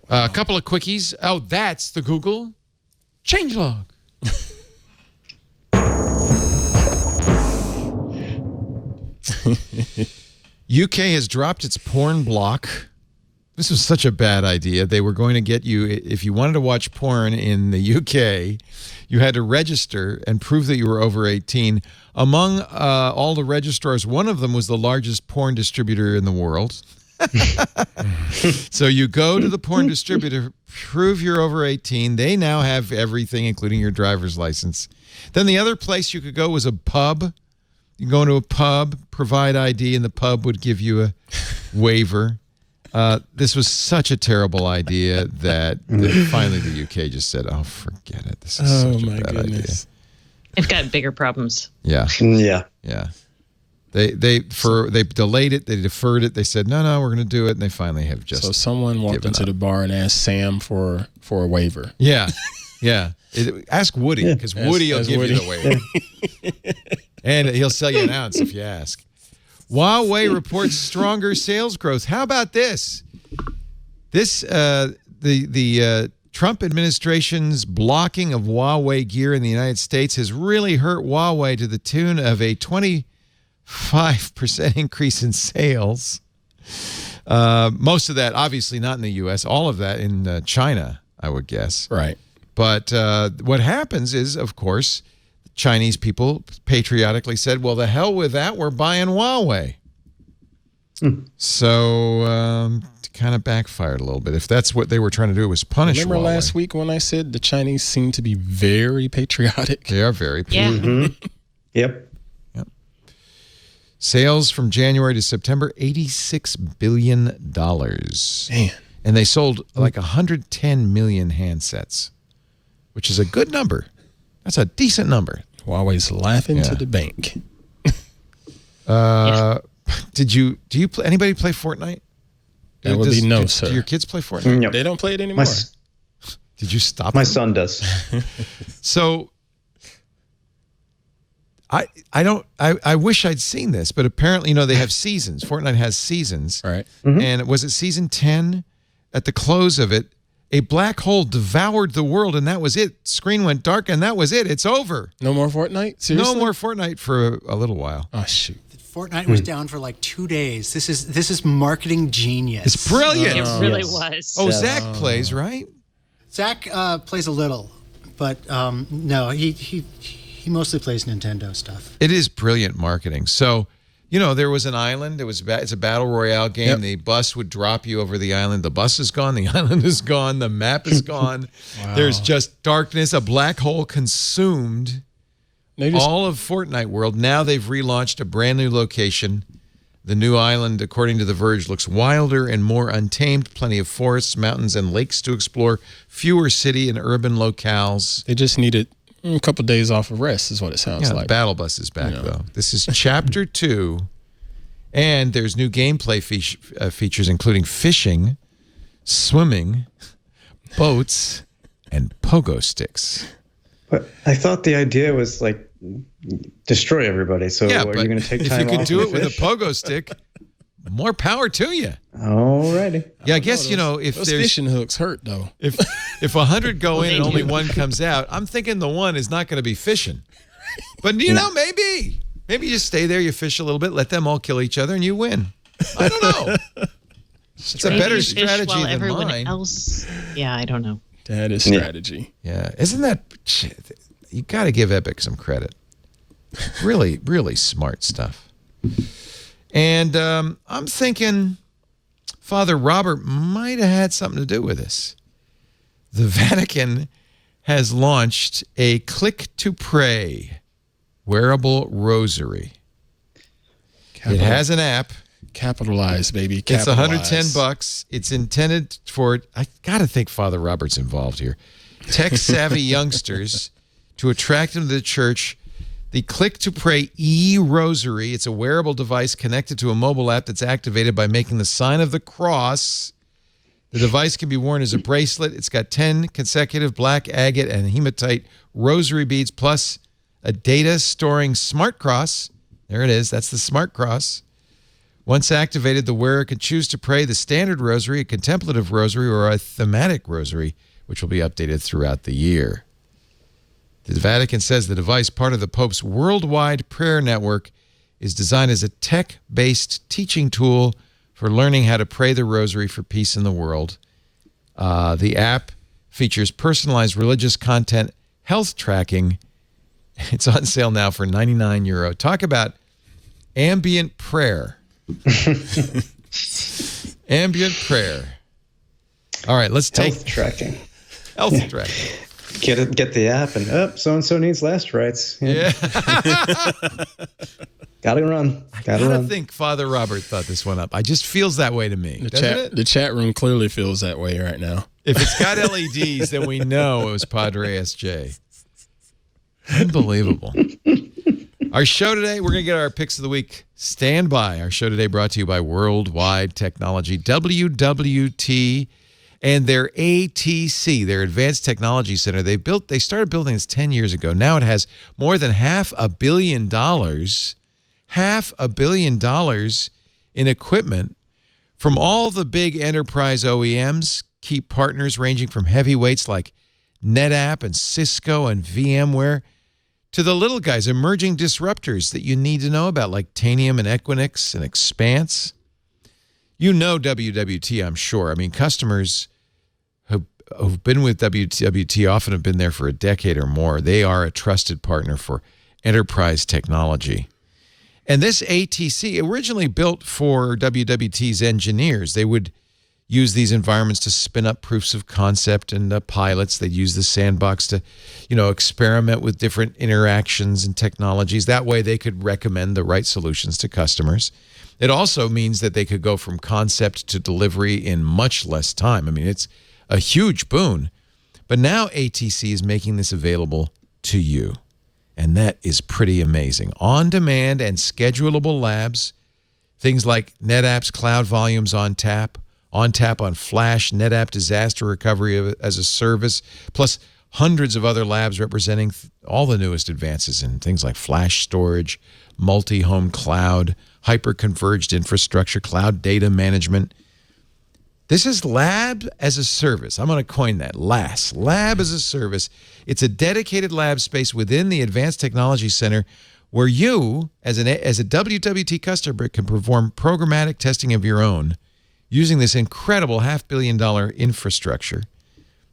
A couple of quickies. Oh, that's the Google changelog. UK has dropped its porn block. This was such a bad idea. They were going to get you, if you wanted to watch porn in the UK, you had to register and prove that you were over 18. Among all the registrars, one of them was the largest porn distributor in the world. So you go to the porn distributor, prove you're over 18. They now have everything, including your driver's license. Then the other place you could go was a pub. You go into a pub, provide ID, and the pub would give you a waiver. This was such a terrible idea that finally the UK just said, "Oh, forget it. This is such a bad idea." They've got bigger problems. Yeah. Yeah. They delayed it. They deferred it. They said, "No, we're going to do it," and they finally have just. So someone walked into the bar and asked Sam for a waiver. Yeah. Ask Woody, because Woody will give you the waiver. And he'll sell you an ounce if you ask. Huawei reports stronger sales growth. How about this? The Trump administration's blocking of Huawei gear in the United States has really hurt Huawei to the tune of a 25% increase in sales. Most of that, obviously, not in the U.S. All of that in China, I would guess. Right. But what happens is, of course, Chinese people patriotically said, well, the hell with that. We're buying Huawei. So kind of backfired a little bit. If that's what they were trying to do, was punish Remember Huawei. last week when I said the Chinese seem to be very patriotic? They are very patriotic. Yeah. Mm-hmm. Yep. Sales from January to September, $86 billion. Man. And they sold like 110 million handsets, which is a good number. That's a decent number. Huawei's laughing to the bank. Do you play, anybody play Fortnite? That would be no, sir. Do your kids play Fortnite? No. They don't play it anymore. Did you stop My them? son does. So I wish I'd seen this, but apparently, they have seasons. Fortnite has seasons. Right. Mm-hmm. And was it season 10? At the close of it, a black hole devoured the world, and that was it. Screen went dark, and that was it. It's over. No more Fortnite? Seriously? No more Fortnite for a little while. Oh, shoot. Fortnite was down for like 2 days. This is marketing genius. It's brilliant. It really was. Oh, Zach plays, right? Zach plays a little, but no, he mostly plays Nintendo stuff. It is brilliant marketing. So, there was an island. It's a battle royale game. Yep. The bus would drop you over the island. The bus is gone. The island is gone. The map is gone. Wow. There's just darkness. A black hole consumed all of Fortnite world. Now they've relaunched a brand new location. The new island, according to The Verge, looks wilder and more untamed. Plenty of forests, mountains, and lakes to explore. Fewer city and urban locales. They just needed a couple of days off of rest is what it sounds like. The battle bus is back, though. This is Chapter 2, and there's new gameplay features, including fishing, swimming, boats, and pogo sticks. But I thought the idea was like destroy everybody. So are you going to take time off? If you could do it with a fish? pogo stick, more power to you. Alrighty. Yeah, I guess, if those there's fishing hooks hurt, though. if 100 go in and only one comes out, I'm thinking the one is not going to be fishing. But, maybe you just stay there, you fish a little bit, let them all kill each other, and you win. I don't know. It's a better strategy while than everyone mine. else. Yeah, I don't know. That is strategy. Yeah. Isn't that... You got to give Epic some credit. Really, really smart stuff. And I'm thinking Father Robert might have had something to do with this. The Vatican has launched a click-to-pray wearable rosary. It has an app. Capitalize, baby. It's Capitalize. $110. It's intended for, I got to think Father Robert's involved here, tech-savvy youngsters to attract them to the church. The Click to Pray e-rosary. It's a wearable device connected to a mobile app that's activated by making the sign of the cross. The device can be worn as a bracelet. It's got 10 consecutive black agate and hematite rosary beads, plus a data-storing smart cross. There it is. That's the smart cross. Once activated, the wearer can choose to pray the standard rosary, a contemplative rosary, or a thematic rosary, which will be updated throughout the year. The Vatican says the device, part of the Pope's worldwide prayer network, is designed as a tech-based teaching tool for learning how to pray the rosary for peace in the world. The app features personalized religious content, health tracking. It's on sale now for €99. Talk about ambient prayer. Ambient prayer. All right, let's take Health tracking. Health tracking. Get the app and so-and-so needs last rites. Yeah. Gotta run. Gotta run. I think Father Robert thought this one up. I just feels that way to me. The chat room clearly feels that way right now. If it's got LEDs, then we know it was Padre SJ. Unbelievable. Our show today, we're going to get our picks of the week. Stand by. Our show today brought to you by Worldwide Technology, WWT, and their ATC, their Advanced Technology Center. They started building this 10 years ago. Now it has more than $500 million, $500 million in equipment from all the big enterprise OEMs, key partners ranging from heavyweights like NetApp and Cisco and VMware, to the little guys, emerging disruptors that you need to know about, like Tanium and Equinix and Expanse. You know WWT, I'm sure. I mean, customers who've been with WWT often have been there for a decade or more. They are a trusted partner for enterprise technology. And this ATC, originally built for WWT's engineers, they would use these environments to spin up proofs of concept and pilots. They'd use the sandbox to, experiment with different interactions and technologies. That way they could recommend the right solutions to customers. It also means that they could go from concept to delivery in much less time. I mean, it's a huge boon. But now ATC is making this available to you. And that is pretty amazing. On-demand and schedulable labs, things like NetApp's Cloud Volumes on tap on Flash, NetApp Disaster Recovery as a Service, plus hundreds of other labs representing all the newest advances in things like flash storage, multi-home cloud, hyper-converged infrastructure, cloud data management. This is Lab as a Service. I'm going to coin that, LAS, Lab as a Service. It's a dedicated lab space within the Advanced Technology Center where you, as a WWT customer, can perform programmatic testing of your own using this incredible $500 million infrastructure.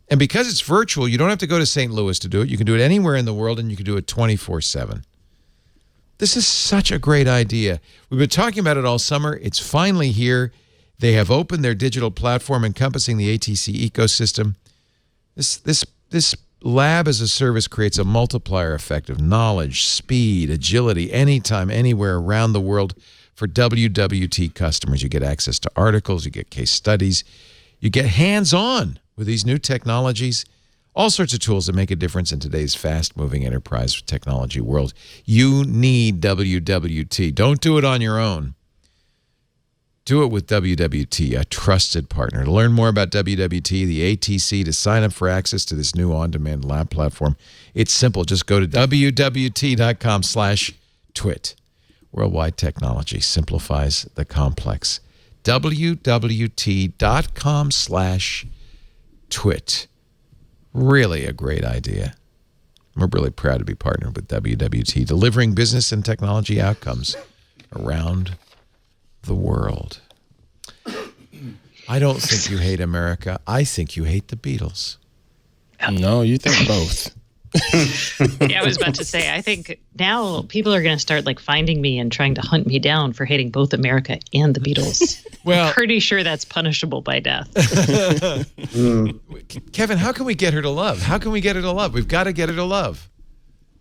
And because it's virtual, you don't have to go to St. Louis to do it. You can do it anywhere in the world, and you can do it 24/7. This is such a great idea. We've been talking about it all summer. It's finally here. They have opened their digital platform encompassing the ATC ecosystem. This lab as a service creates a multiplier effect of knowledge, speed, agility, anytime, anywhere around the world. For WWT customers, you get access to articles, you get case studies, you get hands-on with these new technologies, all sorts of tools that make a difference in today's fast-moving enterprise technology world. You need WWT. Don't do it on your own. Do it with WWT, a trusted partner. To learn more about WWT, the ATC, to sign up for access to this new on-demand lab platform, it's simple. Just go to wwt.com/twit. Worldwide Technology simplifies the complex. wwt.com/twit. Really a great idea. We're really proud to be partnered with WWT, delivering business and technology outcomes around the world. I don't think you hate America. I think you hate the Beatles. No, you think both. Yeah, I was about to say, I think now people are going to start finding me and trying to hunt me down for hating both America and the Beatles. Well, I'm pretty sure that's punishable by death. Kevin, how can we get her to love? How can we get her to love? We've got to get her to love.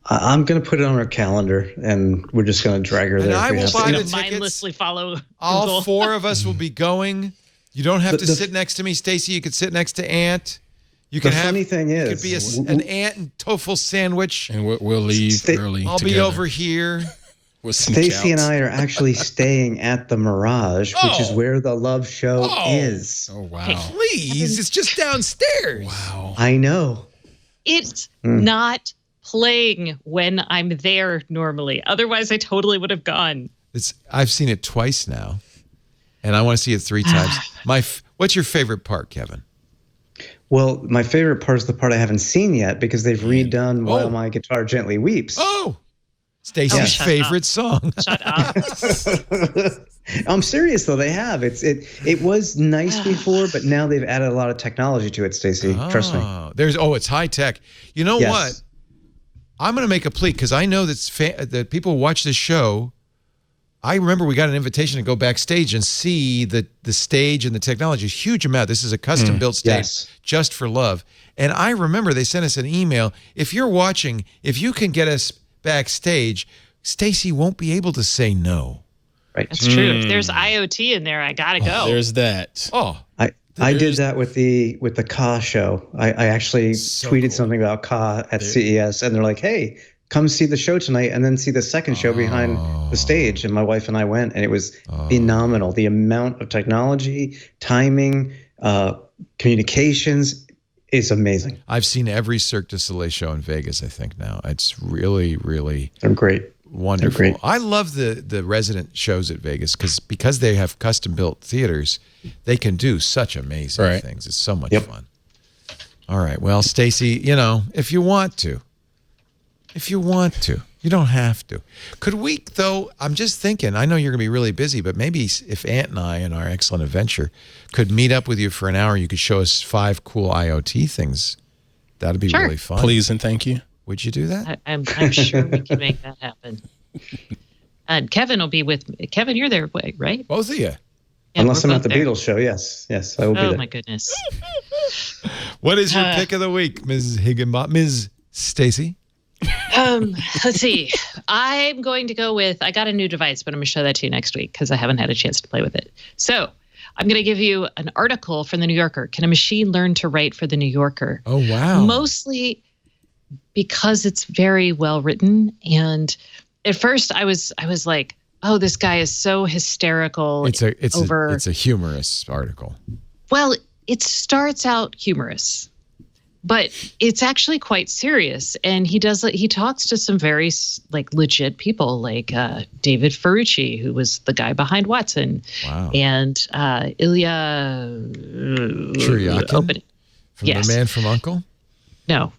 I'm going to put it on our calendar, and we're just going to drag her there. And I will buy the tickets. Mindlessly follow All Google. 4 of us will be going. You don't have to sit next to me, Stacy. You could sit next to Aunt. You can The have. funny thing it is, could be an ant and tofu sandwich. And we'll leave early. I'll be over here. Stacy and I are actually staying at the Mirage, which is where the Love Show is. Oh, wow. Please, it's just downstairs. Wow. I know. It's not playing when I'm there normally. Otherwise, I totally would have gone. I've seen it twice now, and I want to see it 3 times. What's your favorite part, Kevin? Well, my favorite part is the part I haven't seen yet because they've redone While My Guitar Gently Weeps. Oh, Stacy's favorite song. Shut up. I'm serious though, they have. It was nice before, but now they've added a lot of technology to it, Stacy. Trust me. It's high tech. You know what? I'm going to make a plea because I know that people who watch this show. I remember we got an invitation to go backstage and see the stage and the technology. Huge amount. This is a custom built stage just for Love. And I remember they sent us an email. If you're watching, if you can get us backstage, Stacy won't be able to say no. Right. That's true. If there's IoT in there, I gotta go. There's that. I did that with the Ka show. I actually tweeted something about Ka at CES, and they're like, "Hey, come see the show tonight, and then see the second show behind the stage." And my wife and I went, and it was phenomenal. The amount of technology, timing, communications is amazing. I've seen every Cirque du Soleil show in Vegas. I think now it's really, really they're great. Wonderful. They're great. I love the resident shows at Vegas because they have custom built theaters. They can do such amazing things. It's so much fun. All right. Well, Stacy, if you want to, you don't have to. Could we, though? I'm just thinking, I know you're going to be really busy, but maybe if Ant and I in our excellent adventure could meet up with you for an hour, you could show us 5 cool IoT things. That'd be really fun. Please and thank you. Would you do that? I'm sure we can make that happen. And Kevin will be with me. Kevin, you're there, right? Both of you. Yeah, unless I'm at the there. Beatles show, yes, I will be there. Oh my goodness. What is your pick of the week, Ms. Higginbottom? Ms. Stacy? Let's see. I'm going to go with, I got a new device, but I'm going to show that to you next week because I haven't had a chance to play with it. So I'm going to give you an article from the New Yorker. Can a machine learn to write for the New Yorker? Oh, wow. Mostly because it's very well written. And at first I was like, oh, this guy is so hysterical. It's a humorous article. Well, it starts out humorous, but it's actually quite serious. And he talks to some very legit people, like David Ferrucci, who was the guy behind Watson. Wow. And Ilya Churyakin? From The Man from U.N.C.L.E.? No.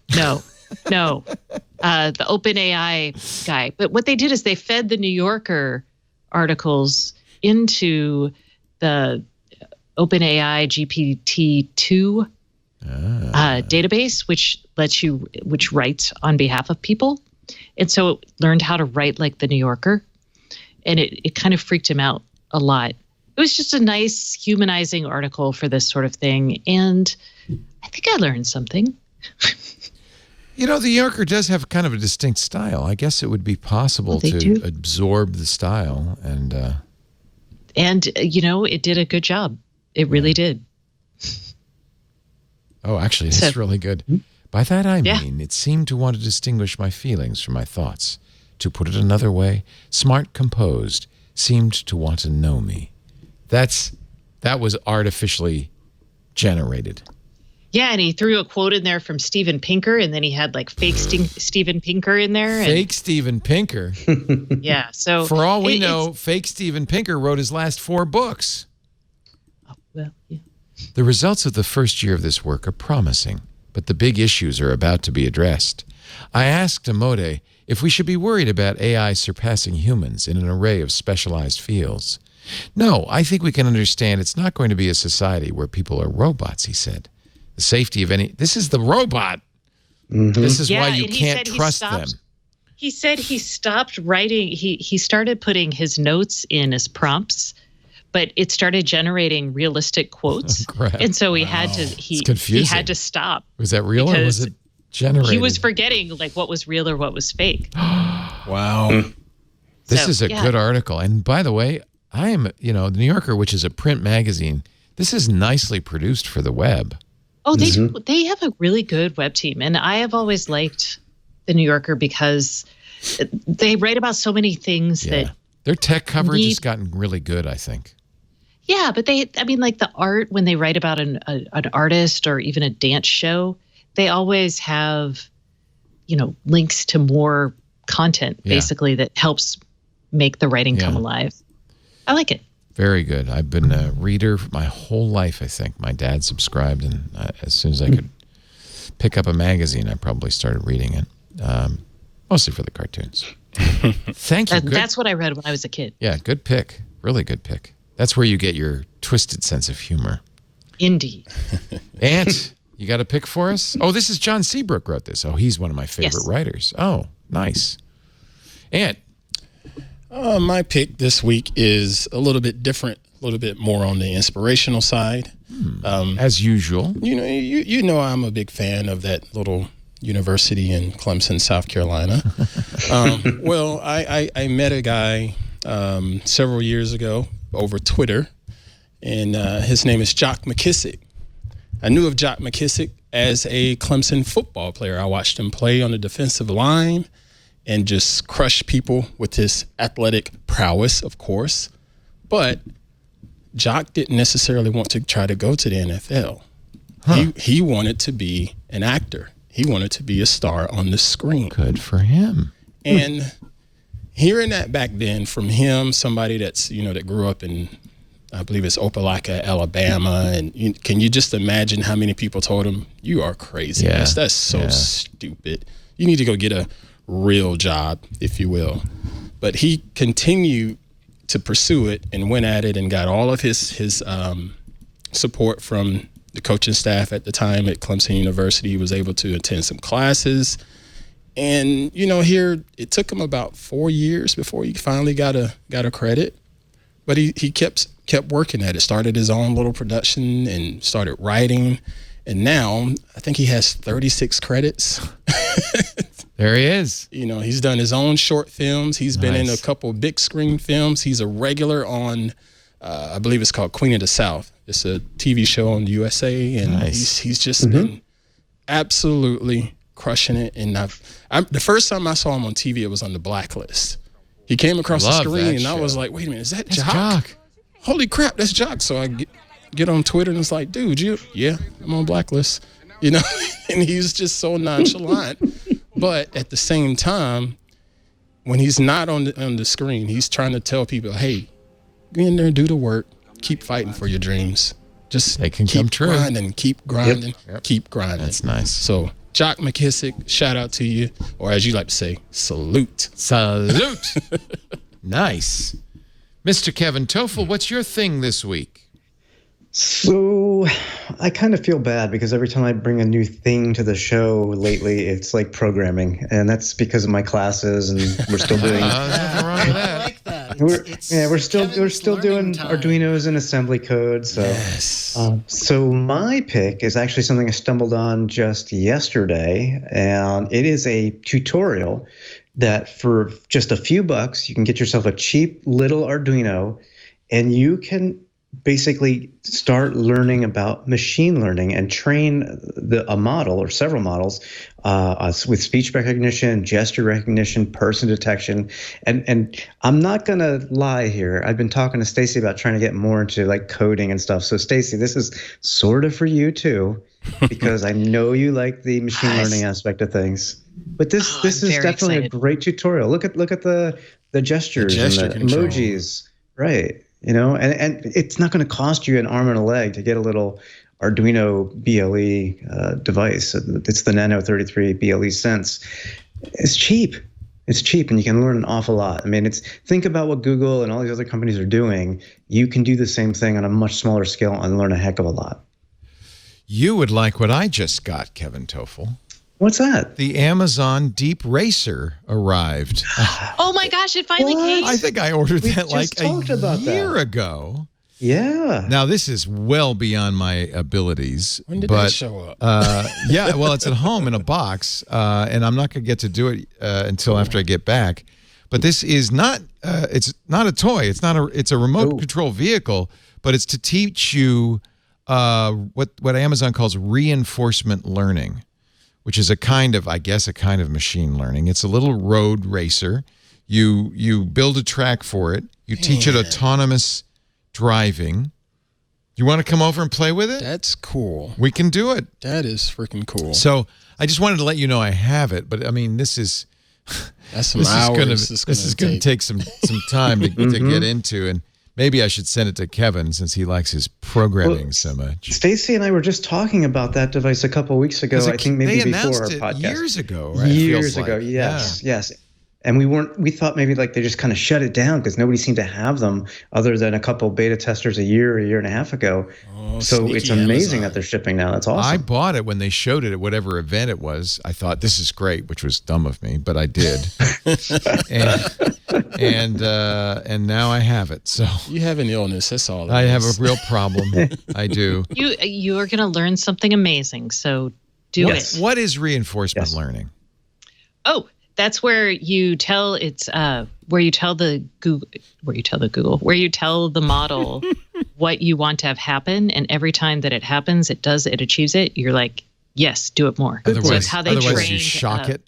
The OpenAI guy. But what they did is they fed the New Yorker articles into the OpenAI GPT-2 database, which writes on behalf of people. And so it learned how to write like the New Yorker. And it kind of freaked him out a lot. It was just a nice humanizing article for this sort of thing. And I think I learned something. The New Yorker does have kind of a distinct style. I guess it would be possible to absorb the style. And it did a good job. It really did. Oh, actually, that's really good. By that I mean, it seemed to want to distinguish my feelings from my thoughts. To put it another way, smart composed seemed to want to know me. That was artificially generated. Yeah, and he threw a quote in there from Steven Pinker, and then he had like fake Steven Pinker in there. Fake Steven Pinker? Yeah, so... For all we know, fake Steven Pinker wrote his last 4 books. Oh, well, yeah. The results of the first year of this work are promising, but the big issues are about to be addressed. I asked Amode if we should be worried about AI surpassing humans in an array of specialized fields. No, I think we can understand it's not going to be a society where people are robots, he said. The safety of this is the robot. Mm-hmm. This is why you can't trust them. He said he stopped writing. He started putting his notes in as prompts, but it started generating realistic quotes. Oh, and so he had to he had to stop. Was that real or was it generated? He was forgetting like what was real or what was fake. Wow. This is a good article. And by the way, I am, the New Yorker, which is a print magazine, this is nicely produced for the web. Oh, they have a really good web team, and I have always liked the New Yorker because they write about so many things that their tech coverage has gotten really good, I think. Yeah, but like the art, when they write about an artist or even a dance show, they always have, links to more content, basically, that helps make the writing come alive. I like it. Very good. I've been a reader my whole life, I think. My dad subscribed, and as soon as I could pick up a magazine, I probably started reading it, mostly for the cartoons. Thank you. That's what I read when I was a kid. Yeah, good pick. Really good pick. That's where you get your twisted sense of humor. Indeed. Ant, you got a pick for us? Oh, this is John Seabrook wrote this. Oh, he's one of my favorite writers. Oh, nice. Ant. My pick this week is a little bit different, a little bit more on the inspirational side. As usual. You know I'm a big fan of that little university in Clemson, South Carolina. Well, I met a guy several years ago over Twitter, and his name is Jock McKissick. I knew of Jock McKissick as a Clemson football player. I watched him play on the defensive line and just crush people with his athletic prowess, of course. But Jock didn't necessarily want to try to go to the NFL. He wanted to be an actor. He wanted to be a star on the screen. Good for him. And hearing that back then from him, somebody that's, that grew up in, I believe it's Opelika, Alabama, and can you just imagine how many people told him, you are crazy. Yeah. That's so stupid. You need to go get a real job, if you will. But he continued to pursue it and went at it and got all of his support from the coaching staff at the time at Clemson University. He was able to attend some classes. And, here it took him about 4 years before he finally got a credit. But he kept working at it, started his own little production and started writing. And now I think he has 36 credits. There he is. He's done his own short films. He's been in a couple big screen films. He's a regular on, I believe it's called Queen of the South. It's a TV show on USA. And he's just been absolutely crushing it. And the first time I saw him on TV, it was on The Blacklist. He came across the screen, and I was like, wait a minute, is that Jock? Holy crap, that's Jock. So I get on Twitter, and it's like, dude, I'm on Blacklist. And he's just so nonchalant. But at the same time, when he's not on the screen, he's trying to tell people, hey, go in there and do the work. Keep fighting for your dreams. Just they can come true. Keep grinding, keep grinding. That's nice. So Jock McKissick, shout out to you, or as you like to say, salute. Salute. Nice. Mr. Kevin Toffel, what's your thing this week? So I kind of feel bad because every time I bring a new thing to the show lately, it's like programming, and that's because of my classes, and we're still doing. Nothing wrong with that. I like that. We're still doing Arduinos and assembly code. So, so my pick is actually something I stumbled on just yesterday, and it is a tutorial that for just a few bucks you can get yourself a cheap little Arduino, and you can basically start learning about machine learning and train a model or several models with speech recognition, gesture recognition, person detection. And I'm not going to lie here. I've been talking to Stacy about trying to get more into like coding and stuff. So Stacy, this is sort of for you too, because I know you like the machine learning aspect of things. But this is definitely a great tutorial. Look at the gestures and the emojis. Right. And it's not going to cost you an arm and a leg to get a little Arduino BLE device. It's the Nano 33 BLE Sense. It's cheap. It's cheap, and you can learn an awful lot. I mean, think about what Google and all these other companies are doing. You can do the same thing on a much smaller scale and learn a heck of a lot. You would like what I just got, Kevin Toffel. What's that? The Amazon Deep Racer arrived. Oh my gosh, it finally came. I think I ordered that like a year ago. Yeah. Now, this is well beyond my abilities. When did that show up? Yeah, well, it's at home in a box, and I'm not going to get to do it until after I get back. But this is not, it's not a toy. It's a remote control vehicle, but it's to teach you what Amazon calls reinforcement learning, which is a kind of machine learning. It's a little road racer. You build a track for it. You teach it autonomous driving. You want to come over and play with it? That's cool. We can do it. That is freaking cool. So I just wanted to let you know I have it, but I mean, this is some hours. This is going to take some time to get into, and maybe I should send it to Kevin since he likes his programming so much. Stacy and I were just talking about that device a couple of weeks ago. I think maybe before our podcast. Years ago, right? Years ago, yes. And we thought maybe like they just kind of shut it down because nobody seemed to have them other than a couple beta testers a year and a half ago. So it's amazing that they're shipping now. That's awesome. I bought it when they showed it at whatever event it was. I thought this is great, which was dumb of me, but I did. and now I have it. So you have an illness. That's all. I have a real problem. I do. You are going to learn something amazing. So do it. What is reinforcement learning? Oh. That's where you tell the model what you want to have happen, and every time that it happens, it achieves it. You're like, yes, do it more. Otherwise, so that's how they trained. You shock it.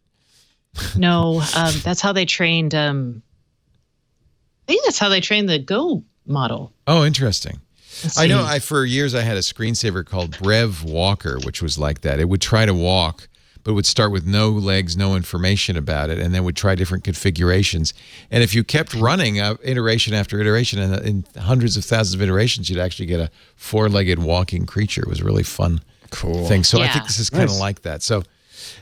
No, that's how they trained. I think that's how they trained the Go model. Oh, interesting. I know. For years I had a screensaver called Brev Walker, which was like that. It would try to walk, but would start with no legs, no information about it, and then would try different configurations. And if you kept running iteration after iteration, and in hundreds of thousands of iterations, you'd actually get a four-legged walking creature. It was a really fun thing. So I think this is kind of like that. So,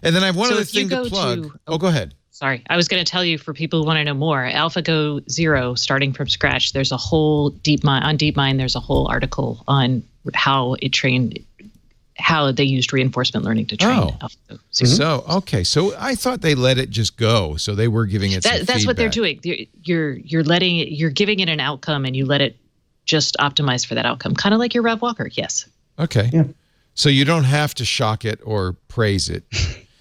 and then I have one other thing to plug. Go ahead. Sorry, I was going to tell you for people who want to know more, AlphaGo Zero, starting from scratch, there's a whole DeepMind, there's a whole article on how it trained, how they used reinforcement learning to train AlphaGo Zero. So, okay. So I thought they let it just go. So they were giving it some That's feedback. what they're doing. You're giving it an outcome and you let it just optimize for that outcome. Kind of like your Rev Walker, yes. Okay. Yeah. So you don't have to shock it or praise it.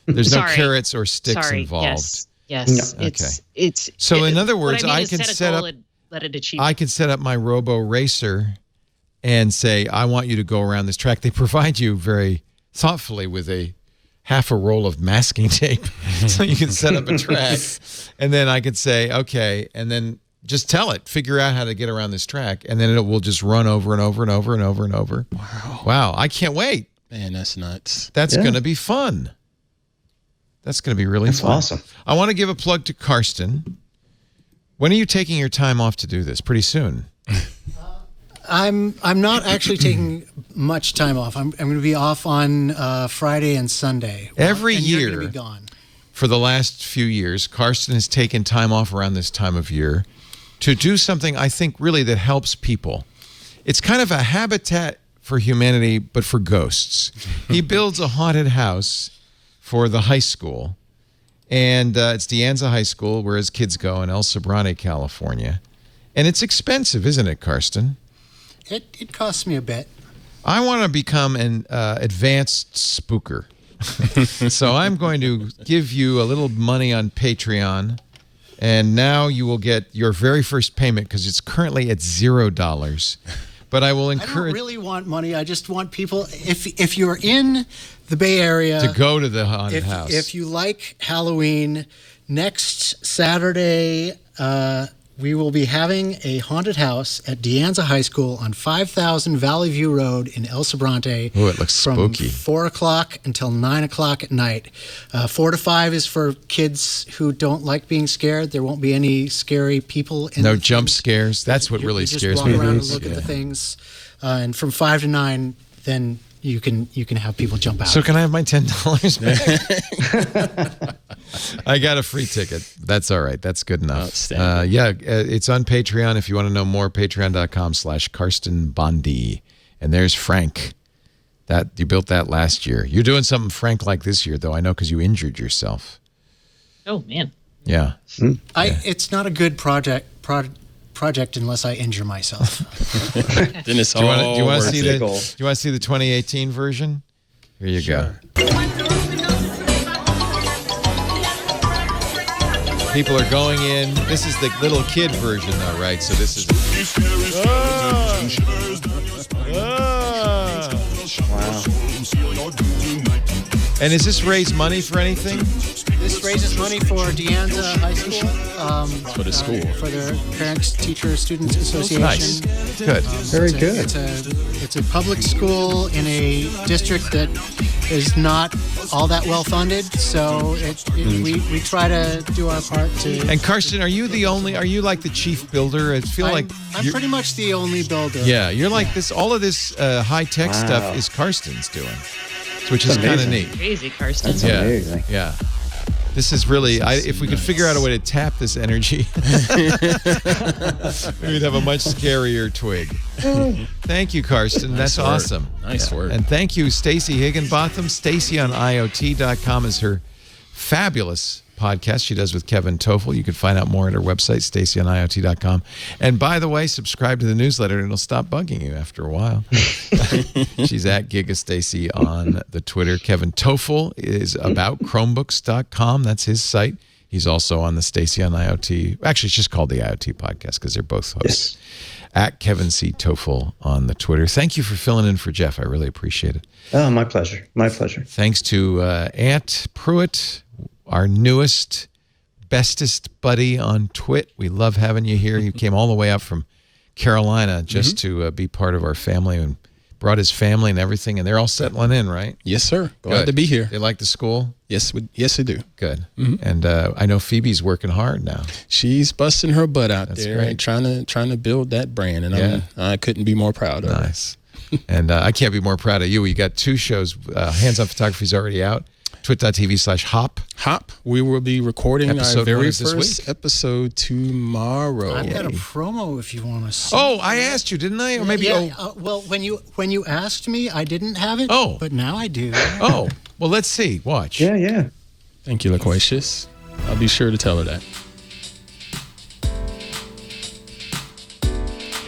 There's no carrots or sticks involved. Yes. No. It's so in other words, I can set up let it achieve. I can set up my Robo Racer and say, I want you to go around this track. They provide you very thoughtfully with half a roll of masking tape. So you can set up a track. And then I could say, okay, and then just tell it, figure out how to get around this track. And then it will just run over and over and over and over and over. Wow. I can't wait. Man, that's nuts. That's going to be fun. That's going to be really fun. Awesome. I want to give a plug to Karsten. When are you taking your time off to do this? Pretty soon. I'm not actually taking much time off. I'm going to be off on Friday and Sunday. Every year, you're going to be gone. For the last few years, Karsten has taken time off around this time of year to do something I think really that helps people. It's kind of a habitat for humanity, but for ghosts. He builds a haunted house for the high school, and it's De Anza High School, where his kids go in El Sobrante, California. And it's expensive, isn't it, Karsten? It costs me a bit. I want to become an advanced spooker. So I'm going to give you a little money on Patreon, and now you will get your very first payment because it's currently at $0. But I will encourage. I don't really want money. I just want people. If you're in the Bay Area, to go to the haunted house. If you like Halloween, next Saturday we will be having a haunted house at De Anza High School on 5000 Valley View Road in El Sobrante. Oh, it looks spooky. From 4 o'clock until 9 o'clock at night. 4 to 5 is for kids who don't like being scared. There won't be any scary people. No jump scares. That's what really scares me. Just walk around and look at the things. And from 5 to 9, then you can have people jump out. So can I have my $10 back? I got a free ticket. That's all right. That's good enough. It's on Patreon. If you want to know more, patreon.com/Karsten Bondi. And there's Frank. You built that last year. You're doing something Frank like this year, though. I know because you injured yourself. Oh, man. Yeah. It's not a good project unless I injure myself. Then it's do you want to see the 2018 version? Here you go. People are going in. This is the little kid version, though, right? So this is. And does this raise money for anything? This raises money for Deanza High School. For the school. For their Parents, Teachers, Students Association. Nice. Good. Very good. It's a public school in a district that is not all that well funded, so we try to do our part to. And Karsten, are you like the chief builder? I feel like I'm pretty much the only builder. Yeah, you're like this. All of this high tech stuff is Karsten's doing, which is kind of neat. Crazy, Karsten. That's amazing. Yeah. This is really, if we could figure out a way to tap this energy, we'd have a much scarier twig. Thank you, Karsten. That's awesome. Nice work. And thank you, Stacy Higginbotham. Stacy on IoT.com is her fabulous podcast she does with Kevin Toffel. You can find out more at her website, stacyoniot.com. And by the way, subscribe to the newsletter and it'll stop bugging you after a while. She's at GigaStacy on the Twitter. Kevin Toffel is about Chromebooks.com. That's his site. He's also on the Stacy on IoT. Actually, it's just called the IoT podcast because they're both hosts. Yes. At Kevin C. Toffel on the Twitter. Thank you for filling in for Jeff. I really appreciate it. Oh, my pleasure. My pleasure. Thanks to Ant Pruitt, our newest, bestest buddy on Twit. We love having you here. He came all the way up from Carolina just to be part of our family and brought his family and everything. And they're all settling in, right? Yes, sir. Glad to be here. They like the school? Yes, they do. Good. And I know Phoebe's working hard now. She's busting her butt out there and trying to build that brand. And I couldn't be more proud of her. Nice. And I can't be more proud of you. You got 2 shows. Hands On Photography is already out. Twit.tv/hop. Hop. We will be recording our very first week. Episode tomorrow. I've got a promo if you want to see. Oh, I asked you, didn't I? Or maybe. Well, when you asked me, I didn't have it. Oh, but now I do. Oh, well, let's see. Watch. Yeah. Thank you, Loquacious. I'll be sure to tell her that.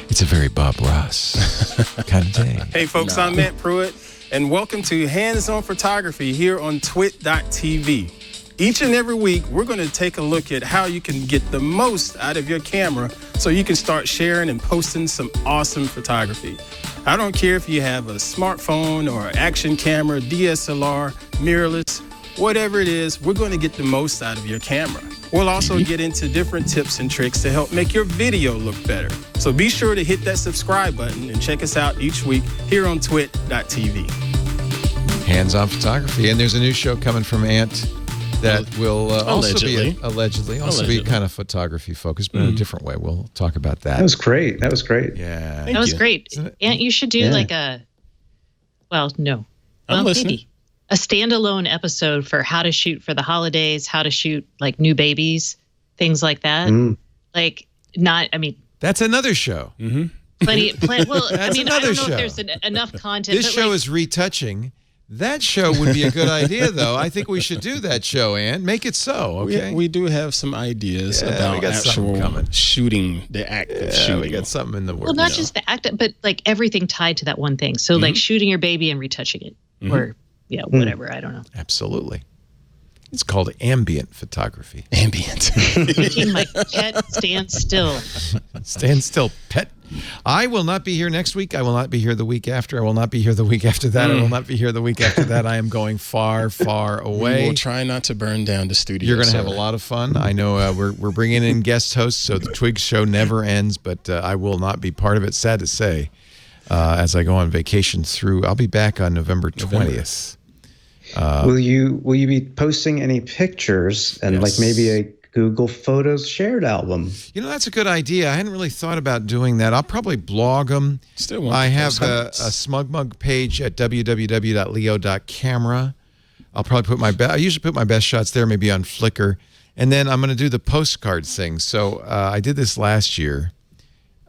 It's a very Bob Ross kind of day. Hey, folks, I'm Matt Pruitt, and welcome to Hands On Photography here on twit.tv. Each and every week, we're going to take a look at how you can get the most out of your camera so you can start sharing and posting some awesome photography. I don't care if you have a smartphone or action camera, DSLR, mirrorless, whatever it is, we're going to get the most out of your camera. We'll also get into different tips and tricks to help make your video look better. So be sure to hit that subscribe button and check us out each week here on twit.tv. Hands On Photography. And there's a new show coming from Ant that will also be kind of photography focused, but in a different way. We'll talk about that. That was great. Yeah. That was great. Ant, you should do like a, maybe a standalone episode for how to shoot for the holidays, how to shoot like new babies, things like that. That's another show. Plenty. Well, That's I another don't know show. if there's enough content. This show is retouching. That show would be a good idea, though. I think we should do that show, Ann. Make it so, okay? We do have some ideas about actual shooting, the act of shooting. We got something in the works. Well, not just the act, but like everything tied to that one thing. So like shooting your baby and retouching it, or whatever. I don't know. Absolutely. It's called ambient photography. Ambient. Making my pet stand still. Stand still, pet. I will not be here next week. I will not be here the week after. I will not be here the week after that. I will not be here the week after that. I am going far, far away. We'll try not to burn down the studio. You're going to have a lot of fun. I know we're bringing in guest hosts, so the Twig show never ends, but I will not be part of it, sad to say, as I go on vacation through. I'll be back on November 20th. Will you be posting any pictures and like maybe a Google Photos shared album? You know, that's a good idea. I hadn't really thought about doing that. I'll probably blog them. I have a SmugMug page at www.leo.camera. I'll probably put I usually put my best shots there, maybe on Flickr. And then I'm going to do the postcard thing. So I did this last year.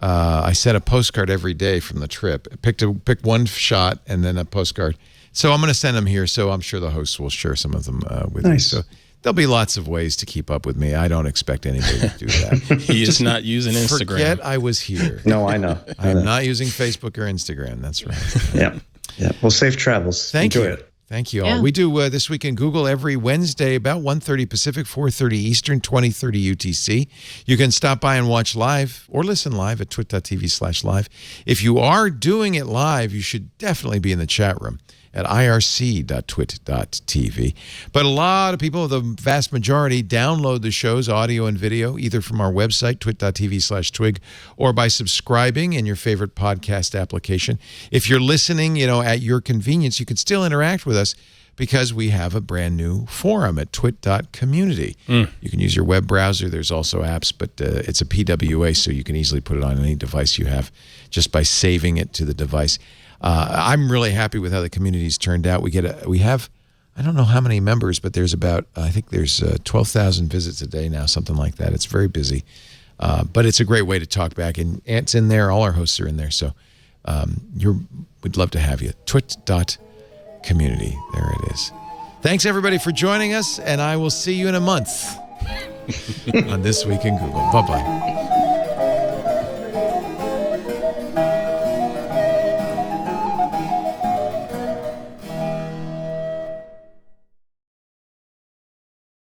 I sent a postcard every day from the trip. Picked one shot and then a postcard. So I'm going to send them here, so I'm sure the hosts will share some of them with you. So there'll be lots of ways to keep up with me. I don't expect anybody to do that. He is not using Instagram. Forget I was here. No, I know. I'm not using Facebook or Instagram. That's right. Yeah. Well, safe travels. Enjoy it. Thank you all. Yeah. We do This Week in Google every Wednesday about 1:30 Pacific, 4:30 Eastern, 20:30 UTC. You can stop by and watch live or listen live at twit.tv/live. If you are doing it live, you should definitely be in the chat room. at irc.twit.tv. But a lot of people, the vast majority, download the show's audio and video either from our website, twit.tv/twig, or by subscribing in your favorite podcast application. If you're listening, at your convenience, you can still interact with us because we have a brand new forum at twit.community. You can use your web browser. There's also apps, but it's a PWA, so you can easily put it on any device you have just by saving it to the device. I'm really happy with how the community's turned out. We have, I don't know how many members, but there's about, I think there's 12,000 visits a day now, something like that. It's very busy, but it's a great way to talk back. And Ant's in there, all our hosts are in there, so we'd love to have you. Twit.community, there it is. Thanks everybody for joining us, and I will see you in a month on This Week in Google. Bye-bye.